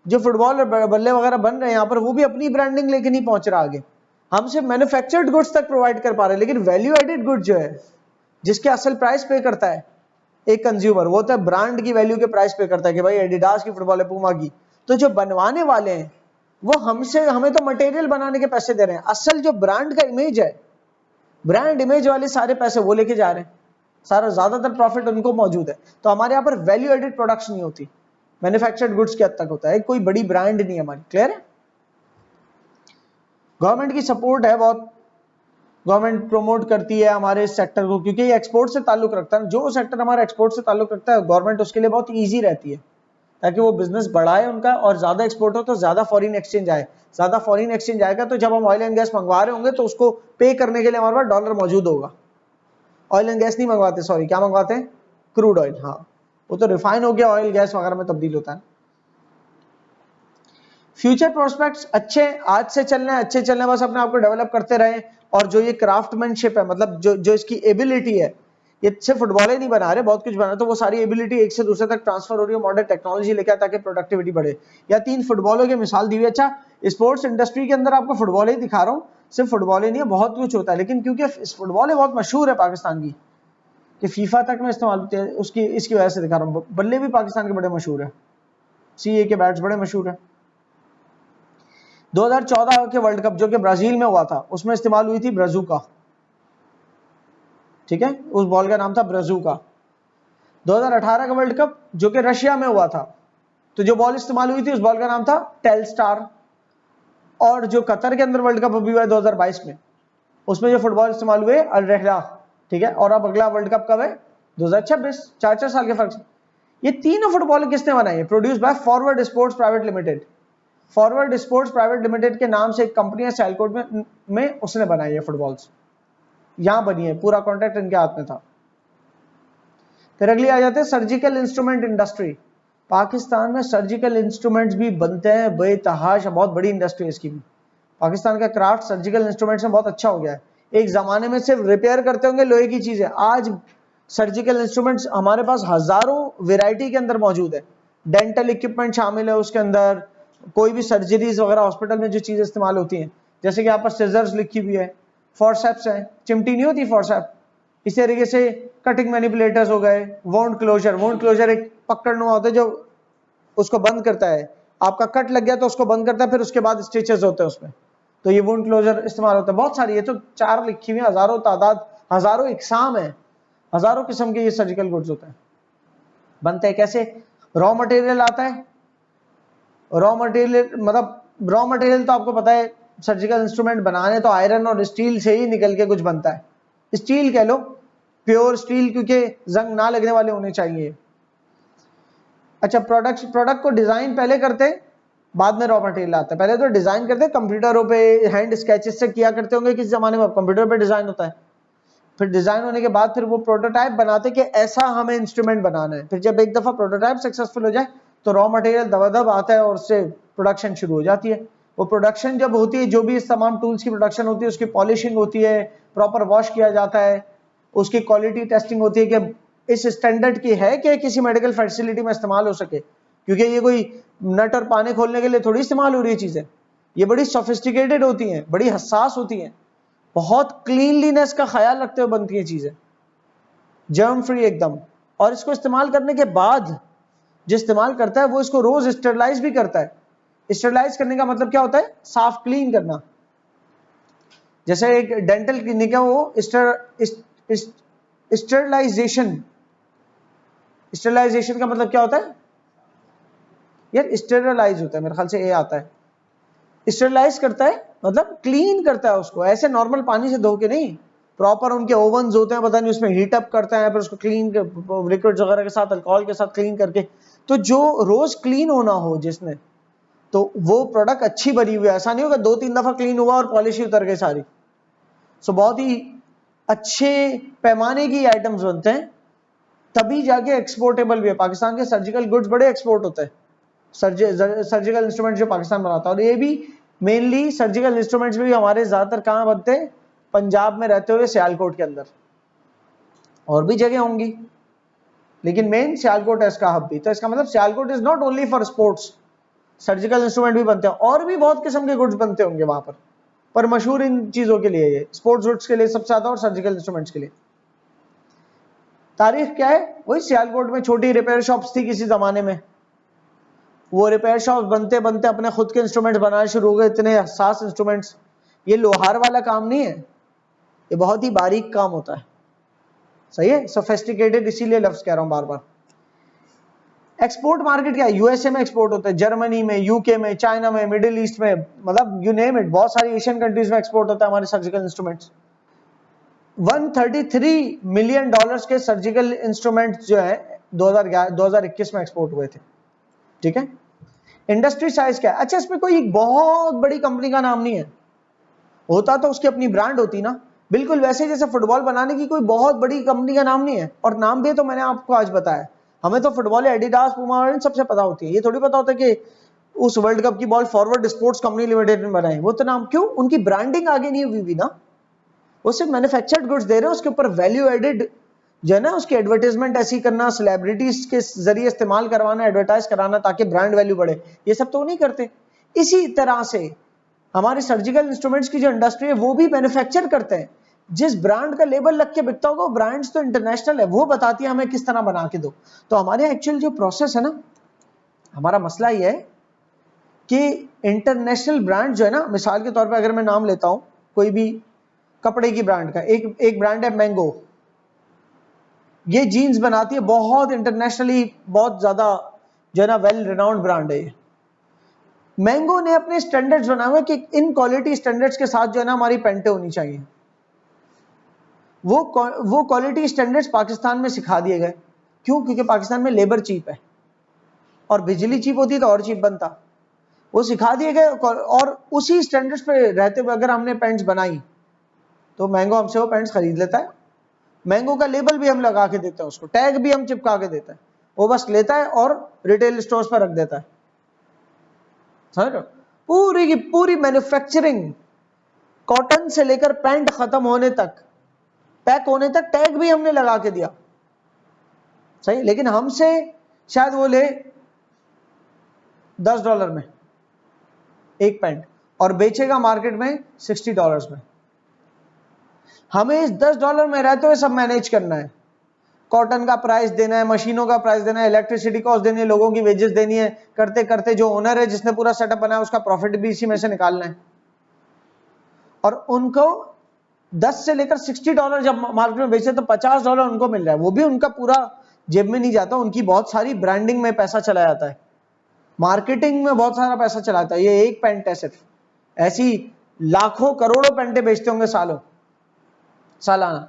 जो फुटबॉल और बल्ले वगैरह बन रहे हैं यहाँ पर, वो भी अपनी ब्रांडिंग लेके नहीं पहुंच रहा आगे। हम सिर्फ मैन्युफैक्चर्ड गुड्स तक प्रोवाइड कर पा रहे हैं, लेकिन वैल्यू एडेड गुड जो है, जिसके असल प्राइस पे करता है एक कंज्यूमर, वो तो ब्रांड की वैल्यू के प्राइस पे करता है कि भाई एडिडास की फुटबॉल है, पूमा की। तो जो बनवाने वाले हैं वो हमें तो मटेरियल बनाने के पैसे दे रहे हैं, असल जो ब्रांड का इमेज है, ब्रांड इमेज वाले सारे पैसे वो लेके जा रहे हैं, सारा ज्यादातर प्रॉफिट उनको मौजूद है। तो हमारे यहाँ पर वैल्यू एडेड प्रोडक्ट्स नहीं होती, मैन्युफैक्चर्ड गुड्स के हद तक होता है, कोई बड़ी ब्रांड नहीं है हमारी। क्लियर है? गवर्नमेंट की सपोर्ट है बहुत, गवर्नमेंट प्रमोट करती है हमारे इस सेक्टर को, क्योंकि ये एक्सपोर्ट से ताल्लुक रखता है। जो सेक्टर हमारा एक्सपोर्ट से ताल्लुक रखता है, गवर्नमेंट उसके लिए बहुत ईजी रहती है, ताकि वो बिजनेस बढ़ाए उनका, और ज्यादा एक्सपोर्ट हो तो ज्यादा फॉरेन एक्सचेंज आए। ज्यादा फॉरेन एक्सचेंज आएगा तो जब हम ऑयल एंड गैस मंगवा रहे होंगे तो उसको पे करने के लिए हमारे पास डॉलर मौजूद होगा। ऑयल एंड गैस नहीं मंगवाते, सॉरी, क्या मंगवाते हैं? Crude oil. हाँ, वो तो रिफाइन हो गया, ऑयल गैस वगैरह में तब्दील होता है। फ्यूचर प्रोस्पेक्ट्स अच्छे, आज से चलना है, अच्छे चलना है, बस अपने आप को डेवलप करते रहें। और जो ये क्राफ्टमैनशिप है, मतलब जो इसकी एबिलिटी है, ये सिर्फ फुटबॉल ही नहीं बना रहे, बहुत कुछ बना, तो वो सारी एबिलिटी एक से दूसरे तक ट्रांसफर हो रही है, मॉडर्न टेक्नोलॉजी लेकर, ताकि प्रोडक्टिविटी बढ़े। या 3 फुटबॉलों की मिसाल दी हुई। अच्छा, स्पोर्ट्स इंडस्ट्री के अंदर आपको फुटबॉल ही दिखा रहा हूँ, सिर्फ फुटबॉल ही नहीं है, बहुत कुछ होता है, लेकिन क्योंकि फुटबॉल है बहुत मशहूर है पाकिस्तान की, कि फीफा तक में इस्तेमाल होती है उसकी, इसकी वजह से दिखा रहा हूँ। बल्ले भी पाकिस्तान के बड़े मशहूर है, CA के बैट्स बड़े मशहूर है। 2014 के वर्ल्ड कप जो कि ब्राजील में हुआ था, उसमें इस्तेमाल हुई थी ब्राजूका, ठीक है, उस बॉल का नाम था ब्राजूका। 2018 का वर्ल्ड कप जो कि रशिया में हुआ था, तो जो बॉल इस्तेमाल हुई थी उस बॉल का नाम था टेलस्टार। और जो कतर के अंदर वर्ल्ड कप अभी हुआ है 2022 में, उसमें जो फुटबॉल इस्तेमाल हुए अल रहला, ठीक है। और अब अगला वर्ल्ड कप कब है? 2026, 4 साल के फर्क से। ये तीनों फुटबॉल किसने बनाई है? Produce by forward sports private limited. Forward sports private limited के नाम से एक कंपनी है सियालकोट में उसने बनाई है फुटबॉल्स, यहां बनी है, पूरा कॉन्ट्रैक्ट इनके हाथ में था। फिर अगली आ जाते हैं सर्जिकल इंस्ट्रूमेंट इंडस्ट्री। पाकिस्तान में सर्जिकल इंस्ट्रूमेंट्स भी बनते हैं बेतहाशा, बहुत बड़ी इंडस्ट्री है इसकी भी। पाकिस्तान का क्राफ्ट सर्जिकल इंस्ट्रूमेंट्स में बहुत अच्छा हो गया है। एक जमाने में सिर्फ रिपेयर करते होंगे लोहे की चीजें, आज सर्जिकल इंस्ट्रूमेंट्स हमारे पास हजारों वैरायटी के अंदर मौजूद है। डेंटल इक्विपमेंट शामिल है उसके अंदर, कोई भी सर्जरीज वगैरह हॉस्पिटल में जो चीजें इस्तेमाल होती हैं, जैसे कि यहाँ पर सिजर्स लिखी हुई है, फोर्सेप्स है, चिमटी नहीं होती फोर्सेप, इस तरीके से कटिंग मैनिपुलेटर्स हो गए, वोंड क्लोजर। वोंड क्लोजर एक पकड़ना होता है जो उसको बंद करता है, आपका कट लग गया तो उसको बंद करता है, फिर उसके बाद स्टिचेस होते हैं उसमें, तो ये वुंड क्लोजर इस्तेमाल होता है। बहुत सारी, ये तो 4 लिखी हुई है, हजारों तादाद, हजारों इकसाम है, हजारों किस्म के ये सर्जिकल गुड्स होते हैं। बनते हैं कैसे? रॉ मटेरियल आता है, रॉ मटेरियल मतलब रॉ मटेरियल तो आपको पता है, सर्जिकल इंस्ट्रूमेंट बनाने तो आयरन और स्टील से ही निकल के कुछ बनता है, स्टील कह लो, प्योर स्टील, क्योंकि जंग ना लगने वाले होने चाहिए। अच्छा, प्रोडक्ट को डिजाइन पहले करते हैं, बाद में रॉ मटेरियल आता है। पहले तो डिजाइन करते हैं कंप्यूटरों पे, हैंड स्केचेस से किया करते होंगे किस जमाने में, कंप्यूटर पे डिजाइन होता है। फिर डिजाइन होने के बाद फिर वो प्रोटोटाइप बनाते कि ऐसा हमें इंस्ट्रूमेंट बनाना है। फिर जब एक दफा प्रोटोटाइप सक्सेसफुल हो जाए तो रॉ मटेरियल दबादब आता है और उससे प्रोडक्शन शुरू हो जाती है। वो प्रोडक्शन जब होती है, जो भी इस तमाम टूल्स की प्रोडक्शन होती है, उसकी पॉलिशिंग होती है, प्रॉपर वॉश किया जाता है, उसकी क्वालिटी टेस्टिंग होती है कि इस स्टैंडर्ड की है कि किसी मेडिकल फैसिलिटी में इस्तेमाल हो सके, क्योंकि ये कोई नट और पाने खोलने के लिए थोड़ी इस्तेमाल हो रही है चीजें, ये बड़ी सोफिस्टिकेटेड होती हैं, बड़ी हसास होती हैं, बहुत क्लीनलीनेस का ख्याल रखते हुए बनती है चीजें, जर्म फ्री एकदम। और इसको इस्तेमाल करने के बाद जो इस्तेमाल करता है वो इसको रोज स्टरलाइज भी करता है। स्टरलाइज करने का मतलब क्या होता है? साफ क्लीन करना। जैसे एक डेंटल क्लिनिक है, वो स्टरलाइजेशन, स्टरलाइजेशन का मतलब क्या होता है यार? स्टेरलाइज होता है, मेरे ख्याल से ये आता है, स्टेरलाइज करता है मतलब क्लीन करता है उसको, ऐसे नॉर्मल पानी से धो के नहीं, प्रॉपर उनके ओवन्स होते हैं, पता नहीं उसमें हीट अप करते हैं, फिर उसको क्लीन लिक्विड्स वगैरह के साथ, अल्कोहल के साथ क्लीन करके, तो जो रोज क्लीन होना हो जिसने, तो वो प्रोडक्ट अच्छी बनी हुई है। ऐसा नहीं होगा 2-3 दफा क्लीन हुआ और पॉलिश ही उतर गई सारी। सो बहुत ही अच्छे पैमाने की आइटम्स बनते हैं, तभी जाके एक्सपोर्टेबल भी है। पाकिस्तान के सर्जिकल गुड्स बड़े एक्सपोर्ट होते हैं, सर्जिकल इंस्ट्रूमेंट जो पाकिस्तान बनाता है। और ये भी मेनली सर्जिकल इंस्ट्रूमेंट्स भी हमारे ज्यादातर कहाँ बनते हैं? पंजाब में रहते हुए सियालकोट के अंदर, और भी जगह होंगी, लेकिन मेन सियालकोट है इसका हब भी। तो इसका मतलब Sialkot is not only for sports, surgical instrument भी बनते हैं, और भी बहुत किस्म के गुड्स बनते होंगे वहां पर मशहूर इन चीजों के लिए, ये स्पोर्ट्स गुड्स के लिए सबसे ज्यादा और सर्जिकल इंस्ट्रूमेंट्स के लिए। तारीख क्या है? वही सियालकोट में छोटी रिपेयर शॉप्स थी किसी जमाने में, वो रिपेयर शॉप बनते बनते अपने खुद के इंस्ट्रूमेंट्स बनाने शुरू हो गए, इतने हसास इंस्ट्रूमेंट्स। ये लोहार वाला काम नहीं है, ये बहुत ही बारीक काम होता है, सही है, सोफिस्टिकेटेड, इसीलिए लफ्ज कह रहा हूं बार बार। एक्सपोर्ट मार्केट क्या है? यूएसए में एक्सपोर्ट होता है, जर्मनी में, यूके में, चाइना में, मिडिल ईस्ट में, मतलब यू नेम इट, बहुत सारी एशियन कंट्रीज में एक्सपोर्ट होता है हमारे सर्जिकल इंस्ट्रूमेंट्स। 133 मिलियन डॉलर्स के सर्जिकल इंस्ट्रूमेंट्स जो है 2021 में एक्सपोर्ट हुए थे, ठीक है। इंडस्ट्री साइज क्या है? अच्छा, इसमें कोई एक बहुत बड़ी कंपनी का नाम नहीं है, होता तो उसकी अपनी ब्रांड होती ना, बिल्कुल वैसे जैसे फुटबॉल बनाने की कोई बहुत बड़ी कंपनी का नाम नहीं है, और नाम भी है तो मैंने आपको आज बताया। हमें तो फुटबॉल एडिडास, पुमा सबसे पता होती है, ये थोड़ी पता होता है कि उस वर्ल्ड कप की ball forward sports company limited ने बनाई, वो तो नाम क्यों, उनकी ब्रांडिंग आगे नहीं हुई भी ना, वो सिर्फ मैन्युफैक्चर्ड गुड्स दे रहे हैं, उसके ऊपर वैल्यू एडेड जो है ना, उसकी एडवर्टाइजमेंट ऐसी करना, सेलिब्रिटीज के जरिए इस्तेमाल करवाना, एडवर्टाइज कराना ताकि ब्रांड वैल्यू बढ़े, ये सब तो वो नहीं करते। इसी तरह से हमारे सर्जिकल इंस्ट्रूमेंट्स की जो इंडस्ट्री है वो भी मैन्युफैक्चर करते हैं, जिस ब्रांड का लेबल लग के बिकता होगा, ब्रांड्स तो इंटरनेशनल है, वो बताती है हमें किस तरह बना के दो। तो हमारे एक्चुअल जो प्रोसेस है ना, हमारा मसला ये है कि इंटरनेशनल ब्रांड जो है ना, मिसाल के तौर पे अगर मैं नाम लेता हूं कोई भी कपड़े की ब्रांड का, एक ब्रांड है मैंगो, ये जीन्स बनाती है, बहुत इंटरनेशनली बहुत ज्यादा जो है ना वेल रिनाउंड ब्रांड है ये। मैंगो ने अपने स्टैंडर्ड्स बनाए हुए कि इन क्वालिटी स्टैंडर्ड्स के साथ जो है ना हमारी पेंटें होनी चाहिए, वो क्वालिटी स्टैंडर्ड्स पाकिस्तान में सिखा दिए गए। क्यों? क्योंकि पाकिस्तान में लेबर चीप है, और बिजली चीप होती तो और चीप बनता, वो सिखा दिए गए, और उसी स्टैंडर्ड्स पे रहते हुए अगर हमने पेंट्स बनाई तो मैंगो हमसे वो पेंट्स खरीद लेता है। मैंगो का लेबल भी हम लगा के देते हैं, उसको टैग भी हम चिपका के देते हैं, वो बस लेता है और रिटेल स्टोर्स पर रख देता है। समझ रहे हो? पूरी की पूरी मैन्युफैक्चरिंग, कॉटन से लेकर पैंट खत्म होने तक, पैक होने तक टैग भी हमने लगा के दिया, सही। लेकिन हमसे शायद वो ले $10 में एक पैंट, और बेचेगा मार्केट में $60 में। हमें इस $10 में रहते हुए सब मैनेज करना है, कॉटन का प्राइस देना है, मशीनों का प्राइस देना है, इलेक्ट्रिसिटी कॉस्ट देनी है, लोगों की वेजेस देनी है, करते करते जो ओनर है जिसने पूरा सेटअप बनाया उसका प्रॉफिट भी इसी में से निकालना है। और उनको 10 से लेकर $60 जब मार्केट में बेचे तो $50 उनको मिल रहा है, वो भी उनका पूरा जेब में नहीं जाता, उनकी बहुत सारी ब्रांडिंग में पैसा चला जाता है, मार्केटिंग में बहुत सारा पैसा चला जाता है। ये एक पेंट है सिर्फ, ऐसी लाखों करोड़ों पेंटें बेचते होंगे सालाना,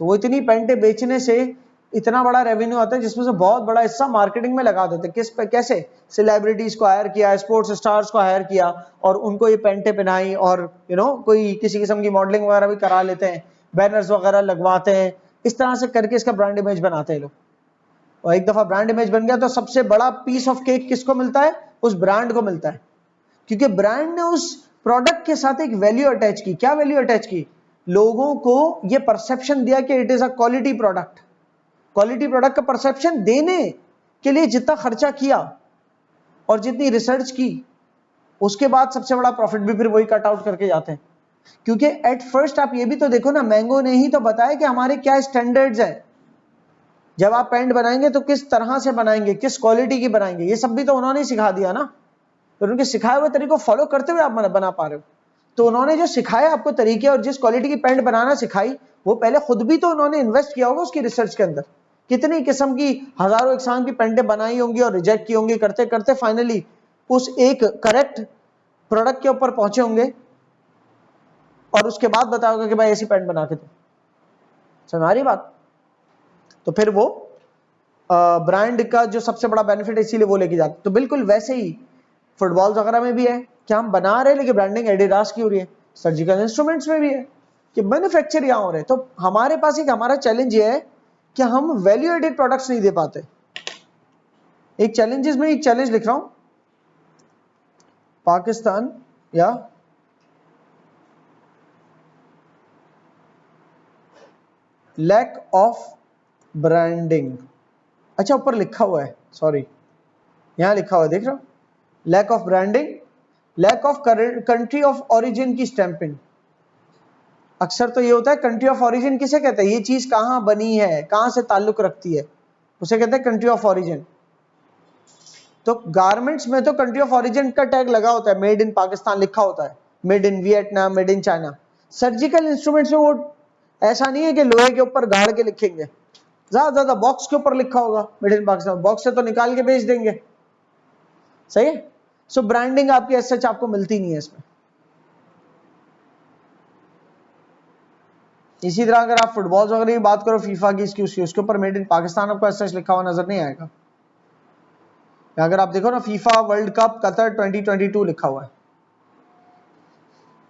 तो वो इतनी पेंटें बेचने से इतना बड़ा रेवेन्यू आता है, जिसमें से बहुत बड़ा हिस्सा मार्केटिंग में लगा देते हैं। किस पे? कैसे? सेलिब्रिटीज को हायर किया, स्पोर्ट्स स्टार्स को हायर किया, और उनको ये पेंटें पहनाई, और कोई किसी किस्म की मॉडलिंग वगैरह भी करा लेते हैं, बैनर्स वगैरह लगवाते हैं, इस तरह से करके इसका ब्रांड इमेज बनाते हैं लोग। और एक दफा ब्रांड इमेज बन गया तो सबसे बड़ा पीस ऑफ केक किसको मिलता है? उस ब्रांड को मिलता है, क्योंकि ब्रांड ने उस प्रोडक्ट के साथ एक वैल्यू अटैच की। क्या वैल्यू अटैच की? लोगों को ये परसेप्शन दिया कि it is a quality product. Quality product का परसेप्शन देने के लिए जितना खर्चा किया और जितनी रिसर्च की, उसके बाद सबसे बड़ा प्रॉफिट भी फिर वही कट आउट करके जाते हैं। क्योंकि एट फर्स्ट आप ये भी तो देखो ना, मैंगो ने ही तो बताया कि हमारे क्या स्टैंडर्ड्स हैं, जब आप पेंट बनाएंगे तो किस तरह से बनाएंगे, किस क्वालिटी की बनाएंगे, ये सब भी तो उन्होंने सिखा दिया ना। तो उनके सिखाए हुए तरीके को फॉलो करते हुए आप बना पा रहे हो। तो उन्होंने जो सिखाया आपको तरीके और जिस क्वालिटी की पेंट बनाना सिखाई, वो पहले खुद भी तो उन्होंने इन्वेस्ट किया होगा उसकी रिसर्च के अंदर। कितनी किस्म की हजारों इकसाम की पेंटें बनाई होंगी और रिजेक्ट की होंगी, करते करते फाइनली उस एक करेक्ट प्रोडक्ट के ऊपर पहुंचे होंगे, और उसके बाद बताया होगा कि भाई ऐसी पेंट बना के दो। समझ आ रही बात? तो फिर वो ब्रांड का जो सबसे बड़ा बेनिफिट है, इसीलिए वो लेके जाते। तो बिल्कुल वैसे ही फुटबॉल वगैरह में भी है कि हम बना रहे हैं लेकिन ब्रांडिंग एडिडास की हो रही है, सर्जिकल इंस्ट्रूमेंट्स में भी है कि मैन्युफैक्चर यहां हो रहे हैं। तो हमारे पास एक हमारा चैलेंज ये है कि हम वैल्यू एडेड प्रोडक्ट्स नहीं दे पाते। एक चैलेंजेस में एक चैलेंज लिख रहा हूं, पाकिस्तान या लैक ऑफ ब्रांडिंग। अच्छा, ऊपर लिखा हुआ है, सॉरी, यहां लिखा हुआ है, देख रहा हूं, lack of branding, lack of country of origin की स्टैंपिंग। अक्सर तो ये होता है कंट्री ऑफ ओरिजिन किसे कहते हैं, ये चीज कहां बनी है, कहां से ताल्लुक रखती है, उसे कहते हैं कंट्री ऑफ ओरिजिन। तो गारमेंट्स में तो कंट्री ऑफ ओरिजिन का टैग लगा होता है, मेड इन पाकिस्तान लिखा होता है, made in Vietnam, made in China. Surgical instruments में वो ऐसा नहीं है कि लोहे के ऊपर गाड़ के लिखेंगे, ज्यादा बॉक्स के ऊपर लिखा होगा मेड इन पाकिस्तान, बॉक्स से तो निकाल के बेच देंगे, सही है। सो ब्रांडिंग आपकी ऐसे आपको मिलती नहीं है इसमें। इसी तरह अगर आप फुटबॉल वगैरह की बात करो, फीफा की, इसकी उसकी, उसके ऊपर मेड इन पाकिस्तान आपको ऐसा लिखा हुआ नजर नहीं आएगा। अगर आप देखो ना, फीफा वर्ल्ड कप कतर 2022 लिखा हुआ है,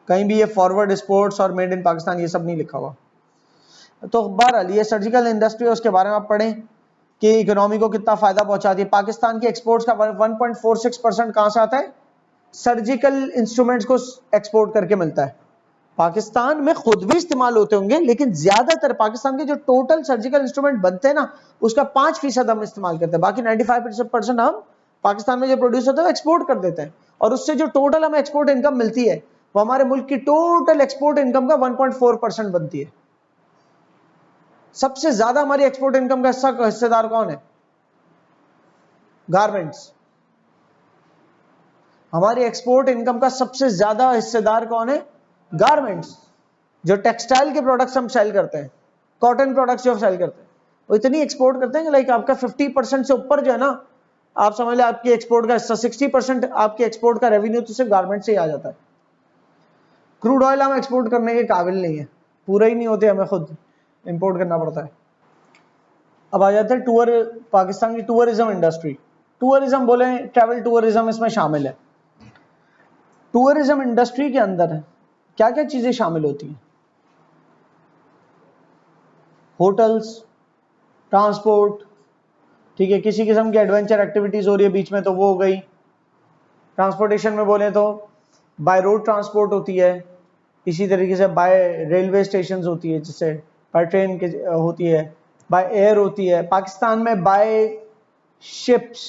कहीं भी ये फॉरवर्ड स्पोर्ट्स और मेड इन पाकिस्तान ये सब नहीं लिखा हुआ। तो बहरहाल ये सर्जिकल इंडस्ट्री है, उसके बारे में आप पढ़ें कि इकोनॉमी को कितना फायदा पहुंचाती है। पाकिस्तान की एक्सपोर्ट्स का 1.46% कहां से आता है, सर्जिकल इंस्ट्रूमेंट्स को एक्सपोर्ट करके मिलता है। पाकिस्तान में खुद भी इस्तेमाल होते होंगे, लेकिन ज्यादातर पाकिस्तान के जो टोटल सर्जिकल इंस्ट्रूमेंट बनते हैं ना, उसका 5% हम इस्तेमाल करते हैं, बाकी 95% हम पाकिस्तान में जो प्रोड्यूस होता है एक्सपोर्ट कर देते हैं। और उससे जो टोटल हमें एक्सपोर्ट इनकम मिलती है, वो हमारे मुल्क की टोटल एक्सपोर्ट इनकम का 1.4% बनती है। सबसे ज्यादा हमारी एक्सपोर्ट इनकम का हिस्सेदार कौन है, गारमेंट्स। हमारी एक्सपोर्ट इनकम का सबसे ज्यादा हिस्सेदार कौन है, गारमेंट्स। जो टेक्सटाइल के प्रोडक्ट्स हम सेल करते हैं, कॉटन प्रोडक्ट्स जो सेल करते हैं, वो इतनी एक्सपोर्ट करते हैं कि लाइक आपका 50% से ऊपर जो है ना, आप समझ लें आपकी एक्सपोर्ट का हिस्सा 60% आपके एक्सपोर्ट का रेवेन्यू तो सिर्फ गारमेंट से ही आ जाता है। क्रूड ऑयल हम एक्सपोर्ट करने के काबिल नहीं है, पूरा ही नहीं होते, हमें खुद इंपोर्ट करना पड़ता है। अब आ जाते हैं टूर, पाकिस्तान की टूरिज्म इंडस्ट्री। टूरिज्म बोले, ट्रैवल टूरिज्म इसमें शामिल है। टूरिज्म इंडस्ट्री के अंदर क्या क्या चीजें शामिल होती हैं, होटल्स, ट्रांसपोर्ट, ठीक है, किसी किस्म की एडवेंचर एक्टिविटीज हो रही है बीच में तो वो हो गई। ट्रांसपोर्टेशन में बोले तो बाय रोड ट्रांसपोर्ट होती है, इसी तरीके से बाय रेलवे स्टेशन होती है, जिससे बाय ट्रेन होती है, बाय एयर होती है। पाकिस्तान में बाय शिप्स,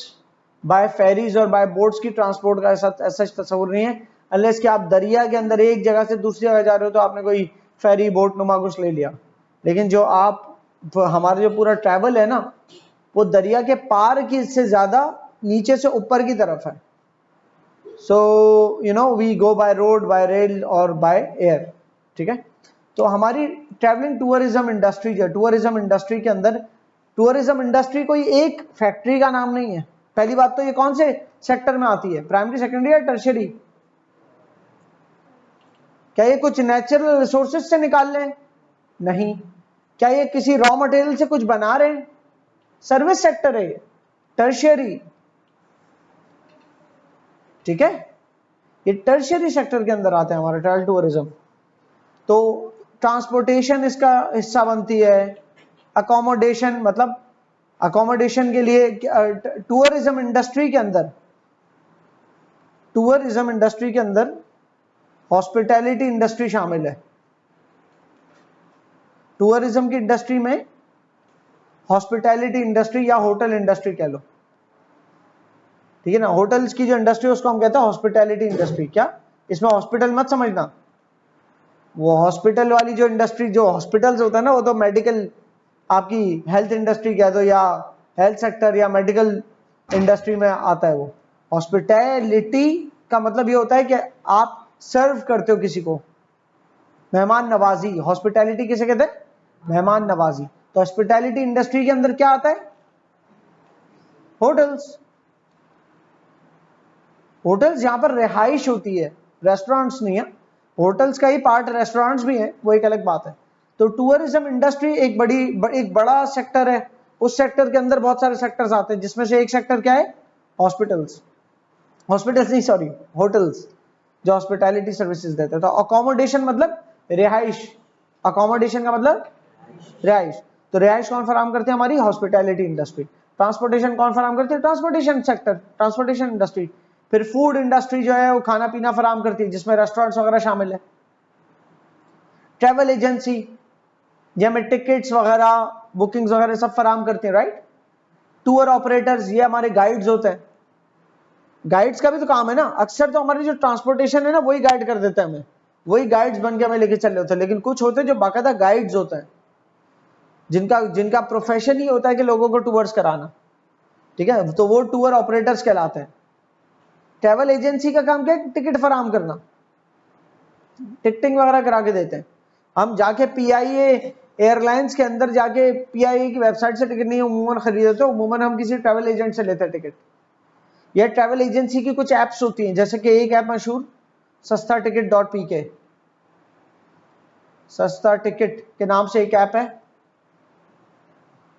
बाय फेरीज और बाय बोट्स की ट्रांसपोर्ट का ऐसा तस्वुर नहीं है, अनलेस कि आप दरिया के अंदर एक जगह से दूसरी जगह जा रहे हो तो आपने कोई फेरी बोट नुमा कुछ ले लिया। लेकिन जो आप हमारा जो पूरा ट्रैवल है ना, वो दरिया के पार की से ज्यादा नीचे से ऊपर की तरफ है। So you know we go by road, by rail और बाय एयर, ठीक है। तो हमारी ट्रैवलिंग टूरिज्म इंडस्ट्री जो, टूरिज्म इंडस्ट्री के अंदर, टूरिज्म इंडस्ट्री कोई एक फैक्ट्री का नाम नहीं है। पहली बात तो ये कौन से सेक्टर में आती है, प्राइमरी, सेकेंडरी या टर्शियरी? क्या ये कुछ नेचुरल रिसोर्सेज से निकाल लें? नहीं। क्या ये किसी रॉ मटेरियल से कुछ बना रहे हैं? सर्विस सेक्टर है, टर्शियरी, ठीक है। ये टर्शियरी सेक्टर के अंदर आता है हमारा ट्रैवल टूरिज्म। तो ट्रांसपोर्टेशन इसका हिस्सा बनती है, अकोमोडेशन, मतलब अकोमोडेशन के लिए टूरिज्म इंडस्ट्री के अंदर, टूरिज्म इंडस्ट्री के अंदर हॉस्पिटैलिटी इंडस्ट्री शामिल है। टूरिज्म की इंडस्ट्री में हॉस्पिटैलिटी इंडस्ट्री या होटल इंडस्ट्री कह लो, ठीक है ना। होटल्स की जो इंडस्ट्री है उसको हम कहते हैं हॉस्पिटैलिटी इंडस्ट्री। क्या, इसमें हॉस्पिटल मत समझना, वो हॉस्पिटल वाली जो इंडस्ट्री, जो हॉस्पिटल्स होता है ना, वो तो मेडिकल, आपकी हेल्थ इंडस्ट्री कह दो या हेल्थ सेक्टर या मेडिकल इंडस्ट्री में आता है वो। हॉस्पिटैलिटी का मतलब ये होता है कि आप सर्व करते हो किसी को, मेहमान नवाजी। हॉस्पिटैलिटी किसे कहते हैं, मेहमान नवाजी। तो हॉस्पिटैलिटी इंडस्ट्री के अंदर क्या आता है, होटल्स। होटल्स यहां पर रिहाइश होती है, रेस्टोरेंट्स नहीं है। होटल्स का ही पार्ट रेस्टोरेंट्स भी है, वो एक अलग बात है। तो टूरिज्म इंडस्ट्री एक बड़ा सेक्टर है। उस सेक्टर के अंदर बहुत सारे सेक्टर्स आते हैं, जिसमें से एक सेक्टर क्या है, हॉस्पिटल्स, हॉस्पिटल्स नहीं सॉरी, होटल्स, जो हॉस्पिटैलिटी सर्विसेज देते हैं। तो अकोमोडेशन मतलब रिहाइश, अकोमोडेशन का मतलब रिहाइश। तो रिहाइश कौन फराम करते हैं, हमारी हॉस्पिटैलिटी इंडस्ट्री। ट्रांसपोर्टेशन कौन फराम करते हैं, ट्रांसपोर्टेशन सेक्टर, ट्रांसपोर्टेशन इंडस्ट्री। फिर फूड इंडस्ट्री जो है वो खाना पीना फराम करती है, जिसमें रेस्टोरेंट्स वगैरह शामिल है। ट्रैवल एजेंसी, जिसमें टिकट्स वगैरह, बुकिंग्स वगैरह सब फराम करते हैं, राइट। टूर ऑपरेटर्स, ये हमारे गाइड्स होते हैं। गाइड्स का भी तो काम है ना, अक्सर तो हमारी जो ट्रांसपोर्टेशन है ना वही गाइड कर देता है हमें, वही गाइड्स बन के हमें लेके चल रहे होते हैं। लेकिन कुछ होते हैं जो बाकायदा गाइड्स होते हैं, जिनका जिनका प्रोफेशन ही होता है कि लोगों को टूर्स कराना, ठीक है, तो वो टूर ऑपरेटर्स कहलाते हैं। ट्रैवल एजेंसी का काम क्या है? टिकट फराहम करना, टिकटिंग वगैरह करा के देते हैं। हम जाके पीआईए एयरलाइंस के अंदर जाके पीआईए की वेबसाइट से टिकट नहीं उमूमन खरीदते, उमूमन हम किसी ट्रैवल एजेंट से लेते हैं टिकट। यह ट्रैवल एजेंसी की कुछ ऐप्स होती हैं, जैसे कि एक ऐप मशहूर सस्ता टिकट .pk, सस्ता टिकट के नाम से एक ऐप है,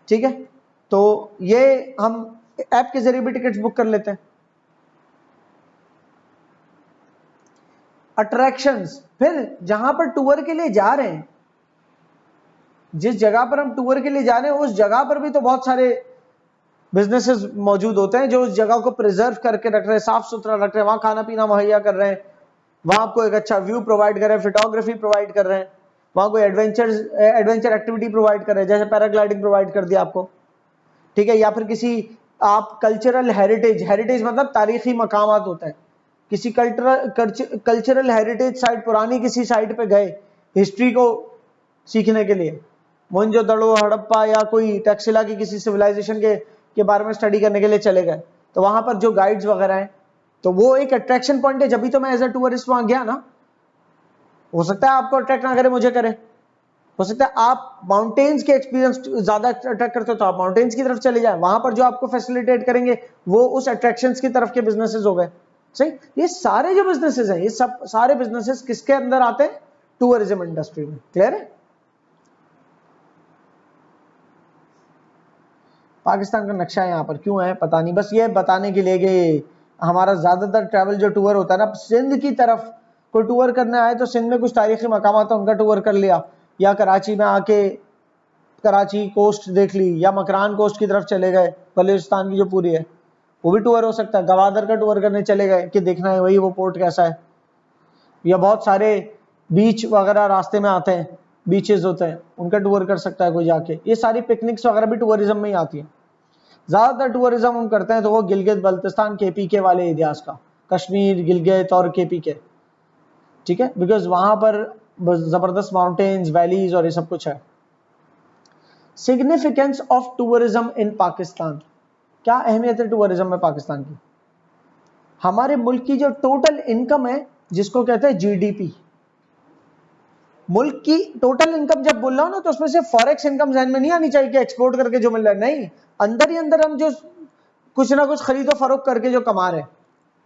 ठीक है। तो ये हम ऐप के जरिए भी टिकट्स बुक कर लेते हैं। अट्रैक्शंस, फिर जहां पर टूर के लिए जा रहे हैं, जिस जगह पर हम टूर के लिए जा रहे हैं उस जगह पर भी तो बहुत सारे बिजनेसेस मौजूद होते हैं जो उस जगह को प्रिजर्व करके रख रहे हैं, साफ सुथरा रख रहे हैं, वहां खाना पीना मुहैया कर रहे हैं, वहां आपको एक अच्छा व्यू प्रोवाइड कर रहे हैं, फोटोग्राफी प्रोवाइड कर रहे हैं, वहां कोई एडवेंचर एक्टिविटी प्रोवाइड कर रहे हैं, जैसे पैराग्लाइडिंग प्रोवाइड कर दिया आपको, ठीक है। या फिर किसी आप कल्चरल हेरिटेज मतलब तारीखी मकामात होता है, किसी कल्चरल हेरिटेज साइट, पुरानी किसी साइट पे गए हिस्ट्री को सीखने के लिए, मोहनजोदड़ो, हड़प्पा या कोई टैक्सिला की किसी सिविलाइजेशन के बारे में स्टडी करने के लिए चले गए, तो वहां पर जो गाइड्स वगैरह हैं, तो वो एक अट्रैक्शन पॉइंट है। जब भी तो मैं एज अ टूरिस्ट वहां गया ना, हो सकता है आपको अट्रैक्ट ना करे, मुझे करे, हो सकता है आप माउंटेन्स के एक्सपीरियंस ज्यादा अट्रैक्ट करते हो तो आप माउंटेन्स की तरफ चले जाए, वहां पर जो आपको फैसिलिटेट करेंगे वो उस अट्रैक्शंस की तरफ के बिजनेसेस हो गए, सही। ये सारे जो बिजनेसेस हैं, ये सब सारे बिजनेसेस किसके अंदर आते हैं? टूरिज्म इंडस्ट्री में। क्लियर है? पाकिस्तान का नक्शा यहाँ पर क्यों है पता नहीं, बस ये बताने के लिए कि हमारा ज्यादातर ट्रैवल जो टूर होता है ना, सिंध की तरफ कोई टूर करने आए तो सिंध में कुछ तारीखी मकामात है उनका टूर कर लिया, या कराची में आके कराची कोस्ट देख ली, या मकरान कोस्ट की तरफ चले गए, बलूचिस्तान की जो पूरी है वो भी टूर हो सकता है। गवादर का टूर करने चले गए कि देखना है वही वो पोर्ट कैसा है, या बहुत सारे बीच वगैरह रास्ते में आते हैं, बीचेस होते हैं, उनका टूर कर सकता है कोई जाके। ये सारी पिकनिक्स वगैरह भी टूरिज्म में ही आती है। ज्यादातर टूरिज्म हम करते हैं तो वो गिलगित बल्तिस्तान केपीके वाले एरियाज का, कश्मीर, गिलगित और केपीके, ठीक है, बिकॉज वहां पर जबरदस्त माउंटेन्स, वैलीज और ये सब कुछ है। Significance of tourism in Pakistan, क्या अहमियत है टूरिज्म में पाकिस्तान की? हमारे मुल्क की जो टोटल इनकम है, जिसको कहते हैं जीडीपी, मुल्क की टोटल इनकम जब बोल रहा हूं ना, तो उसमें से फॉरेक्स इनकम ध्यान में नहीं आनी चाहिए कि एक्सपोर्ट करके जो मिल रहा है, नहीं, अंदर ही अंदर हम जो कुछ ना कुछ खरीदो फरोख्त करके जो कमा रहे हैं,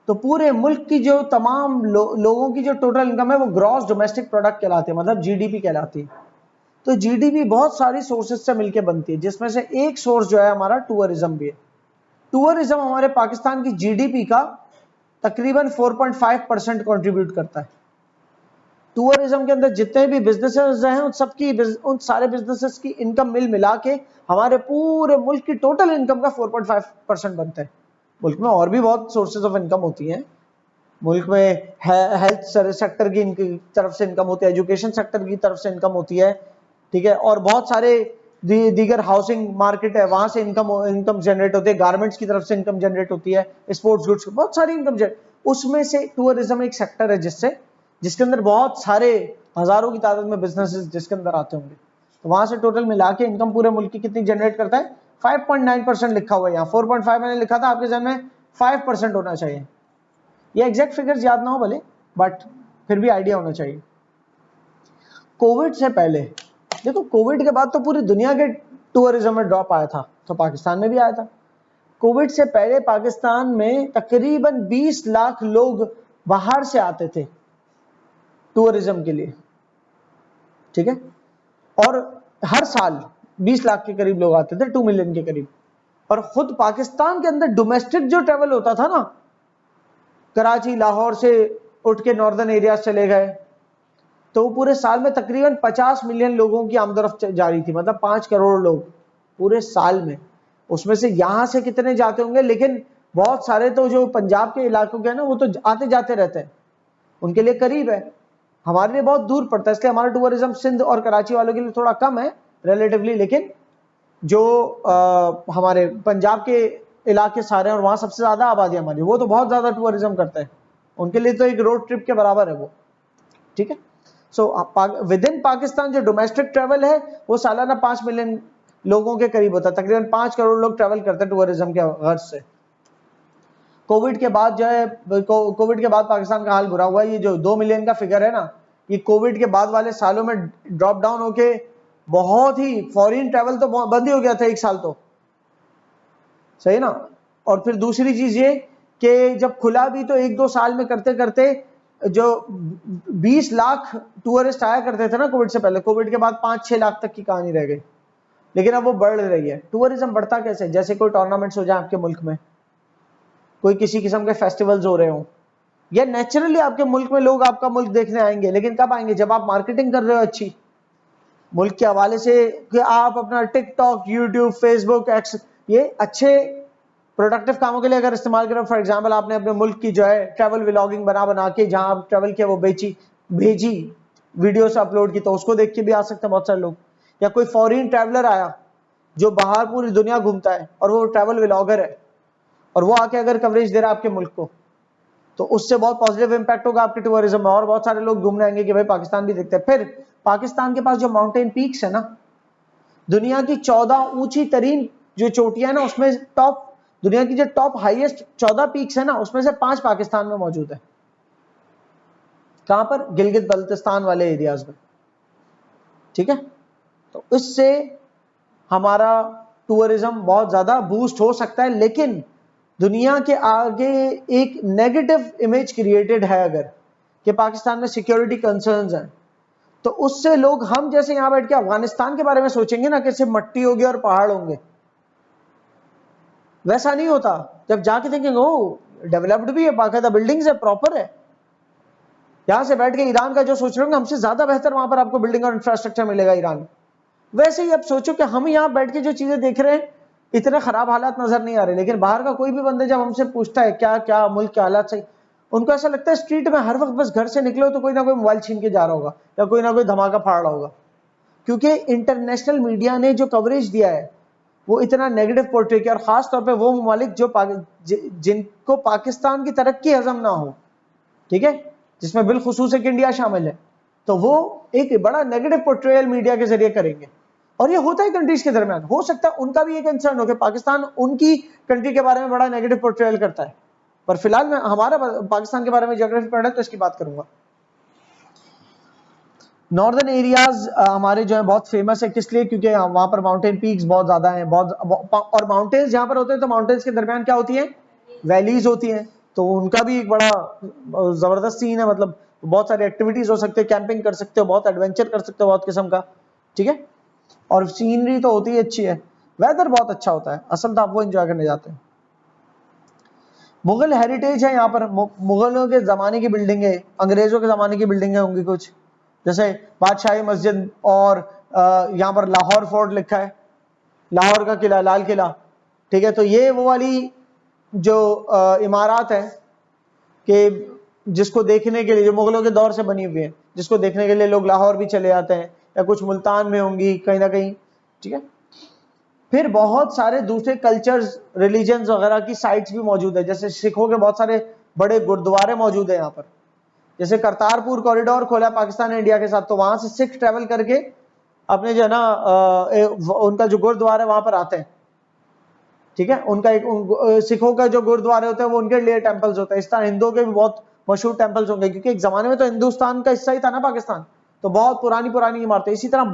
तो पूरे मुल्क की जो तमाम लोगों की जो टोटल इनकम है वो ग्रॉस डोमेस्टिक प्रोडक्ट कहलाती है, मतलब जीडीपी कहलाती है। तो जीडीपी बहुत सारी सोर्सेज से मिलकर बनती है, जिसमें से एक सोर्स जो है हमारा टूरिज्म भी है। टूरिज्म हमारे पाकिस्तान की जीडीपी का तकरीबन 4.5% कंट्रीब्यूट करता है। टूरिज्म के अंदर जितने भी बिजनेसेस हैं उन सारे बिजनेसेस की इनकम मिला के हमारे पूरे मुल्क की टोटल इनकम का 4.5% बनता है। मुल्क में और भी बहुत सोर्सेज ऑफ इनकम होती हैं, मुल्क में हेल्थ सेक्टर की तरफ से इनकम होती है, एजुकेशन सेक्टर की तरफ से इनकम होती है, ठीक है, और बहुत सारे दीगर हाउसिंग मार्केट है, वहां से इनकम जनरेट होती है, गारमेंट्स की तरफ से इनकम जनरेट होती है, स्पोर्ट्स गुड्स, बहुत सारी इनकम, उसमें से टूरिज्म एक सेक्टर है जिसके अंदर बहुत सारे हजारों की तादाद में बिजनेसेस जिसके अंदर आते होंगे। तो वहां से टोटल मिला के इनकम पूरे मुल्क की कितनी जनरेट करता है? 5.9% लिखा हुआ है यहाँ, 4.5 मैंने लिखा था, आपके जहन में 5% होना चाहिए। ये एग्जैक्ट फिगर्स याद ना हो भले, बट फिर भी आइडिया होना चाहिए। कोविड से पहले देखो, कोविड के बाद तो पूरी दुनिया के टूरिज्म में ड्रॉप आया था, तो पाकिस्तान में भी आया था। कोविड से पहले पाकिस्तान में तकरीबन 20 लाख लोग बाहर से आते थे टूरिज्म के लिए, ठीक है, और हर साल 20 लाख के करीब लोग आते थे, 2 मिलियन के करीब। और खुद पाकिस्तान के अंदर डोमेस्टिक जो ट्रेवल होता था ना, कराची लाहौर से उठ के नॉर्दर्न एरियाज चले गए, तो वो पूरे साल में तकरीबन 50 मिलियन लोगों की आमदरफ्त जारी थी, मतलब 5 करोड़ लोग पूरे साल में। उसमें से यहां से कितने जाते होंगे, लेकिन बहुत सारे तो जो पंजाब के इलाकों के हैं ना, वो तो आते जाते रहते हैं, उनके लिए करीब है, हमारे लिए बहुत दूर पड़ता है, इसलिए हमारा टूरिज्म सिंध और कराची वालों के लिए थोड़ा कम है रिलेटिवली। लेकिन जो हमारे पंजाब के इलाके सारे और वहां सबसे ज्यादा आबादी हमारी, वो तो बहुत ज्यादा टूरिज्म करते हैं, उनके लिए तो एक रोड ट्रिप के बराबर है वो, ठीक है। सो विद इन पाकिस्तान जो डोमेस्टिक ट्रेवल है वो सालाना 5 मिलियन लोगों के करीब होता है, तकरीबन 5 करोड़ लोग ट्रेवल करते हैं टूरिज्म के गर्ज से। कोविड के बाद जो है, कोविड के बाद पाकिस्तान का हाल बुरा हुआ। ये जो 2 मिलियन का फिगर है ना, ये कोविड के बाद वाले सालों में ड्रॉप डाउन होके बहुत ही, फॉरेन ट्रेवल तो बंद ही हो गया था 1 साल तो, सही ना। और फिर दूसरी चीज ये कि जब खुला भी तो 1-2 साल में करते करते जो 20 लाख टूरिस्ट आया करते थे ना कोविड से पहले, कोविड के बाद 5-6 लाख तक की कहानी रह गई, लेकिन अब वो बढ़ रही है। टूरिज्म बढ़ता कैसे? जैसे कोई टूर्नामेंट्स हो जाए आपके मुल्क में, कोई किसी किस्म के फेस्टिवल्स हो रहे हो, या नेचुरली आपके मुल्क में लोग आपका मुल्क देखने आएंगे, लेकिन कब आएंगे? जब आप मार्केटिंग कर रहे हो अच्छी मुल्क के हवाले से, कि आप अपना टिकटॉक, यूट्यूब, फेसबुक, एक्स, ये अच्छे प्रोडक्टिव कामों के लिए अगर इस्तेमाल करें। फॉर एग्जांपल आपने अपने मुल्क की जो है ट्रैवल व्लॉगिंग बना के, जहां आप ट्रैवल किया वो भेजी वीडियो से अपलोड की, तो उसको देख के भी आ सकते हैं बहुत सारे लोग। या कोई फॉरेन ट्रैवलर आया जो बाहर पूरी दुनिया घूमता है और वो ट्रैवल व्लॉगर है, और वो आके अगर कवरेज दे रहा है आपके मुल्क को, तो उससे बहुत पॉजिटिव इंपैक्ट होगा आपके टूरिज्म में, और बहुत सारे लोग घूमने आएंगे कि भाई पाकिस्तान भी देखते हैं। फिर पाकिस्तान के पास जो माउंटेन पीक्स है ना, दुनिया की 14 ऊंची तरीन जो चोटियां ना, उसमें टॉप, दुनिया की जो टॉप हाईएस्ट 14 पीक्स है ना, उसमें से 5 पाकिस्तान में मौजूद है। कहां पर? गिलगित बल्तिस्तान वाले एरियाज में, ठीक है। तो इससे हमारा टूरिज्म बहुत ज्यादा बूस्ट हो सकता है, लेकिन दुनिया के आगे एक नेगेटिव इमेज क्रिएटेड है अगर, कि पाकिस्तान में सिक्योरिटी कंसर्न्स हैं, तो उससे लोग, हम जैसे यहां बैठ के अफगानिस्तान के बारे में सोचेंगे ना कि सिर्फ मट्टी होगी और पहाड़ होंगे, वैसा नहीं होता। जब जाके देखेंगे ओ डेवलप्ड भी है, बाकायदा बिल्डिंग्स है, प्रॉपर है। यहां से बैठ के ईरान का जो सोच रहे होंगे, हमसे ज्यादा बेहतर वहां पर आपको बिल्डिंग और इंफ्रास्ट्रक्चर मिलेगा ईरान में। वैसे ही अब सोचो कि हम यहाँ बैठ के जो चीजें देख रहे हैं, इतने खराब हालात नजर नहीं आ रहे, लेकिन बाहर का कोई भी बंदे जब हमसे पूछता है क्या क्या मुल्क के हालात सही, उनको ऐसा लगता है स्ट्रीट में हर वक्त बस घर से निकलो तो कोई ना कोई मोबाइल छीन के जा रहा होगा, या कोई ना कोई धमाका फाड़ रहा होगा। क्योंकि इंटरनेशनल मीडिया ने जो कवरेज दिया है वो इतना नेगेटिव पोर्ट्रे किया, और खास तौर पे वो ममालिक जो जिनको पाकिस्तान की तरक्की हजम ना हो, ठीक है, जिसमें बिलखुसूस एक इंडिया शामिल है, तो वो एक बड़ा नेगेटिव पोर्ट्रेयल मीडिया के जरिए करेंगे। और ये होता है कंट्रीज के दरमियान, हो सकता है उनका भी ये कंसर्न हो कि पाकिस्तान उनकी कंट्री के बारे में बड़ा नेगेटिव पोर्ट्रेयल करता है, पर फिलहाल मैं हमारा पाकिस्तान के बारे में ज्योग्राफी पढ़ा तो इसकी बात करूंगा। नॉर्दर्न एरियाज हमारे जो है बहुत फेमस है, किस लिए? क्योंकि वहां पर माउंटेन पीक्स बहुत ज्यादा हैं, और माउंटेन्स जहां पर होते हैं तो माउंटेन्स के दरमियान क्या होती है? वैलीज होती हैं, तो उनका भी एक बड़ा जबरदस्त सीन है, मतलब बहुत सारी एक्टिविटीज हो सकती है, कैंपिंग कर सकते हो, बहुत एडवेंचर कर सकते हो, बहुत किस्म का, ठीक है। और सीनरी तो होती ही अच्छी है, वेदर बहुत अच्छा होता है, असल तो आप वो एंजॉय करने जाते हैं। मुगल हेरिटेज है यहाँ पर, मुगलों के जमाने की बिल्डिंग है, अंग्रेजों के जमाने की बिल्डिंग है होंगी कुछ, जैसे बादशाही मस्जिद, और यहाँ पर लाहौर फोर्ट लिखा है, लाहौर का किला, लाल किला, ठीक है। तो ये वो वाली जो इमारत है कि जिसको देखने के लिए, जो मुगलों के दौर से बनी हुई है, जिसको देखने के लिए लोग लाहौर भी चले जाते हैं, या कुछ मुल्तान में होंगी कहीं ना कहीं, ठीक है। फिर बहुत सारे दूसरे कल्चर्स, रिलीजन्स वगैरह की साइट्स भी मौजूद है, जैसे सिखों के बहुत सारे बड़े गुरुद्वारे मौजूद है यहाँ पर, जैसे करतारपुर कॉरिडोर खोला पाकिस्तान इंडिया के साथ, तो वहां से सिख ट्रेवल करके अपने जो है ना उनका जो गुरुद्वारा है वहां पर आते हैं, ठीक है। उनका एक सिखों का जो गुरुद्वारे होते हैं वो उनके लिए टेम्पल्स होते हैं। इस तरह हिंदुओं के भी बहुत मशहूर टेम्पल्स होंगे, क्योंकि एक जमाने में तो हिंदुस्तान का हिस्सा ही था ना पाकिस्तान, तो बहुत पुरानी पुरानी इमारतें। इसी तरह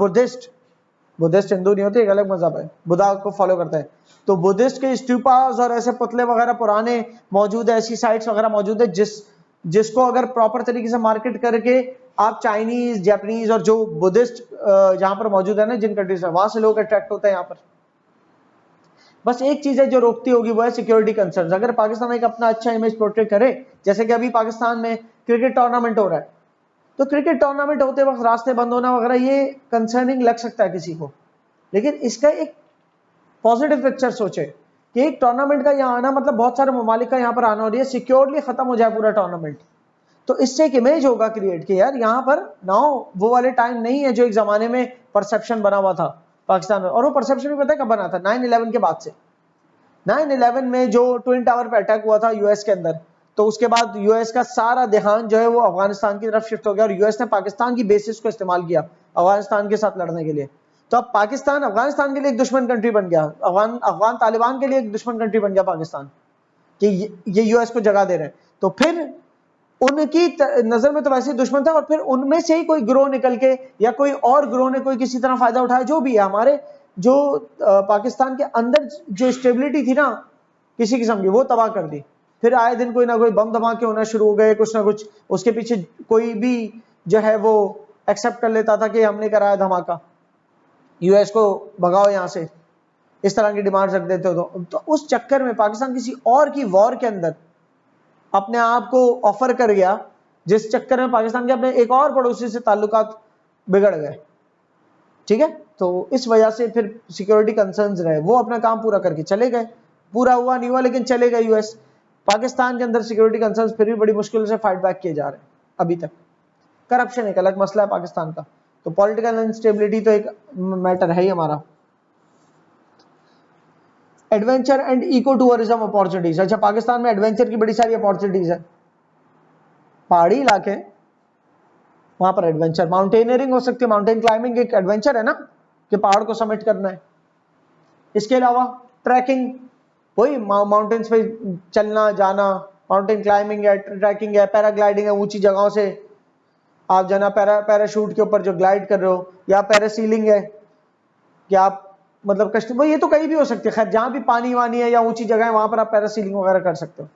बुद्धिस्ट हिंदू नहीं होते, एक अलग मजहब है, बुद्धा को फॉलो करते हैं, तो बुद्धिस्ट के स्टूपास और ऐसे पुतले वगैरह पुराने मौजूद है, ऐसी साइट्स वगैरह मौजूद है जिसको अगर प्रॉपर तरीके से मार्केट करके आप चाइनीज, जापानीज और जो बुद्धिस्ट जहां पर मौजूद है ना जिन कंट्रीज में, वहां से लोग अट्रैक्ट होते हैं यहाँ पर। बस एक चीज है जो रोकती होगी, वो है सिक्योरिटी कंसर्न्स। अगर पाकिस्तान एक अपना अच्छा इमेज पोर्ट्रेट करे, जैसे कि अभी पाकिस्तान में क्रिकेट टूर्नामेंट हो रहा है, तो क्रिकेट टूर्नामेंट होते वक्त रास्ते बंद होना वगैरह ये कंसर्निंग लग सकता है किसी को, लेकिन इसका एक पॉजिटिव पिक्चर सोचे कि एक टूर्नामेंट का यहाँ आना मतलब बहुत सारे ममालिक का यहाँ पर आना, और ये सिक्योरली खत्म हो जाए पूरा टूर्नामेंट, तो इससे एक इमेज होगा क्रिएट कि यार यहाँ पर नाउ वो वाले टाइम नहीं है जो एक जमाने में परसेप्शन बना हुआ था पाकिस्तान में। और वो परसेप्शन भी पता है कब बना था? 9/11 के बाद से। 9/11 में जो ट्विन टावर पे अटैक हुआ था यूएस के अंदर, तो उसके बाद यूएस का सारा ध्यान जो है वो अफगानिस्तान की तरफ शिफ्ट हो गया और यूएस ने पाकिस्तान की बेसिस को इस्तेमाल किया अफगानिस्तान के साथ लड़ने के लिए। तो अब पाकिस्तान अफगानिस्तान के लिए एक दुश्मन कंट्री बन गया, अफगान तालिबान के लिए एक दुश्मन कंट्री बन गया पाकिस्तान, कि ये यूएस को जगह दे रहे हैं। तो फिर उनकी नजर में तो वैसे ही दुश्मन था, और फिर उनमें से ही कोई ग्रोह निकल के या कोई और ग्रोह ने कोई किसी तरह फायदा उठाया, जो भी है हमारे जो पाकिस्तान के अंदर जो स्टेबिलिटी थी ना किसी किस्म की, वो तबाह कर दी। फिर आए दिन कोई ना कोई बम धमाके होना शुरू हो गए, कुछ ना कुछ उसके पीछे कोई भी जो है वो एक्सेप्ट कर लेता था कि हमने कराया धमाका, यूएस को भगाओ यहां से, इस तरह की डिमांड रख देते हो। तो उस चक्कर में पाकिस्तान किसी और की वॉर के अंदर अपने आप को ऑफर कर गया, जिस चक्कर में पाकिस्तान के अपने एक और पड़ोसी से ताल्लुकात बिगड़ गए। ठीक है, तो इस वजह से फिर सिक्योरिटी कंसर्न्स रहे, वो अपना काम पूरा करके चले गए, पूरा हुआ नहीं हुआ लेकिन चले गए यूएस। पाकिस्तान के अंदर सिक्योरिटी कंसर्न्स फिर भी बड़ी मुश्किल से फाइट बैक किए जा रहे हैं अभी तक। करप्शन एक अलग मसला है पाकिस्तान का, तो पॉलिटिकल इंस्टेबिलिटी तो एक मैटर है ही हमारा। Adventure and eco tourism opportunities, अच्छा पाकिस्तान में एडवेंचर की बड़ी सारी अपॉर्चुनिटीज है, पहाड़ी इलाके वहां पर एडवेंचर, माउंटेनियरिंग हो सकती है, माउंटेन क्लाइंबिंग एक एडवेंचर है ना, कि पहाड़ को समिट करना है। इसके अलावा ट्रैकिंग, वही माउंटेन्स पे चलना जाना, माउंटेन क्लाइंबिंग है, ट्रैकिंग है, पैराग्लाइडिंग है, ऊंची जगहों से आप जाना, पैराशूट के ऊपर जो ग्लाइड कर रहे हो, या पैरासीलिंग है कि आप मतलब कश्ती, ये तो कहीं भी हो सकती है, खैर जहां भी पानी वानी है या ऊंची जगह है वहां पर आप पैरासीलिंग वगैरह कर सकते हो।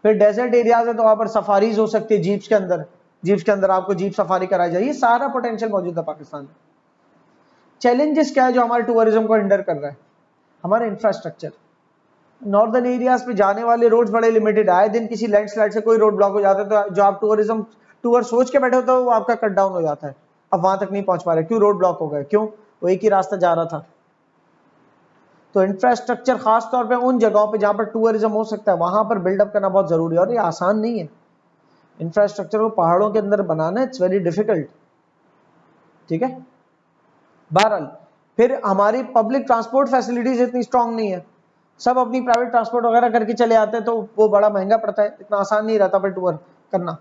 फिर डेजर्ट एरियाज है तो वहां पर सफारीज हो सकती है, जीप्स के अंदर, जीप्स के अंदर आपको जीप सफारी कराई जाए, ये सारा पोटेंशियल मौजूद है पाकिस्तान में। चैलेंजेस क्या है जो हमारे टूरिज्म को हिंडर कर रहा है? हमारा इंफ्रास्ट्रक्चर, नॉर्दर्न एरियाज पे जाने वाले रोड्स बड़े लिमिटेड, आए दिन किसी लैंडस्लाइड से कोई रोड ब्लॉक हो जाता है, तो जो आप टूर सोच के बैठे होते हो वो आपका कट डाउन हो जाता है, अब वहां तक नहीं पहुंच पा रहे, क्यों? रोड ब्लॉक हो गए, क्यों? वो एक ही रास्ता जा रहा था। तो इंफ्रास्ट्रक्चर खास तौर पे उन जगहों पे जहां पर टूरिज्म हो सकता है वहां पर बिल्डअप करना बहुत जरूरी है, और ये आसान नहीं है। इंफ्रास्ट्रक्चर को पहाड़ों के अंदर बनाना इट्स वेरी डिफिकल्ट। ठीक है, बहरहाल फिर हमारी पब्लिक ट्रांसपोर्ट फैसिलिटीज इतनी स्ट्रांग नहीं है, सब अपनी प्राइवेट ट्रांसपोर्ट वगैरह करके चले आते हैं, तो वो बड़ा महंगा पड़ता है, इतना आसान नहीं रहता फिर टूर करना।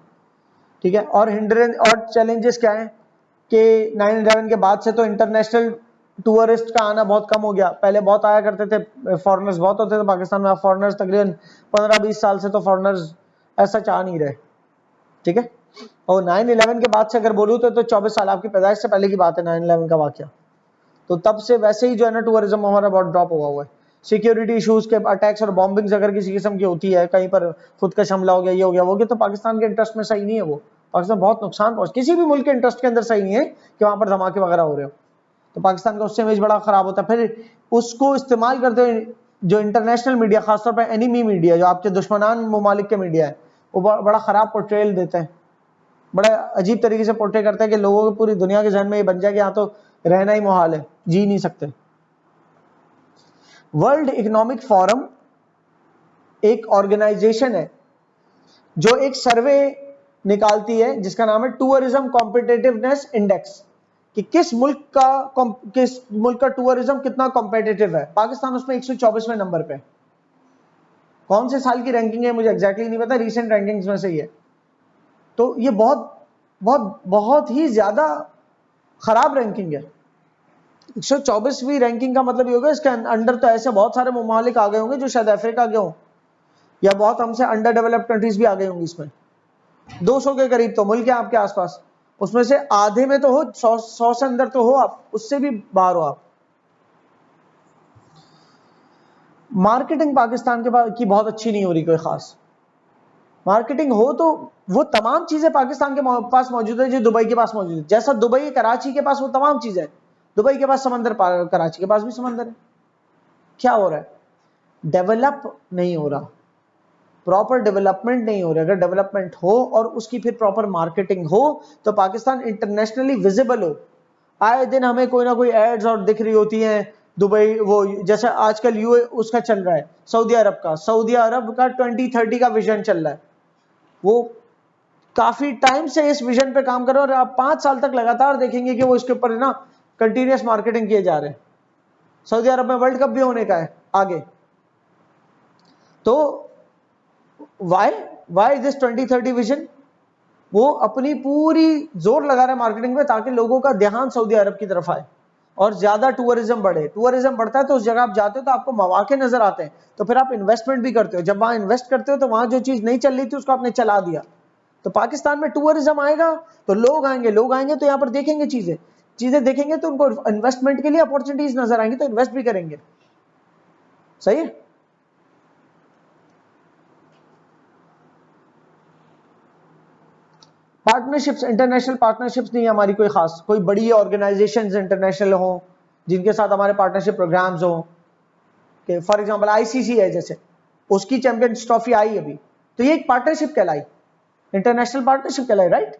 ठीक है, और हिंड्रेंस और चैलेंजेस क्या है कि 9/11 के बाद से तो इंटरनेशनल टूरिस्ट का आना बहुत कम हो गया, पहले बहुत आया करते थे, फॉरेनर्स बहुत होते थे पाकिस्तान में, फॉरेनर्स तकरीबन 15-20 साल से तो फॉरेनर्स ऐसा चाह नहीं रहे। ठीक है, और 9/11 के बाद से अगर बोलूँ तो 24 साल आपकी पैदाइश से पहले की बात है 9/11 का वाकया, तो तब से वैसे ही जो है ना टूरिज्म हमारा बहुत ड्रॉप हुआ है। सिक्योरिटी इश्यूज के अटैक्स और बॉम्बिंग्स अगर किसी किस्म की होती है, कहीं पर खुदकश हमला हो गया, ये हो गया, वो गया, तो पाकिस्तान के इंटरेस्ट में सही नहीं है, वो पाकिस्तान बहुत नुकसान पहुंच, किसी भी मुल्क के इंटरेस्ट के अंदर सही नहीं है कि वहां पर धमाके वगैरह हो रहे हो, तो पाकिस्तान का उससे इमेज बड़ा खराब होता है। फिर उसको इस्तेमाल करते हुए जो इंटरनेशनल मीडिया, खासतौर पर एनिमी मीडिया, जो आपके दुश्मनान ममालिक के मीडिया है, वो बड़ा खराब पोर्ट्रेयल देते हैं, बड़ा अजीब तरीके से पोर्ट्रे करते हैं कि लोगों को पूरी दुनिया के जहन में ये बन जाए कि यहाँ तो रहना ही मुहाल है, जी नहीं सकते। वर्ल्ड इकोनॉमिक फोरम एक ऑर्गेनाइजेशन है जो एक सर्वे निकालती है जिसका नाम है टूरिज्म कॉम्पिटिटिवनेस इंडेक्स, कि किस मुल्क का टूरिज्म कितना कॉम्पिटिटिव है। पाकिस्तान उसमें 124वें नंबर पे, कौन से साल की रैंकिंग है मुझे एग्जैक्टली नहीं पता, रीसेंट रैंकिंग्स में से ही है। तो ये बहुत बहुत बहुत ही ज्यादा खराब रैंकिंग है। 124वीं रैंकिंग का मतलब ये होगा इसके अंडर तो ऐसे बहुत सारे ममालिक आ गए होंगे जो शायद अफ्रीका के हों, या बहुत हमसे अंडर डेवलप्ड कंट्रीज भी आ गई होंगी इसमें। 200 के करीब तो मुल्क है आपके आसपास, उसमें से आधे में तो हो, 100 से अंदर तो हो आप, उससे भी बाहर हो आप। मार्केटिंग पाकिस्तान की बहुत अच्छी नहीं हो रही, कोई खास मार्केटिंग हो तो वो तमाम चीजें पाकिस्तान के पास मौजूद है जो दुबई के पास मौजूद है। जैसा दुबई कराची के पास वो तमाम चीजें, दुबई के पास समंदर, कराची के पास भी समंदर है। क्या हो रहा है? डेवलप नहीं हो रहा, प्रॉपर डेवलपमेंट नहीं हो रहा। अगर डेवलपमेंट हो और उसकी फिर प्रॉपर मार्केटिंग हो तो पाकिस्तान इंटरनेशनली विजिबल हो। आए दिन हमें कोई ना कोई एड्स और दिख रही होती हैं, दुबई, वो जैसे आजकल यूए उसका चल रहा है, सऊदी अरब का 2030 का विजन चल रहा है। वो काफी टाइम से इस विजन पे काम कर रहे हैं और आप 5 साल तक लगातार देखेंगे कि वो इसके ऊपर ना कंटिन्यूस मार्केटिंग किए जा रहे हैं। सऊदी अरब में वर्ल्ड कप भी होने का है, आगे। तो वाई दिस 2030 विजन, वो अपनी पूरी जोर लगा रहे मार्केटिंग में ताकि लोगों का ध्यान सऊदी अरब की तरफ आए और ज्यादा टूरिज्म बढ़े। टूरिज्म बढ़ता है तो उस जगह आप जाते हो तो आपको मौके नजर आते हैं, तो फिर आप इन्वेस्टमेंट भी करते हो। जब वहां इन्वेस्ट करते हो तो वहां जो चीज नहीं चल रही थी उसको आपने चला दिया। तो पाकिस्तान में टूरिज्म आएगा तो लोग आएंगे तो यहाँ पर देखेंगे चीजें देखेंगे तो उनको इन्वेस्टमेंट के लिए अपॉर्चुनिटीज नजर आएंगी तो इन्वेस्ट भी करेंगे। सही है। पार्टनरशिप्स, इंटरनेशनल पार्टनरशिप्स नहीं है हमारी कोई खास, कोई बड़ी ऑर्गेनाइजेशंस इंटरनेशनल हो जिनके साथ हमारे पार्टनरशिप प्रोग्राम्स हो, कि फॉर एग्जांपल आईसीसी है, जैसे उसकी चैंपियंस ट्रॉफी आई अभी, तो ये एक पार्टनरशिप कहलाई, इंटरनेशनल पार्टनरशिप कहलाई, राइट।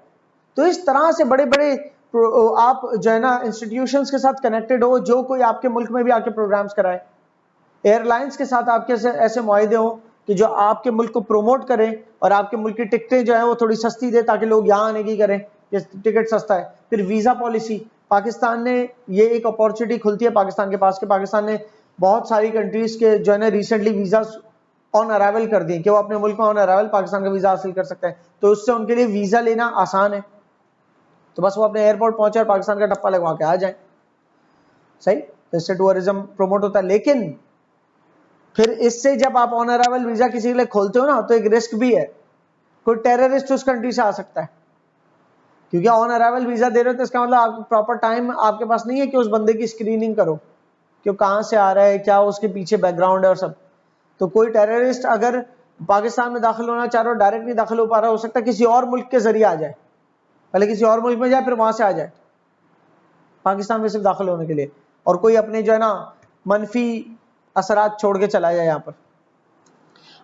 तो इस तरह से बड़े बड़े आप जो है ना इंस्टीट्यूशंस के साथ कनेक्टेड हो, जो कोई आपके मुल्क में भी आके प्रोग्राम्स कराए। एयरलाइंस के साथ आपके ऐसे मुआहदे हो कि जो आपके मुल्क को प्रमोट करें और आपके मुल्क की टिकटें जो है वो थोड़ी सस्ती दे ताकि लोग यहाँ आने की करें, ये टिकट सस्ता है। फिर वीजा पॉलिसी, पाकिस्तान ने ये एक अपॉर्चुनिटी खुलती है पाकिस्तान के पास, कि पाकिस्तान ने बहुत सारी कंट्रीज के जो है ना रिसेंटली वीजा ऑन अराइवल कर दिए कि वो अपने मुल्क में ऑन अराइवल पाकिस्तान का वीजा हासिल कर सकते हैं, तो उससे उनके लिए वीजा लेना आसान है। तो बस वो अपने एयरपोर्ट पहुंचे और पाकिस्तान का टप्पा लगवा के आ जाए। सही, तो इससे टूरिज्म प्रमोट होता है। लेकिन फिर इससे जब आप ऑन अराइवल वीजा किसी के लिए खोलते हो ना, तो एक रिस्क भी है, कोई टेररिस्ट उस कंट्री से आ सकता है, क्योंकि ऑन अराइवल वीजा दे रहे हो तो इसका मतलब आप प्रॉपर टाइम आपके पास नहीं है कि उस बंदे की स्क्रीनिंग करो कि वो कहां से आ रहा है, क्या उसके पीछे बैकग्राउंड है और सब। तो कोई टेररिस्ट अगर पाकिस्तान में दाखिल होना चाह रहा हो, डायरेक्ट नहीं दाखिल हो पा रहा, हो सकता है किसी और मुल्क के जरिए आ जाए, पहले किसी और मुल्क में जाए फिर वहां से आ जाए पाकिस्तान में सिर्फ दाखिल होने के लिए, और कोई अपने जो है ना मनफी असरात छोड़ के चला जाए यहाँ पर।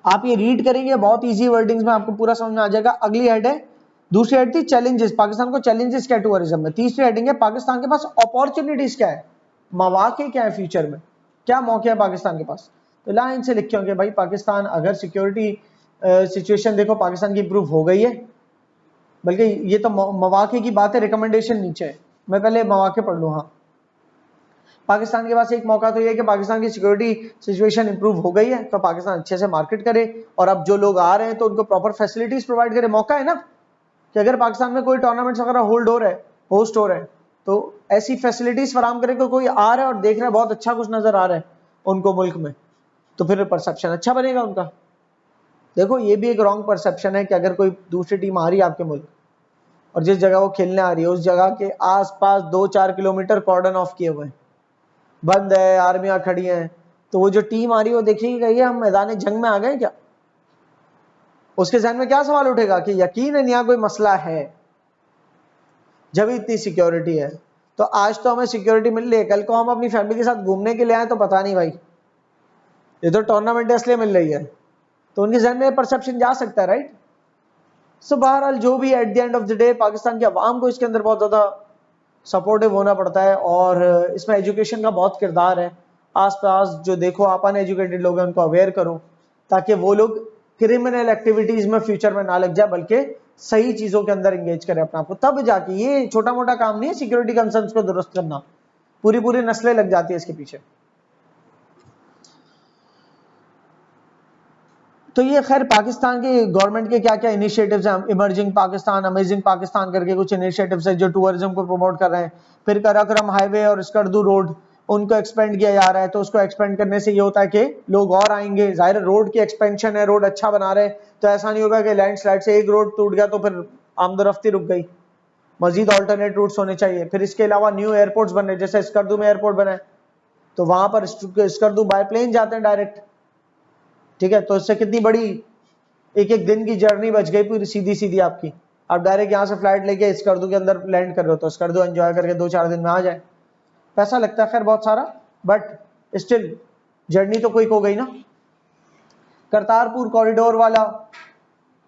आप ये रीड करेंगे बहुत इजी वर्डिंग्स में, आपको पूरा समझ में आ जाएगा। अगली हेड है, दूसरी हेड थी चैलेंजेस, पाकिस्तान को चैलेंजेस क्या टूरिज्म में। तीसरी हेडिंग है पाकिस्तान के पास अपॉर्चुनिटीज क्या है, मौके क्या है, फ्यूचर में क्या मौके हैं पाकिस्तान के पास। तो लाइन से लिखे होंगे भाई, पाकिस्तान अगर सिक्योरिटी सिचुएशन देखो पाकिस्तान की इंप्रूव हो गई है, बल्कि ये तो मौके की बात है, रिकमेंडेशन नीचे है, मैं पहले मौके पढ़ लूँ। हाँ, पाकिस्तान के पास एक मौका तो ये है कि पाकिस्तान की सिक्योरिटी सिचुएशन इंप्रूव हो गई है, तो पाकिस्तान अच्छे से मार्केट करे, और अब जो लोग आ रहे हैं तो उनको प्रॉपर फैसिलिटीज प्रोवाइड करे। मौका है ना कि अगर पाकिस्तान में कोई टूर्नामेंट्स वगैरह होस्ट हो रहे हैं तो ऐसी फैसिलिटीज फराम करे कि कोई आ रहा है और देख रहा है बहुत अच्छा कुछ नजर आ रहा है उनको मुल्क में, तो फिर परसेप्शन अच्छा बनेगा उनका। देखो ये भी एक रॉन्ग परसेप्शन है कि अगर कोई दूसरी टीम आ रही है आपके मुल्क और जिस जगह वो खेलने आ रही है उस जगह के आसपास 2-4 किलोमीटर कॉर्डन ऑफ किए हुए हैं, बंद है, आर्मियां खड़ी हैं, तो वो जो टीम आ रही है वो देखेगी कि ये हम मैदान जंग में आ गए क्या, उसके जहन में क्या सवाल उठेगा कि यकीनन यहाँ कोई मसला है, जब इतनी सिक्योरिटी है। तो आज तो हमें सिक्योरिटी मिल रही है, कल को हम अपनी फैमिली के साथ घूमने के लिए आए तो पता नहीं भाई, ये तो टूर्नामेंट इसलिए मिल रही है, तो उनके जहन में परसेप्शन जा सकता है, राइट। सो बहरहाल जो भी at the end of the day Pakistan की आवाम को इसके अंदर बहुत ज़्यादा सपोर्टिव होना पड़ता है, और इसमें एजुकेशन का बहुत किरदार है। आसपास जो देखो आप अनएजुकेटेड लोग हैं उनको अवेयर करो, ताकि वो लोग क्रिमिनल एक्टिविटीज में फ्यूचर में ना लग जाए, बल्कि सही चीजों के अंदर एंगेज करें अपने आप को, तब जाके। ये छोटा मोटा काम नहीं है सिक्योरिटी कंसर्न्स को दुरुस्त करना, पूरी पूरी नस्लें लग जाती है इसके पीछे। तो ये खैर पाकिस्तान की गवर्नमेंट के क्या क्या इनिशिएटिव्स हैं, इमर्जिंग पाकिस्तान, अमेजिंग पाकिस्तान करके कुछ इनिशिएटिव्स हैं जो टूरिज्म को प्रमोट कर रहे हैं। फिर कराक्रम हाईवे और स्कर्दू रोड, उनको एक्सपेंड किया जा रहा है, तो उसको एक्सपेंड करने से ये होता है कि लोग और आएंगे। जाहिर रोड की एक्सपेंशन है, रोड अच्छा बना रहे, तो ऐसा नहीं होगा कि लैंडस्लाइड से एक रोड टूट गया तो फिर आमदोरफ्ती रुक गई, मजीद ऑल्टरनेट रूट्स होने चाहिए। फिर इसके अलावा न्यू एयरपोर्ट्स बन रहे, जैसे स्कर्दू में एयरपोर्ट बना है, तो वहां पर स्कर्दू बाय प्लेन जाते हैं डायरेक्ट, ठीक है, तो इससे कितनी बड़ी एक एक दिन की जर्नी बच गई पूरी सीधी सीधी आपकी। आप डायरेक्ट यहाँ से फ्लाइट लेके स्कर्दू के अंदर लैंड कर रहे हो, तो स्कर्दू एंजॉय करके 2-4 दिन में आ जाए। पैसा लगता है खैर बहुत सारा, बट स्टिल जर्नी तो क्विक हो गई ना। करतारपुर कॉरिडोर वाला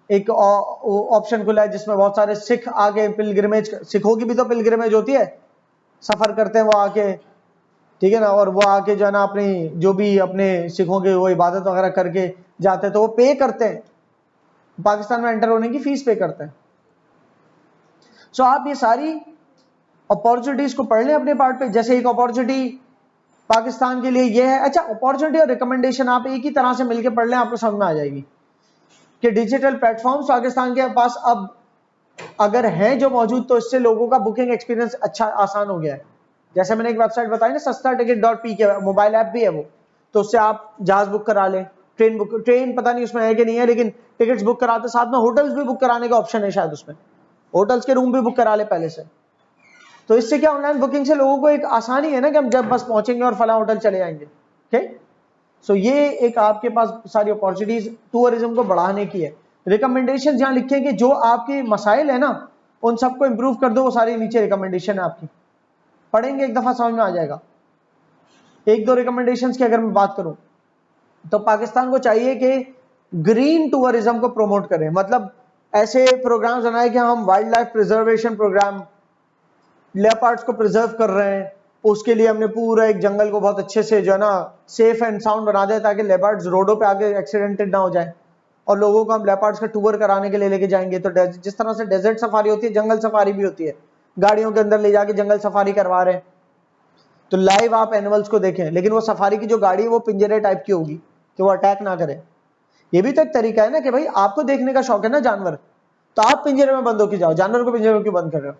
एक ऑप्शन खुला है जिसमें बहुत सारे सिख आके पिलग्रिमेज, सिखों की भी तो पिलग्रिमेज होती है, सफर करते हैं वो आके, ठीक है ना, और वो आके जो है ना अपनी जो भी अपने सिखों के वो इबादत वगैरह करके जाते हैं, तो वो पे करते हैं, पाकिस्तान में एंटर होने की फीस पे करते हैं। सो आप ये सारी अपॉर्चुनिटीज को पढ़ लें अपने पार्ट पे। जैसे एक अपॉर्चुनिटी पाकिस्तान के लिए ये है। अच्छा, अपॉर्चुनिटी और रिकमेंडेशन आप एक ही तरह से मिलके पढ़ लें, आपको समझ में आ जाएगी कि डिजिटल प्लेटफॉर्म्स पाकिस्तान के पास अब अगर हैं जो मौजूद, तो इससे लोगों का बुकिंग एक्सपीरियंस अच्छा आसान हो गया है। जैसे मैंने एक वेबसाइट बताई ना, सस्ता टिकट .p के मोबाइल ऐप भी है वो, तो उससे आप जहाज बुक करा लें, ट्रेन पता नहीं उसमें है कि नहीं है, लेकिन टिकट्स बुक कराते साथ में होटल्स भी बुक कराने का ऑप्शन है शायद उसमें, होटल्स के रूम भी बुक करा ले पहले से। तो इससे क्या, ऑनलाइन बुकिंग से लोगों को एक आसानी है ना कि हम जब बस पहुंचेंगे और फला होटल चले जाएंगे। ठीक, सो ये एक आपके पास सारी अपॉर्चुनिटीज टूरिज्म को बढ़ाने की है। रिकमेंडेशन जहां लिखे कि जो आपके मसाइल है ना उन सबको इंप्रूव कर दो, वो सारी नीचे रिकमेंडेशन है आपकी, पढ़ेंगे एक दफा समझ में आ जाएगा। एक दो रिकमेंडेशन की अगर मैं बात करूं तो पाकिस्तान को चाहिए कि ग्रीन टूरिज्म को प्रमोट करें, मतलब ऐसे प्रोग्राम्स बनाए कि हम wildlife preservation programme, leopards को प्रिजर्व कर रहे हैं, उसके लिए हमने पूरा एक जंगल को बहुत अच्छे से जो है ना सेफ एंड साउंड बना दे ताकि लेपर्ड्स रोडों पे आगे एक्सीडेंटेड ना हो जाए, और लोगों को हम लेपर्ड्स का टूर कराने के लिए लेके जाएंगे। तो जिस तरह से डेजर्ट सफारी होती है, जंगल सफारी भी होती है, गाड़ियों के अंदर ले जाके जंगल सफारी करवा रहे हैं, तो लाइव आप एनिमल्स को देखें, लेकिन वो सफारी की जो गाड़ी है वो पिंजरे टाइप की होगी कि वो अटैक ना करे। ये भी तो एक तरीका है ना कि भाई आपको देखने का शौक है ना जानवर, तो आप पिंजरे में बंद होकर जाओ, जानवर को पिंजरे में क्यों बंद कर रहे हो?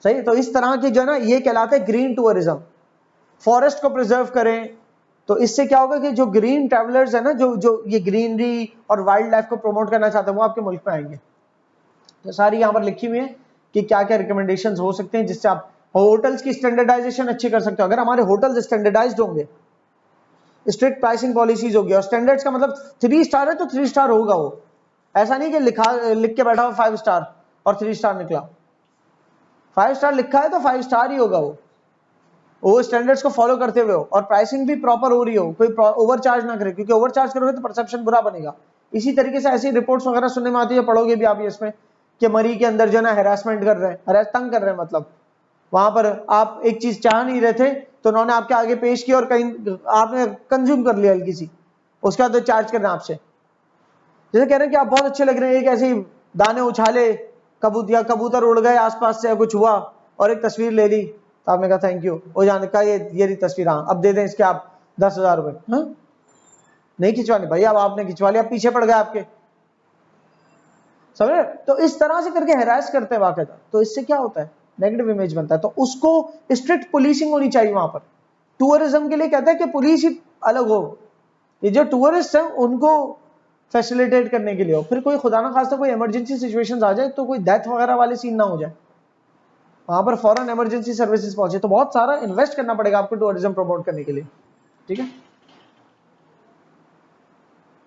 सही, तो इस तरह की जो है ना ये कहलाते हैं ग्रीन टूरिज्म। फॉरेस्ट को प्रिजर्व करें, तो इससे क्या होगा कि जो ग्रीन ट्रैवलर्स है ना, जो ये ग्रीनरी और वाइल्ड लाइफ को प्रमोट करना चाहते हैं, वो आपके मुल्क में आएंगे। तो सारी यहाँ पर लिखी हुई है कि क्या क्या रिकमेंडेशंस हो सकते हैं जिससे आप होटल्स की स्टैंडर्डाइजेशन अच्छी कर सकते हो। अगर हमारे होटल्स स्टैंडर्डाइज्ड होंगे, स्ट्रिक्ट प्राइसिंग पॉलिसीज होगी, और स्टैंडर्ड्स का मतलब 3 स्टार है तो 3 स्टार होगा वो, ऐसा नहीं कि लिख के बैठा हो 5 स्टार और 3 स्टार निकला। 5 स्टार लिखा है तो 5 स्टार ही होगा वो स्टैंडर्ड्स को फॉलो करते हुए हो, और प्राइसिंग भी प्रॉपर हो रही हो, कोई ओवरचार्ज ना करे, क्योंकि ओवरचार्ज करोगे तो परसेप्शन बुरा बनेगा। इसी तरीके से ऐसी रिपोर्ट्स वगैरह सुनने में आती है, पढ़ोगे भी आप इसमें कि मरी के अंदर जो है ना हैरासमेंट कर रहे हैं, तंग कर रहे हैं, मतलब वहां पर आप एक चीज चाह नहीं रहे थे तो उन्होंने आपके आगे पेश की और कहीं आपने कंज्यूम कर लिया हल्की सी, उसके बाद तो चार्ज कर रहे हैं आपसे। जैसे कह रहे हैं कि आप बहुत अच्छे लग रहे हैं, एक ऐसे ही दाने उछाले, कबूतर उड़ गए आसपास से, कुछ हुआ और एक तस्वीर ले ली, तो आपने कहा थैंक यू, वो जाने का ये रही तस्वीर, हाँ अब दे दें इसके आप 10,000 रुपए। हाँ, नहीं खिंचवानी भाई, अब आपने खिंचवा लिया, पीछे पड़ गए आपके, समझ? तो इस तरह से करके हैरास करते हैं वाकई, तो इससे क्या होता है, नेगेटिव इमेज बनता है। तो उसको स्ट्रिक्ट पुलिसिंग होनी चाहिए वहां पर। टूरिज्म के लिए कहता है कि पुलिस ही अलग हो, ये जो टूरिस्ट है उनको फैसिलिटेट करने के लिए हो, फिर कोई खुदा ना खास्ता कोई इमरजेंसी सिचुएशंस आ जाए तो कोई डेथ वगैरह वाले सीन ना हो जाए, वहां पर फौरन इमरजेंसी सर्विसेज पहुंचे। तो बहुत सारा इन्वेस्ट करना पड़ेगा आपको टूरिज्म प्रमोट करने के लिए, ठीक है।